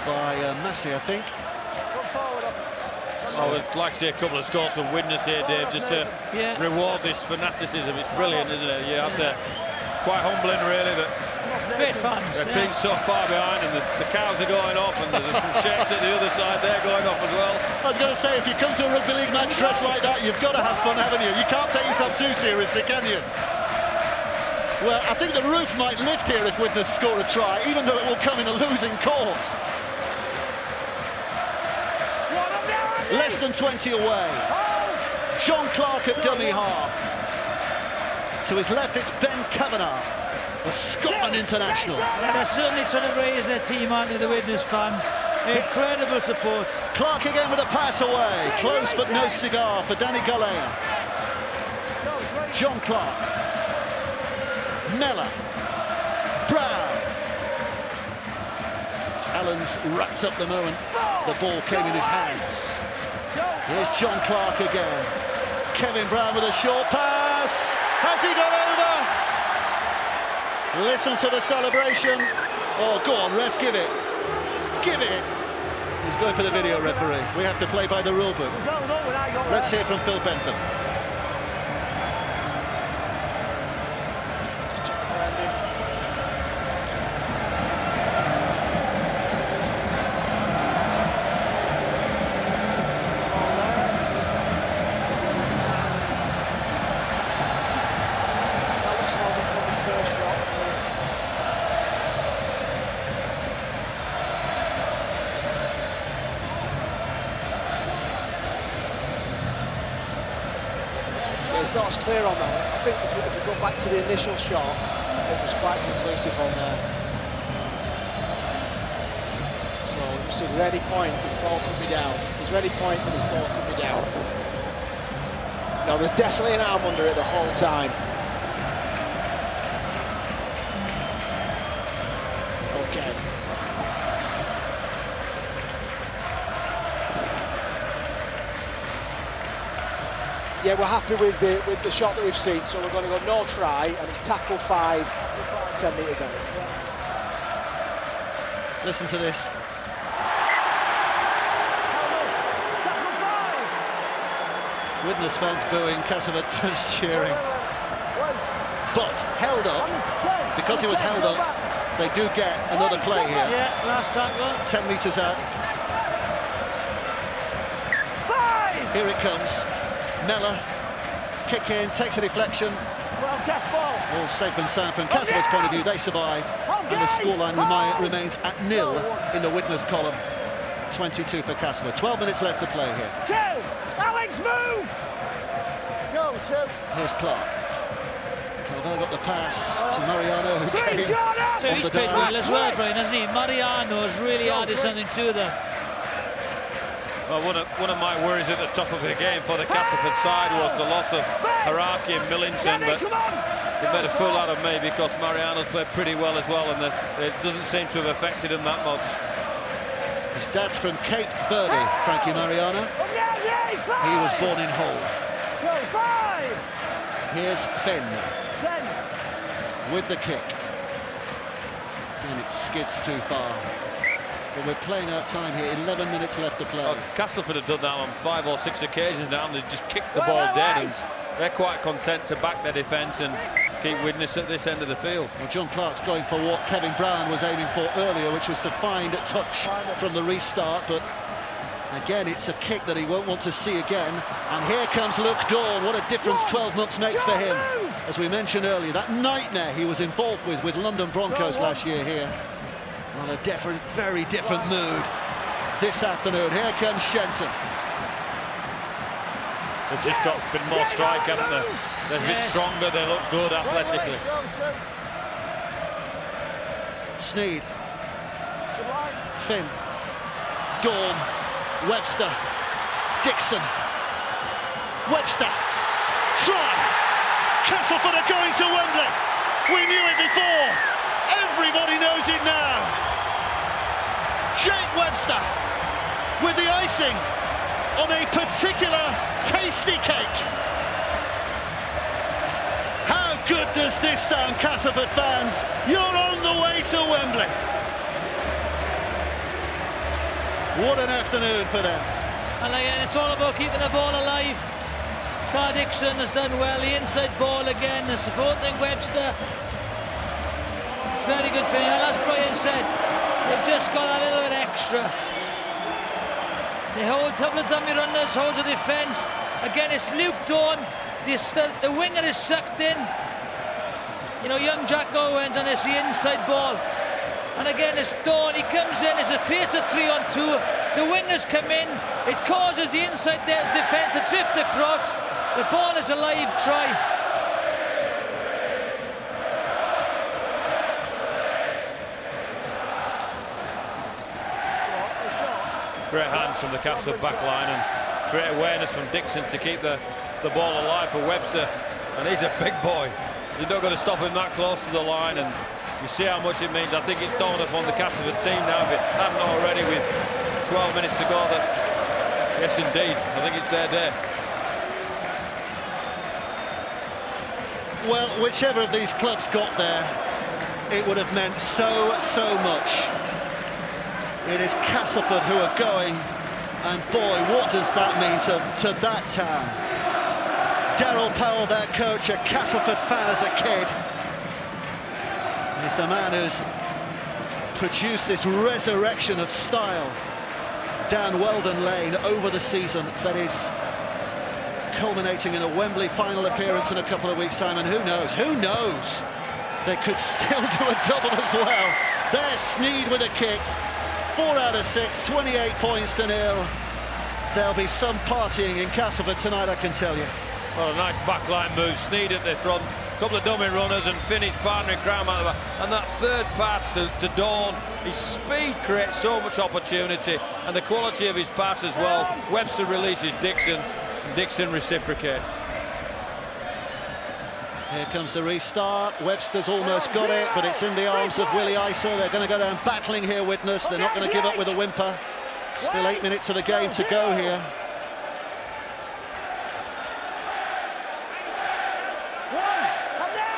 by Massey, I think. I would like to see a couple of scores from Widnes here, Dave, just to reward this fanaticism. It's brilliant, isn't it? You have to, it's quite humbling really that great fans. The team's so far behind and the cows are going off and there's some shakes at the other side, they're going off as well. I was going to say, if you come to a rugby league match dressed like that, you've got to have fun, haven't you? You can't take yourself too seriously, can you? Well, I think the roof might lift here if Widnes score a try, even though it will come in a losing cause. Less than 20 away. John Clark at dummy half. To his left, it's Ben Kavanagh, the Scotland international. And they're certainly trying to raise their team, aren't they, the Widnes fans? Incredible support. Clark again with a pass away. Close but no cigar for Danny Galea. John Clark. Mellor. Brown. Allen's wrapped up the moment. The ball came in his hands. Here's John Clark again. Kevin Brown with a short pass. Has he got over? Listen to the celebration. Oh, go on, ref, give it. Give it. He's going for the video referee. We have to play by the rule book. Let's hear from Phil Bentham. It's not as clear on that. I think if you go back to the initial shot, it was quite conclusive on there. So you see, at any point, this ball could be down. There's any point that this ball could be down. No, there's definitely an arm under it the whole time. Okay. Yeah, we're happy with the shot that we've seen, so we're going to go no try, and it's tackle 5, 10 metres out. Listen to this. Widnes fans booing, Castleford fans cheering. But held up, because he was held up, they do get another play here. Yeah, last tackle. 10 metres out. Here it comes. Mellor, kick in, takes a deflection. All safe and sound from Castleford's point of view, they survive. And the scoreline remains at 0 in the Widnes column. 22 for Castleford. 12 minutes left to play here. 2! Alex, move! Go, 2. Here's Clark. Calvell got the pass to Mariano, who came So on he's the played dive. well as well, Brian, hasn't he? Mariano has really added something to them. Well, one of my worries at the top of the game for the Castleford side was the loss of Haraki and Millington, but they made a fool out of me because Mariano's played pretty well as well, and it doesn't seem to have affected him that much. His dad's from Cape Verde, Frankie Mariano. He was born in Hull. Here's Fenn with the kick. And it skids too far. But we're playing out time here, 11 minutes left to play. Castleford have done that on 5 or 6 occasions now, and they just kicked the ball dead, and they're quite content to back their defence and keep Widnes at this end of the field. Well, John Clark's going for what Kevin Brown was aiming for earlier, which was to find a touch from the restart, but again, it's a kick that he won't want to see again. And here comes Luke Dawn. What a difference 12 months makes for him. As we mentioned earlier, that nightmare he was involved with London Broncos last year here. Well, a different, very different mood this afternoon. Here comes Shenton. They've just got a bit more strike, haven't they? They're a bit stronger, they look good athletically. Sneed. Finn. Dawn. Webster. Dixon. Webster. Try. Castleford are going to Wembley. We knew it before. Everybody knows it now. Jake Webster with the icing on a particular tasty cake. How good does this sound, Castleford fans? You're on the way to Wembley. What an afternoon for them. And again, it's all about keeping the ball alive. Carl Dixon has done well, the inside ball again, and supporting Webster. Very good for him, as Brian said, they've just got a little bit extra. They hold a couple of dummy runners, holds the defence. Again, it's Luke Dawn, the winger is sucked in. You know, young Jack Owens, and it's the inside ball. And again, it's Dawn, he comes in, it creates a 3-on-2. The wingers come in, it causes the inside defence to drift across. The ball is a live try. Great hands from the Castleford back line and great awareness from Dixon to keep the ball alive for Webster. And he's a big boy. You're not going to stop him that close to the line, and you see how much it means. I think it's dawned upon the Castleford team now, if it hadn't already, with 12 minutes to go, that yes indeed, I think it's their day. Well, whichever of these clubs got there, it would have meant so much. It is Castleford who are going, and boy, what does that mean to that town? Darryl Powell, their coach, a Castleford fan as a kid. He's the man who's produced this resurrection of style down Weldon Lane over the season that is culminating in a Wembley final appearance in a couple of weeks' time, and who knows, they could still do a double as well. There's Sneed with a kick, 4 out of 6, 28 points to 0. There'll be some partying in Castleford tonight, I can tell you. Well, a nice backline move, Sneed at the front, couple of dummy runners, and Finney's partner in crime out of the back. And that third pass to Dawn, his speed creates so much opportunity, and the quality of his pass as well. Webster releases Dixon, and Dixon reciprocates. Here comes the restart. Webster's almost got it, but it's in the arms of Willie Isa. They're going to go down battling here, Widnes. They're not going to give up with a whimper. Still 8 minutes of the game to go here.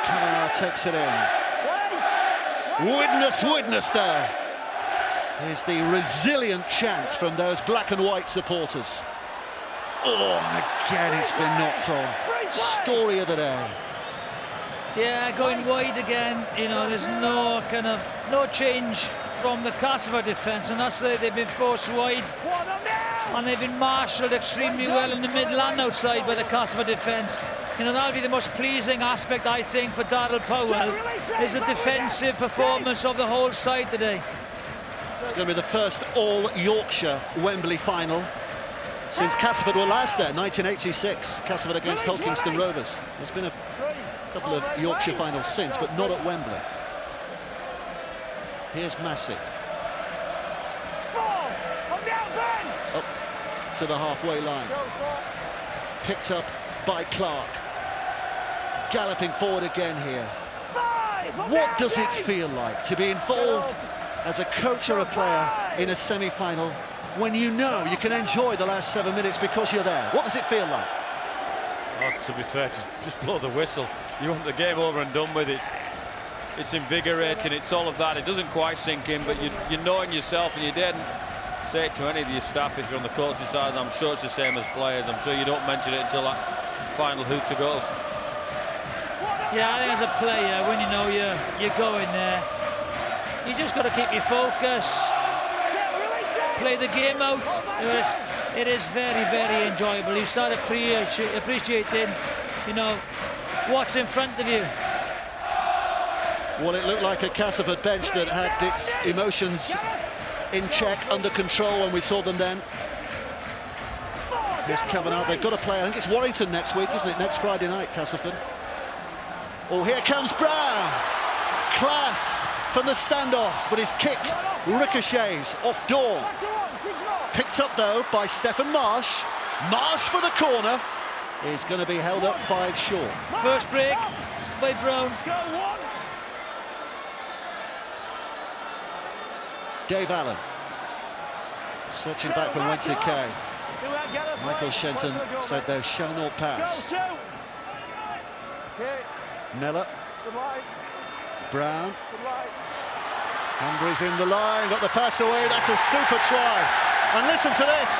Kavanagh takes it in. Widnes there. Here's the resilient chants from those black and white supporters. Oh, and again it's been knocked on. Story of the day. Yeah, going wide again. You know, there's no change from the Castleford defence, and that's why they've been forced wide, and they've been marshalled extremely well in the middle and outside by the Castleford defence. You know, that'll be the most pleasing aspect, I think, for Darryl Powell, is the defensive performance of the whole side today. It's going to be the first all-Yorkshire Wembley final since Castleford were last there, 1986. Castleford against Hull Kingston Rovers. There's been a couple of Yorkshire finals since, but not at Wembley. Here's Massey. Up to the halfway line. Picked up by Clark. Galloping forward again here. What does it feel like to be involved as a coach or a player in a semi-final when you know you can enjoy the last 7 minutes because you're there? What does it feel like? Oh, to be fair, just blow the whistle. You want the game over and done with. It's invigorating, it's all of that. It doesn't quite sink in, but you know in yourself, and you didn't say it to any of your staff if you're on the coaching side. I'm sure it's the same as players. I'm sure you don't mention it until that final hooter goes. Yeah, I think as a player, when you know you're going there, you just got to keep your focus, play the game out. It is very, very enjoyable. You start appreciating, you know, what's in front of you. Well, it looked like a Castleford bench that had its emotions in check, under control, when we saw them then. Here's Kavanagh. They've got to play, I think it's Warrington next week, isn't it? Next Friday night, Castleford. Oh, here comes Brown. Class from the standoff, but his kick ricochets off Dawn. Picked up, though, by Stephen Marsh. Marsh for the corner. Is going to be held up 5 short. First break by Brown. Dave Allen. Searching back from whence it came. Michael Shenton said there shall not pass. Miller. Brown. Hambry's in the line, got the pass away. That's a super try. And listen to this.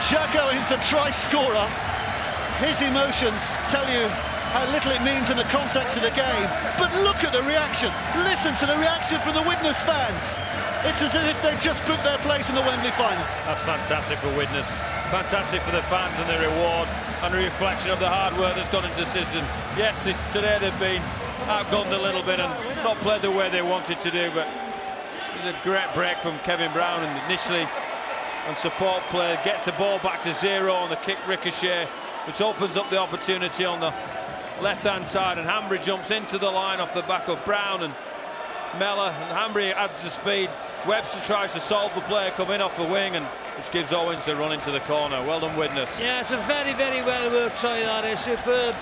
Jacko is a try scorer. His emotions tell you how little it means in the context of the game. But look at the reaction. Listen to the reaction from the Widnes fans. It's as if they've just booked their place in the Wembley final. That's fantastic for Widnes. Fantastic for the fans and their reward, and a reflection of the hard work that's gone into the system. Yes, today they've been outgunned a little bit and not played the way they wanted to do, but it was a great break from Kevin Brown, and initially on support play gets the ball back to 0 on the kick ricochet, which opens up the opportunity on the left-hand side, and Hambry jumps into the line off the back of Brown and Mellor, and Hambry adds the speed. Webster tries to solve the play, come in off the wing, and which gives Owens the run into the corner. Well done, Widnes. Yeah, it's a very, very well worked try. That is superb.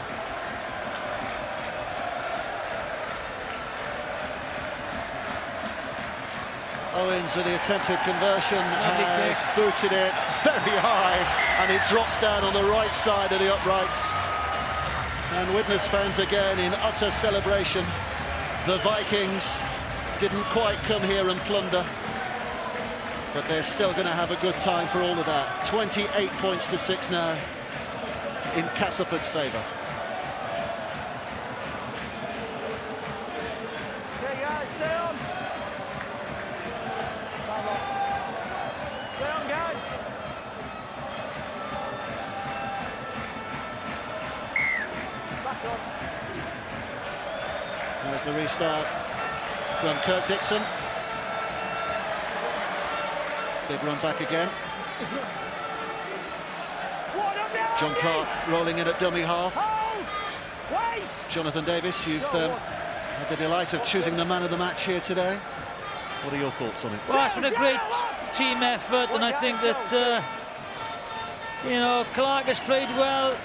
Owens with the attempted conversion has booted it very high, and it drops down on the right side of the uprights. And Widnes fans again in utter celebration. The Vikings didn't quite come here and plunder, but they're still going to have a good time for all of that. 28 points to 6 now in Castleford's favour. Okay, guys, stay on. Stay on, guys. Back on. There's the restart from Kirk Dixon. Big run back again. John Clark rolling in at dummy half. Jonathan Davis, you've had the delight of choosing the man of the match here today. What are your thoughts on it? Well, it's been a great team effort, and I think that you know, Clark has played well.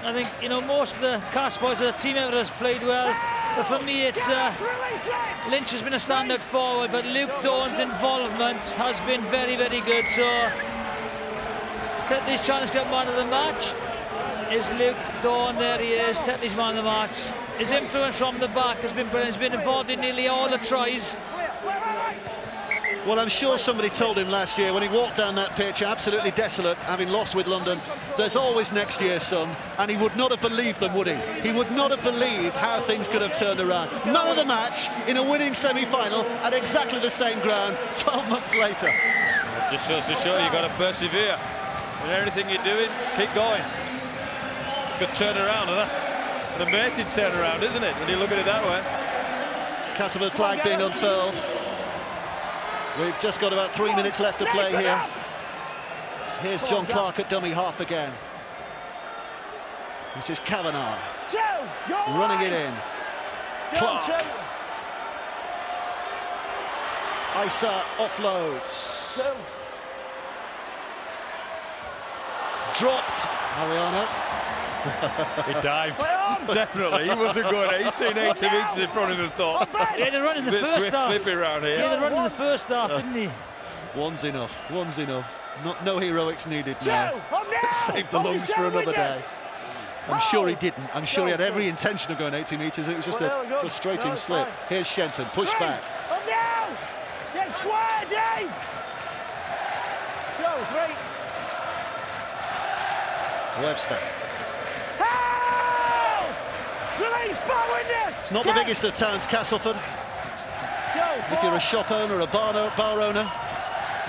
I think, you know, most of the cast boys, the team effort has played well. But for me, it's Lynch has been a standout forward, but Luke Dawn's involvement has been very, very good. So, Tetley's Challenge Cup man of the match is Luke Dawn. There he is, Tetley's man of the match. His influence from the back has been brilliant. He's been involved in nearly all the tries. Well, I'm sure somebody told him last year when he walked down that pitch, absolutely desolate, having lost with London, there's always next year, son, and he would not have believed them, would he? He would not have believed how things could have turned around. Man of the match in a winning semi-final at exactly the same ground 12 months later. It just shows to show you've got to persevere. In everything you're doing, keep going. Good turnaround, and that's an amazing turnaround, isn't it, when you look at it that way? Castleford flag being unfurled. We've just got about 3 minutes left to play here. Here's John Clark at dummy half again. This is Kavanagh running it in. Clark. Isa offloads. Dropped. Ariana. He dived. Definitely. He wasn't going. He's seen 80 metres in front of him and thought, He had a run in the first swift, half. slippy around here. He had a run in the first half, didn't he? One's enough. One's enough. No heroics needed now. Save the lungs for another day. I'm sure he didn't. I'm sure he had every intention of going 80 metres. It was just a frustrating slip. Here's Shenton. Push back. Up now! Get square, Dave! Webster. Release by Widnes! It's not the biggest of towns, Castleford. If you're a shop owner or a bar owner,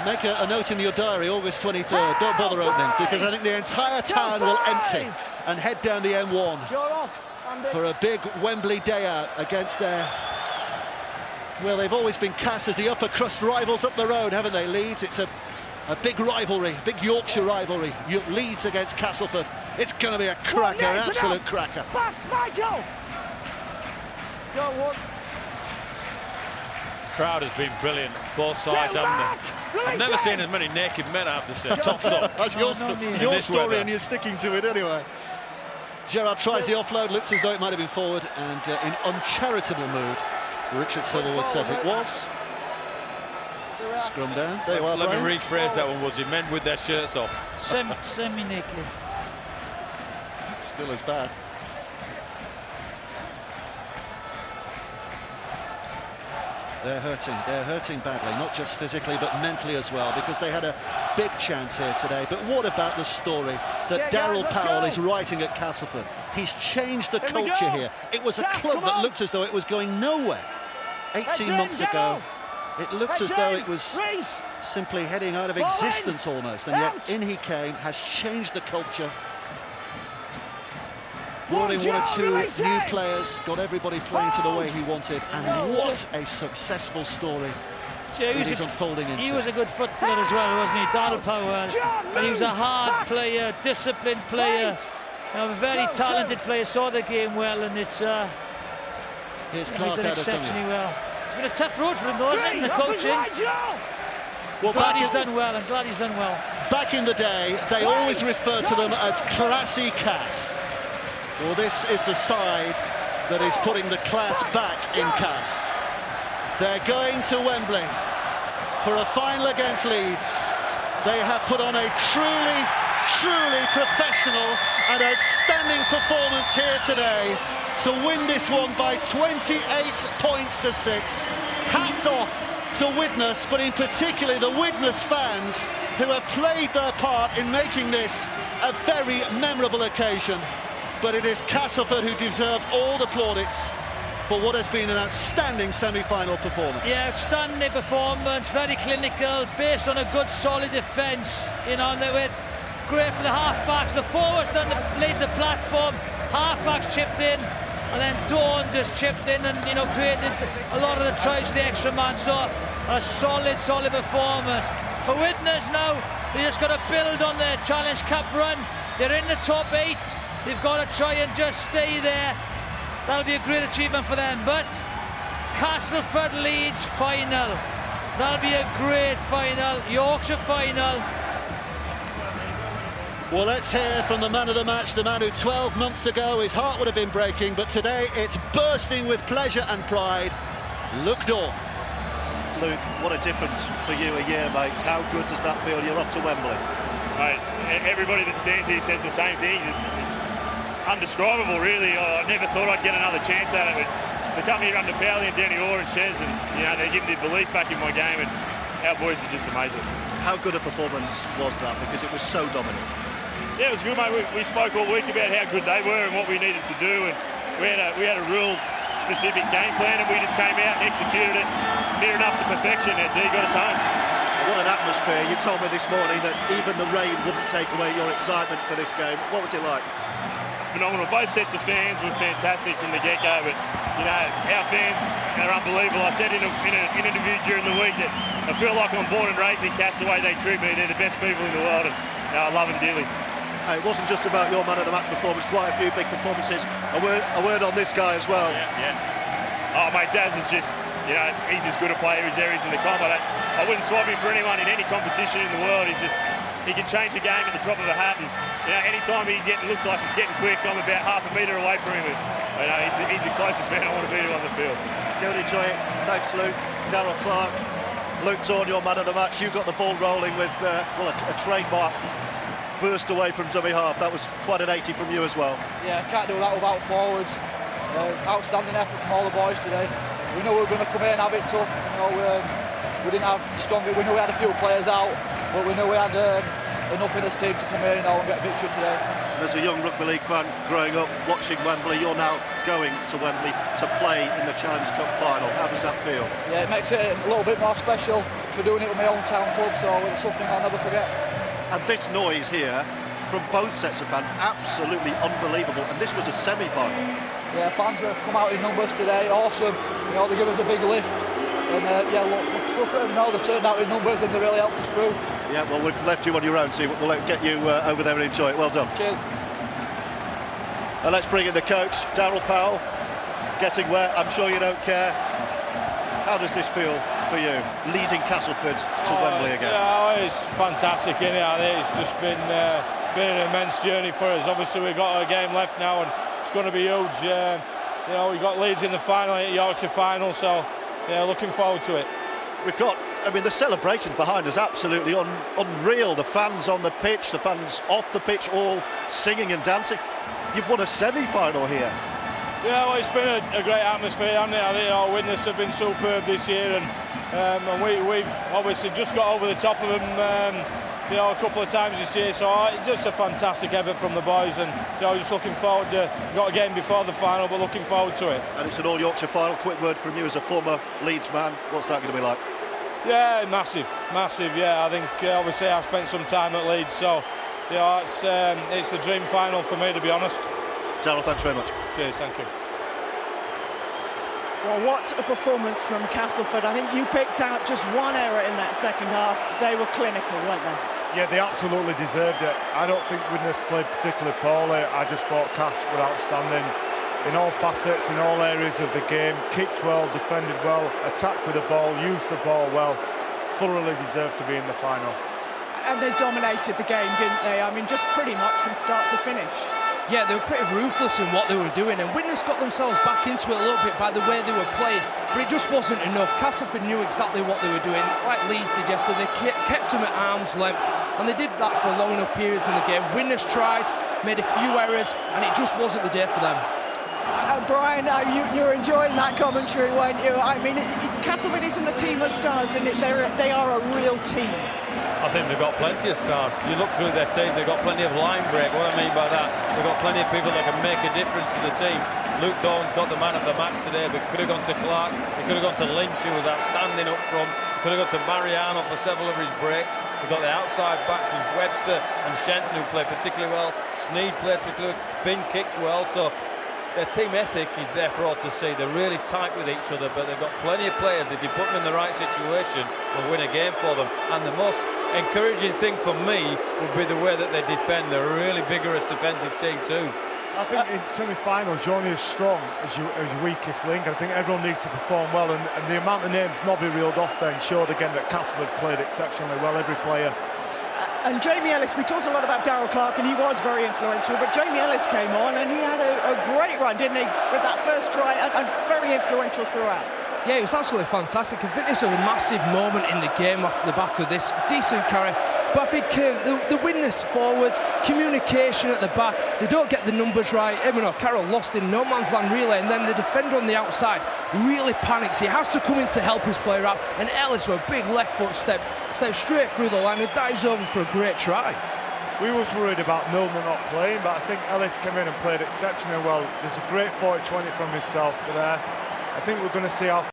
make a note in your diary, August 23rd. Don't bother opening, because I think the entire town will empty and head down the M1 for a big Wembley day out against their... Well, they've always been cast as the upper crust rivals up the road, haven't they, Leeds? It's a big rivalry, big Yorkshire rivalry. Leeds against Castleford. It's going to be a cracker, an absolute cracker. Back, Michael! Go, one. Crowd has been brilliant, both sides, haven't they? I've never seen as many naked men, I have to say. Tops up. That's your story, and you're sticking to it anyway. Gerrard tries the offload, looks as though it might have been forward, and in uncharitable mood, Richard Silverwood says it was. Scrum down. There you are, Let me rephrase that one, Woodsy. Men with their shirts off. Semi-naked. Still as bad. They're hurting badly, not just physically but mentally as well, because they had a big chance here today. But what about the story that Daryl Powell is writing at Castleford? He's changed the culture here. It was a club that looked as though it was going nowhere 18 months ago. It looked as though it was simply heading out of existence almost, and yet in he came, has changed the culture. Brought in one or two new players, got everybody playing to the way he wanted, and what a successful story it is unfolding into. He was a good footballer as well, wasn't he? Daryl Powell. And he was a hard player, disciplined player, a very talented player, saw the game well, and it's he's done exceptionally well. It's been a tough road for him though, hasn't it, in the coaching? Well, glad he's done well, I'm glad he's done well. Back in the day, they always referred to them as Classy Cass. Well, this is the side that is putting the class back in Cass. They're going to Wembley for a final against Leeds. They have put on a truly professional and outstanding performance here today to win this one by 28 points to 6. Hats off to Widnes, but in particular the Widnes fans who have played their part in making this a very memorable occasion. But it is Castleford who deserve all the plaudits for what has been an outstanding semi-final performance. Yeah, outstanding performance, very clinical, based on a good solid defence. You know, and they were great for the half-backs. The forwards then laid the platform, half-backs chipped in, and then Dawn just chipped in and, you know, created a lot of the tries, the extra man. So a solid performance. For Widnes now, they just got to build on their Challenge Cup run. They're in the top 8. They've got to try and just stay there. That'll be a great achievement for them. But Castleford Leeds final. That'll be a great final. Yorkshire final. Well, let's hear from the man of the match, the man who 12 months ago his heart would have been breaking, but today it's bursting with pleasure and pride. Luke Dawn. Luke, what a difference for you a year makes. How good does that feel? You're off to Wembley. Mate, everybody that stands here says the same things. It's undescribable, really. I never thought I'd get another chance at it, but to come here under Powley and Danny Orr and Shez, and you know, they're giving the belief back in my game, and our boys are just amazing. How good a performance was that? Because it was so dominant. Yeah, it was good, mate. We spoke all week about how good they were and what we needed to do, and we had a real specific game plan, and we just came out and executed it near enough to perfection, and D got us home. What an atmosphere. You told me this morning that even the rain wouldn't take away your excitement for this game. What was it like? Phenomenal. Both sets of fans were fantastic from the get-go, but you know, our fans are unbelievable. I said in an interview during the week that I feel like I'm born and raised in Cass. The way they treat me, they're the best people in the world, and I love them dearly. It wasn't just about your man of the match performance, quite a few big performances. A word on this guy as well. Yeah. Oh, mate, Daz is just, you know, he's as good a player as there is in the comp. I wouldn't swap him for anyone in any competition in the world. He can change the game at the drop of a hat, and you know, anytime looks like he's getting quick, I'm about half a metre away from him. And, you know, he's the closest man I want to be to on the field. Go and enjoy it. Thanks, Luke. Daryl Clark, Luke Dawn, your man of the match. You got the ball rolling with a trademark burst away from dummy half. That was quite an 80 from you as well. Yeah, can't do that without forwards. Outstanding effort from all the boys today. We know we were going to come here and have it tough. You know, we didn't have strong. We knew we had a few players out. but we knew we had enough in this team to come here, and get a victory today. And as a young rugby league fan growing up watching Wembley, you're now going to Wembley to play in the Challenge Cup final. How does that feel? Yeah, it makes it a little bit more special for doing it with my own town club, so it's something I'll never forget. And this noise here from both sets of fans, absolutely unbelievable. And this was a semi-final. Yeah, fans have come out in numbers today, awesome. They give us a big lift. And yeah, look at them now, they turned out in numbers and they really helped us through. Yeah, well, we've left you on your own, so we'll get you over there and enjoy it. Well done. Cheers. And let's bring in the coach, Darryl Powell, getting wet. I'm sure you don't care. How does this feel for you, leading Castleford to Wembley again? Yeah, it's fantastic, isn't it? I think it's just been an immense journey for us. Obviously, we've got a game left now, and it's going to be huge. We've got Leeds in the final, Yorkshire final, so yeah, looking forward to it. We've got, the celebrations behind us absolutely unreal. The fans on the pitch, the fans off the pitch, all singing and dancing. You've won a semi-final here. Yeah, well, it's been a great atmosphere, hasn't it? I think our Widnes have been superb this year, and we've obviously just got over the top of them, a couple of times this year. So just a fantastic effort from the boys, and just looking forward to. Got a game before the final, but looking forward to it. And it's an all Yorkshire final. Quick word from you as a former Leeds man. What's that going to be like? Yeah, massive. Yeah, I think obviously I spent some time at Leeds, so it's a dream final for me, to be honest. Darryl, thanks very much. Cheers, thank you. Well, what a performance from Castleford. I think you picked out just one error in that second half. They were clinical, weren't they? Yeah, they absolutely deserved it. I don't think Widnes played particularly poorly. I just thought Cass were outstanding in all facets, in all areas of the game. Kicked well, defended well, attacked with the ball, used the ball well. Thoroughly deserved to be in the final. And they dominated the game, didn't they? Just pretty much from start to finish. Yeah, they were pretty ruthless in what they were doing, and Widnes got themselves back into it a little bit by the way they were playing, but it just wasn't enough. Castleford knew exactly what they were doing, like Leeds did yesterday. They kept them at arm's length, and they did that for long enough periods in the game. Widnes tried, made a few errors, and it just wasn't the day for them. Brian, you're enjoying that commentary, weren't you? Castleford isn't a team of stars, and they are a real team. I think they've got plenty of stars. You look through their team, they've got plenty of line break. What I mean by that, they've got plenty of people that can make a difference to the team. Luke Dawn's got the man of the match today, but could have gone to Clark, he could have gone to Lynch, who was outstanding up front, could have gone to Mariano for several of his breaks. We've got the outside backs of Webster and Shenton, who played particularly well. Sneed played particularly well. Finn kicked well, so their team ethic is there for all to see. They're really tight with each other, but they've got plenty of players. If you put them in the right situation, will win a game for them. And the most encouraging thing for me would be the way that they defend. They're a really vigorous defensive team too. I think in semi-finals you're only as strong as your weakest link. I think everyone needs to perform well, and the amount of names Nobby reeled off then showed again that Castleford played exceptionally well, every player. And Jamie Ellis, we talked a lot about Darryl Clark, and he was very influential, but Jamie Ellis came on and he had a great run, didn't he, with that first try, and very influential throughout. Yeah, it was absolutely fantastic. I think this was a massive moment in the game off the back of this decent carry. But I think the Widnes forwards, communication at the back, they don't get the numbers right. Carroll lost in no man's land relay, and then the defender on the outside really panics. He has to come in to help his player out, and Ellis with a big left foot step straight through the line and dives over for a great try. We was worried about Milner not playing, but I think Ellis came in and played exceptionally well. There's a great 40-20 from himself there. I think we're going to see our